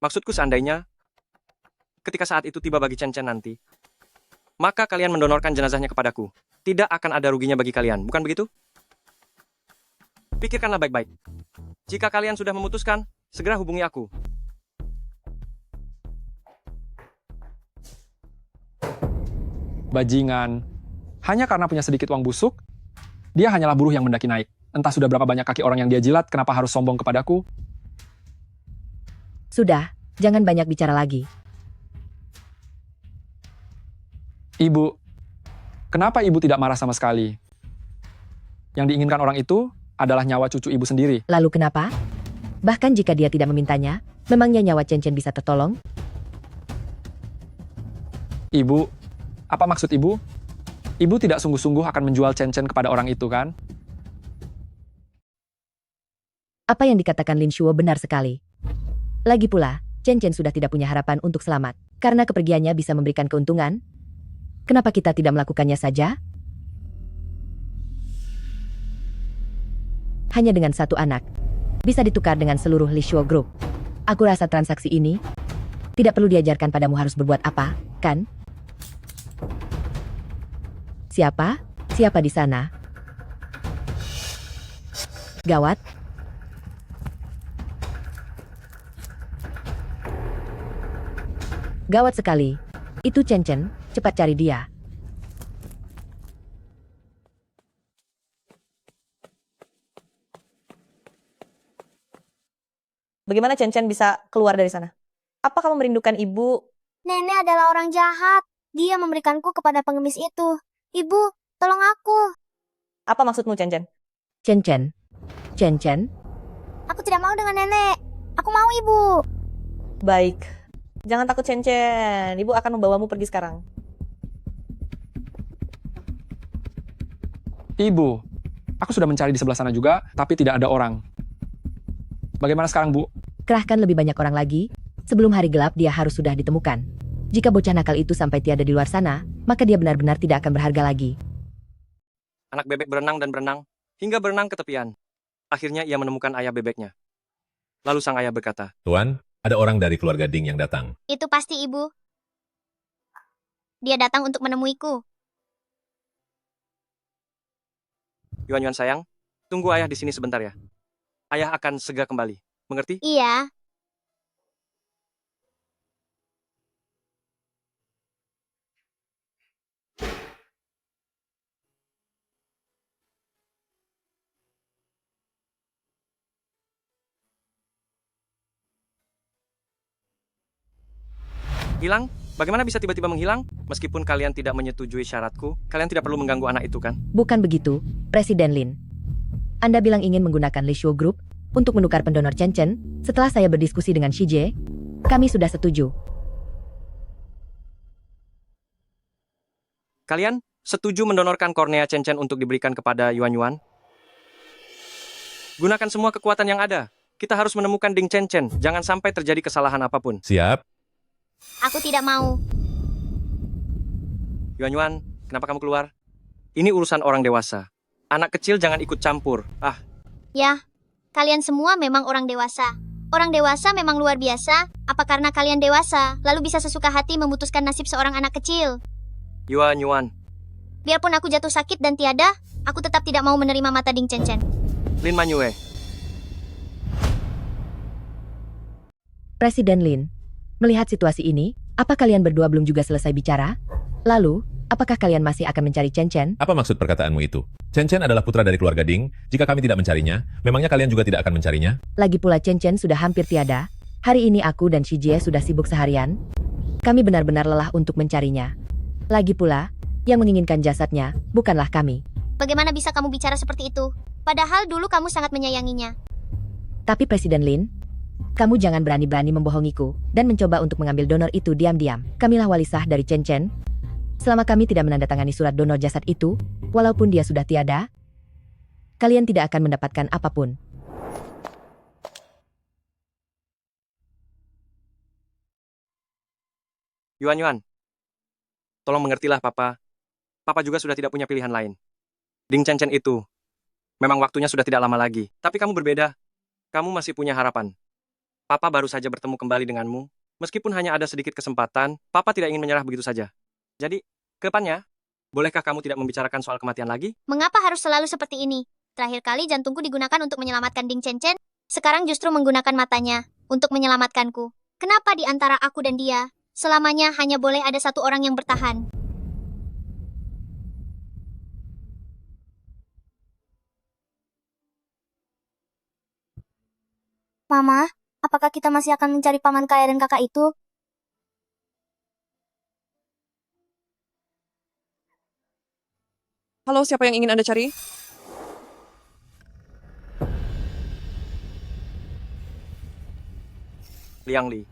Maksudku seandainya, ketika saat itu tiba bagi Chen Chen nanti, maka kalian mendonorkan jenazahnya kepadaku. Tidak akan ada ruginya bagi kalian, bukan begitu? Pikirkanlah baik-baik. Jika kalian sudah memutuskan, segera hubungi aku. Bajingan. Hanya karena punya sedikit uang busuk, dia hanyalah buruh yang mendaki naik. Entah sudah berapa banyak kaki orang yang dia jilat, kenapa harus sombong kepadaku? Sudah, jangan banyak bicara lagi. Ibu, kenapa ibu tidak marah sama sekali? Yang diinginkan orang itu adalah nyawa cucu ibu sendiri. Lalu kenapa? Bahkan jika dia tidak memintanya, memangnya nyawa Chen Chen bisa tertolong? Ibu, apa maksud ibu? Ibu tidak sungguh-sungguh akan menjual Chen Chen kepada orang itu, kan? Apa yang dikatakan Lin Shuo benar sekali. Lagi pula, Chen Chen sudah tidak punya harapan untuk selamat. Karena kepergiannya bisa memberikan keuntungan. Kenapa kita tidak melakukannya saja? Hanya dengan 1 anak, bisa ditukar dengan seluruh Li Shuo Group. Aku rasa transaksi ini tidak perlu diajarkan padamu harus berbuat apa, kan? Siapa? Siapa di sana? Gawat. Gawat sekali. Itu Chen Chen, cepat cari dia. Bagaimana Chen Chen bisa keluar dari sana? Apa kamu merindukan ibu? Nenek adalah orang jahat. Dia memberikanku kepada pengemis itu. Ibu, tolong aku. Apa maksudmu, Chen Chen? Chen Chen. Chen Chen. Aku tidak mau dengan nenek. Aku mau ibu. Baik. Jangan takut, Chen Chen. Ibu akan membawamu pergi sekarang. Ibu, aku sudah mencari di sebelah sana juga, tapi tidak ada orang. Bagaimana sekarang, Bu? Kerahkan lebih banyak orang lagi. Sebelum hari gelap dia harus sudah ditemukan. Jika bocah nakal itu sampai tiada di luar sana, maka dia benar-benar tidak akan berharga lagi. Anak bebek berenang dan berenang, hingga berenang ke tepian. Akhirnya ia menemukan ayah bebeknya. Lalu sang ayah berkata, Tuan, ada orang dari keluarga Ding yang datang. Itu pasti ibu. Dia datang untuk menemuiku. Yuan Yuan sayang, tunggu ayah di sini sebentar ya. Ayah akan segera kembali. Mengerti? Iya. Hilang? Bagaimana bisa tiba-tiba menghilang? Meskipun kalian tidak menyetujui syaratku, kalian tidak perlu mengganggu anak itu kan? Bukan begitu, Presiden Lin. Anda bilang ingin menggunakan Li Shuo Group untuk menukar pendonor Chen Chen. Setelah saya berdiskusi dengan Shijie, kami sudah setuju. Kalian setuju mendonorkan kornea Chen Chen untuk diberikan kepada Yuan Yuan? Gunakan semua kekuatan yang ada. Kita harus menemukan Ding Chen Chen. Jangan sampai terjadi kesalahan apapun. Siap. Aku tidak mau. Yuan Yuan, kenapa kamu keluar? Ini urusan orang dewasa. Anak kecil jangan ikut campur. Ya, kalian semua memang orang dewasa. Orang dewasa memang luar biasa. Apa karena kalian dewasa, lalu bisa sesuka hati memutuskan nasib seorang anak kecil? Yuan Yuan. Biarpun aku jatuh sakit dan tiada, aku tetap tidak mau menerima mata Ding Chen Chen. Lin Manyue. Presiden Lin, Melihat situasi ini, apa kalian berdua belum juga selesai bicara? Lalu, apakah kalian masih akan mencari Chen Chen? Apa maksud perkataanmu itu? Chen Chen adalah putra dari keluarga Ding. Jika kami tidak mencarinya, memangnya kalian juga tidak akan mencarinya? Lagi pula Chen Chen sudah hampir tiada. Hari ini aku dan Shi Jie sudah sibuk seharian. Kami benar-benar lelah untuk mencarinya. Lagi pula, yang menginginkan jasadnya bukanlah kami. Bagaimana bisa kamu bicara seperti itu? Padahal dulu kamu sangat menyayanginya. Tapi Presiden Lin, kamu jangan berani-berani membohongiku dan mencoba untuk mengambil donor itu diam-diam. Kamilah Walisah dari Chen Chen. Selama kami tidak menandatangani surat donor jasad itu, walaupun dia sudah tiada, kalian tidak akan mendapatkan apapun. Yuan, tolong mengertilah Papa. Papa juga sudah tidak punya pilihan lain. Ding Chen Chen itu, memang waktunya sudah tidak lama lagi. Tapi kamu berbeda. Kamu masih punya harapan. Papa baru saja bertemu kembali denganmu. Meskipun hanya ada sedikit kesempatan, Papa tidak ingin menyerah begitu saja. Jadi, ke depannya, bolehkah kamu tidak membicarakan soal kematian lagi? Mengapa harus selalu seperti ini? Terakhir kali jantungku digunakan untuk menyelamatkan Ding Chen Chen, sekarang justru menggunakan matanya untuk menyelamatkanku. Kenapa di antara aku dan dia, selamanya hanya boleh ada satu orang yang bertahan? Mama, apakah kita masih akan mencari paman kaya dan kakak itu? Halo, siapa yang ingin Anda cari? Liang Li.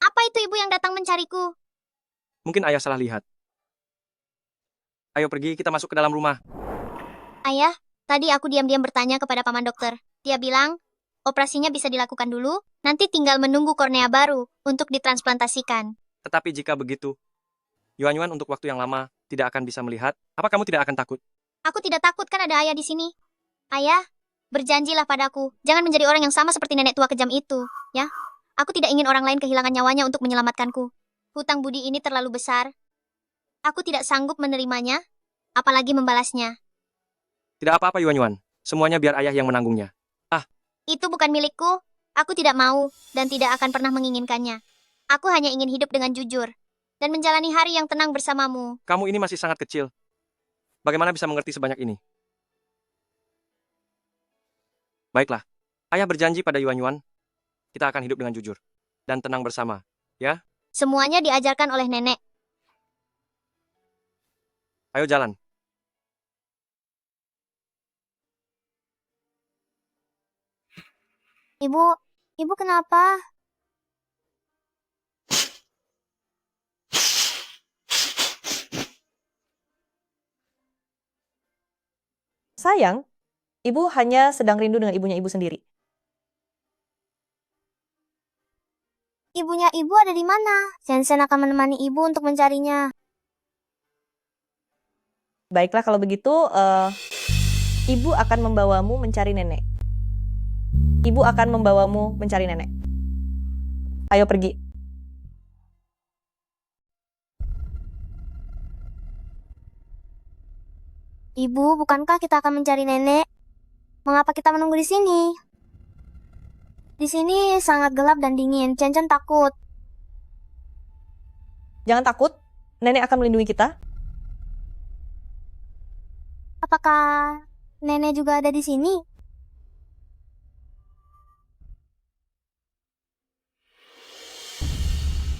Apa itu ibu yang datang mencariku? Mungkin ayah salah lihat. Ayo pergi, kita masuk ke dalam rumah. Ayah, tadi aku diam-diam bertanya kepada paman dokter. Dia bilang, operasinya bisa dilakukan dulu, nanti tinggal menunggu kornea baru untuk ditransplantasikan. Tetapi jika begitu, Yuan untuk waktu yang lama tidak akan bisa melihat. Apa kamu tidak akan takut? Aku tidak takut, kan ada ayah di sini. Ayah, berjanjilah padaku, jangan menjadi orang yang sama seperti nenek tua kejam itu, ya? Aku tidak ingin orang lain kehilangan nyawanya untuk menyelamatkanku. Hutang budi ini terlalu besar. Aku tidak sanggup menerimanya, apalagi membalasnya. Tidak apa-apa Yuan, semuanya biar ayah yang menanggungnya. Itu bukan milikku, aku tidak mau, dan tidak akan pernah menginginkannya. Aku hanya ingin hidup dengan jujur, dan menjalani hari yang tenang bersamamu. Kamu ini masih sangat kecil. Bagaimana bisa mengerti sebanyak ini? Baiklah, ayah berjanji pada Yuan, kita akan hidup dengan jujur dan tenang bersama, ya? Semuanya diajarkan oleh nenek. Ayo jalan. Ibu kenapa? Sayang, ibu hanya sedang rindu dengan ibunya ibu sendiri. Ibunya ibu ada di mana? Shen-shen akan menemani ibu untuk mencarinya. Baiklah kalau begitu, ibu akan membawamu mencari nenek. Ibu akan membawamu mencari nenek. Ayo pergi. Ibu, bukankah kita akan mencari nenek? Mengapa kita menunggu di sini? Di sini sangat gelap dan dingin. Chen-chen takut. Jangan takut, nenek akan melindungi kita. Apakah nenek juga ada di sini?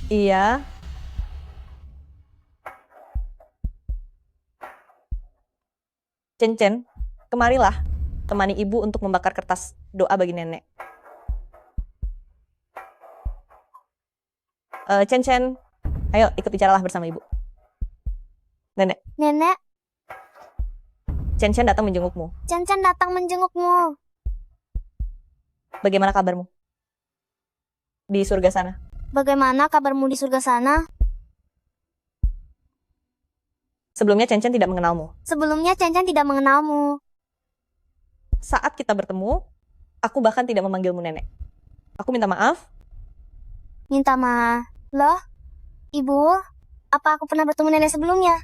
Iya. Chen, kemarilah temani ibu untuk membakar kertas doa bagi nenek. Chen, ayo ikut bicaralah bersama ibu. Nenek. Nenek. Chen datang menjengukmu. Chen datang menjengukmu. Bagaimana kabarmu? Di surga sana. Bagaimana kabarmu di surga sana? Sebelumnya Chen tidak mengenalmu. Sebelumnya Chen tidak mengenalmu. Saat kita bertemu, aku bahkan tidak memanggilmu nenek. Aku minta maaf. Minta maaf. Loh, ibu, apa aku pernah bertemu nenek sebelumnya?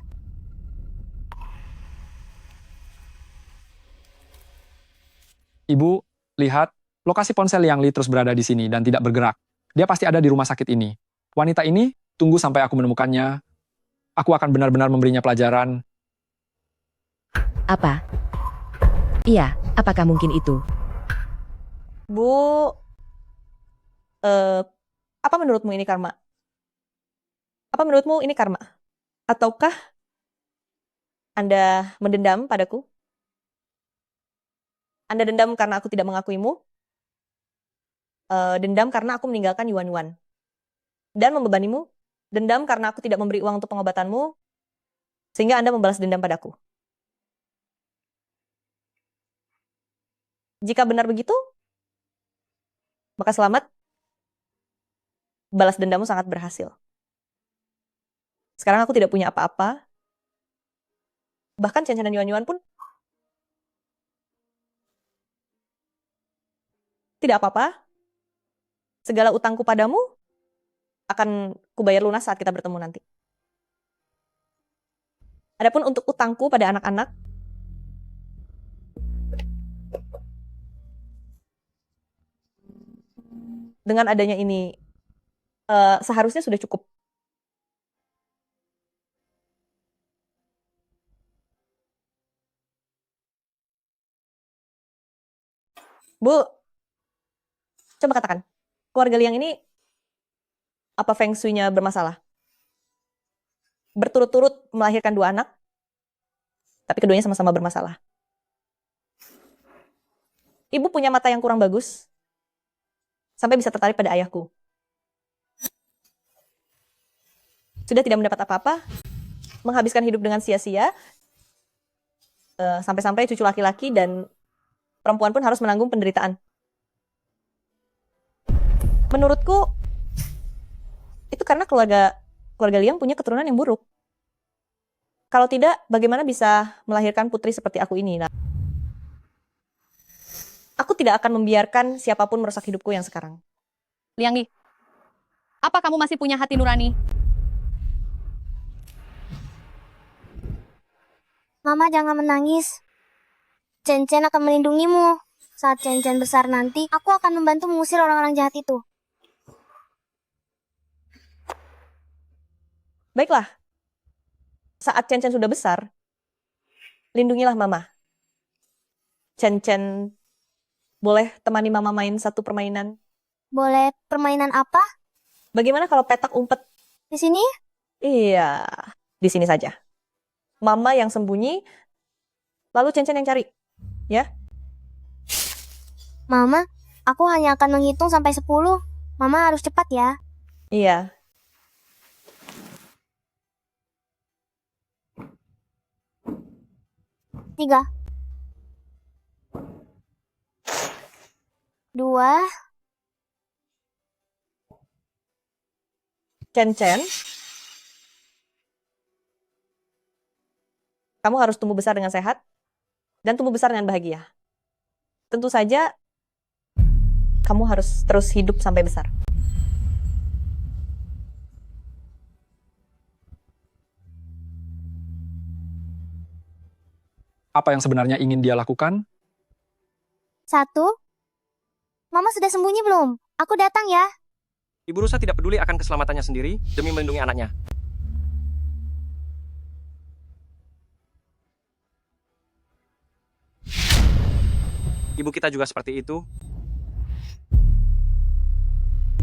Ibu, lihat, Lokasi ponsel Liang Li terus berada di sini dan tidak bergerak. Dia pasti ada di rumah sakit ini. Wanita ini, tunggu sampai aku menemukannya. Aku akan benar-benar memberinya pelajaran. Apa? Iya, apakah mungkin itu? Bu, apa menurutmu ini karma? Apa menurutmu ini karma? Ataukah Anda mendendam padaku? Anda dendam karena aku tidak mengakuimu? Dendam karena aku meninggalkan Yuan-Yuan dan membebanimu? Dendam karena aku tidak memberi uang untuk pengobatanmu, sehingga Anda membalas dendam padaku? Jika benar begitu, maka selamat, balas dendammu sangat berhasil. Sekarang aku tidak punya apa-apa, bahkan Chen Chen dan Yuan-Yuan pun tidak apa-apa. Segala utangku padamu akan kubayar lunas saat kita bertemu nanti. Adapun untuk utangku pada anak-anak, dengan adanya ini, seharusnya sudah cukup. Bu, coba katakan, keluarga Liang ini apa feng shui-nya bermasalah? Berturut-turut melahirkan 2 anak, tapi keduanya sama-sama bermasalah. Ibu punya mata yang kurang bagus, sampai bisa tertarik pada ayahku. Sudah tidak mendapat apa-apa, menghabiskan hidup dengan sia-sia, sampai-sampai cucu laki-laki dan perempuan pun harus menanggung penderitaan. Menurutku, itu karena keluarga Liang punya keturunan yang buruk. Kalau tidak, bagaimana bisa melahirkan putri seperti aku ini? Nah, aku tidak akan membiarkan siapapun merusak hidupku yang sekarang. Liang Li, apa kamu masih punya hati nurani? Mama jangan menangis. Chen Chen akan melindungimu. Saat Chen Chen besar nanti, aku akan membantu mengusir orang-orang jahat itu. Baiklah, saat Chen Chen sudah besar, lindungilah Mama. Chen Chen boleh temani Mama main satu permainan? Boleh, permainan apa? Bagaimana kalau petak umpet? Di sini? Iya, di sini saja. Mama yang sembunyi, lalu Chen Chen yang cari. Ya? Mama, aku hanya akan menghitung sampai 10. Mama harus cepat ya. Iya. Tiga. 2. Chen Chen, kamu harus tumbuh besar dengan sehat dan tumbuh besar dengan bahagia. Tentu saja, kamu harus terus hidup sampai besar. Apa yang sebenarnya ingin dia lakukan? 1. Mama sudah sembunyi belum? Aku datang ya. Ibu rusa tidak peduli akan keselamatannya sendiri demi melindungi anaknya. Ibu kita juga seperti itu.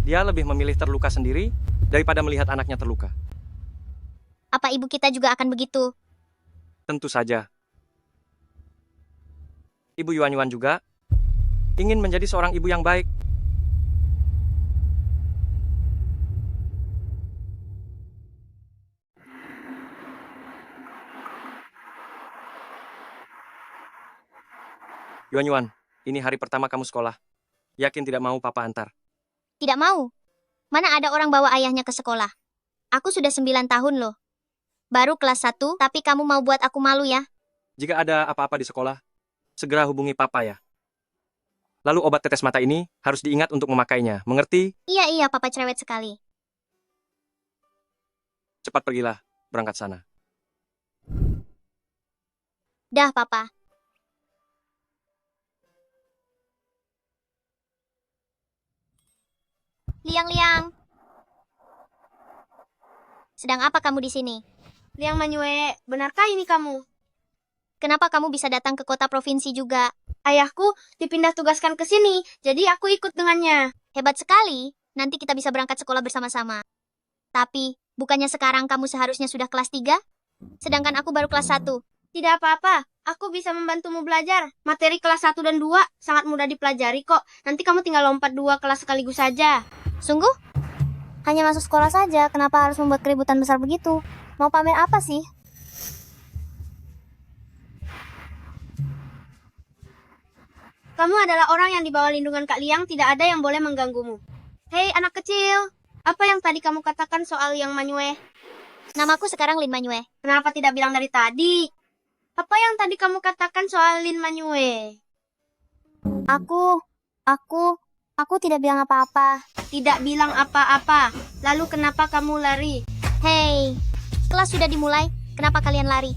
Dia lebih memilih terluka sendiri daripada melihat anaknya terluka. Apa ibu kita juga akan begitu? Tentu saja. Ibu Yuan-Yuan juga ingin menjadi seorang ibu yang baik. Yuan-Yuan, ini hari pertama kamu sekolah. Yakin tidak mau papa antar? Tidak mau. Mana ada orang bawa ayahnya ke sekolah? Aku sudah 9 tahun loh. Baru kelas 1, tapi kamu mau buat aku malu ya? Jika ada apa-apa di sekolah, segera hubungi papa ya. Lalu obat tetes mata ini harus diingat untuk memakainya, mengerti? Iya, papa cerewet sekali. Cepat pergilah, berangkat sana. Dah, papa. Liang. Sedang apa kamu di sini? Liang Manyue, benarkah ini kamu? Kenapa kamu bisa datang ke kota provinsi juga? Ayahku dipindah tugaskan ke sini, jadi aku ikut dengannya. Hebat sekali. Nanti kita bisa berangkat sekolah bersama-sama. Tapi, bukannya sekarang kamu seharusnya sudah kelas 3? Sedangkan aku baru kelas 1. Tidak apa-apa, aku bisa membantumu belajar. Materi kelas 1 dan 2 sangat mudah dipelajari kok. Nanti kamu tinggal lompat 2 kelas sekaligus saja. Sungguh? Hanya masuk sekolah saja, kenapa harus membuat keributan besar begitu? Mau pamer apa sih? Kamu adalah orang yang di bawah lindungan Kak Liang, tidak ada yang boleh mengganggumu. Hei anak kecil, apa yang tadi kamu katakan soal Liang Manyue? Namaku sekarang Lin Manyue. Kenapa tidak bilang dari tadi? Apa yang tadi kamu katakan soal Lin Manyue? Aku tidak bilang apa-apa. Tidak bilang apa-apa. Lalu kenapa kamu lari? Hei, kelas sudah dimulai. Kenapa kalian lari?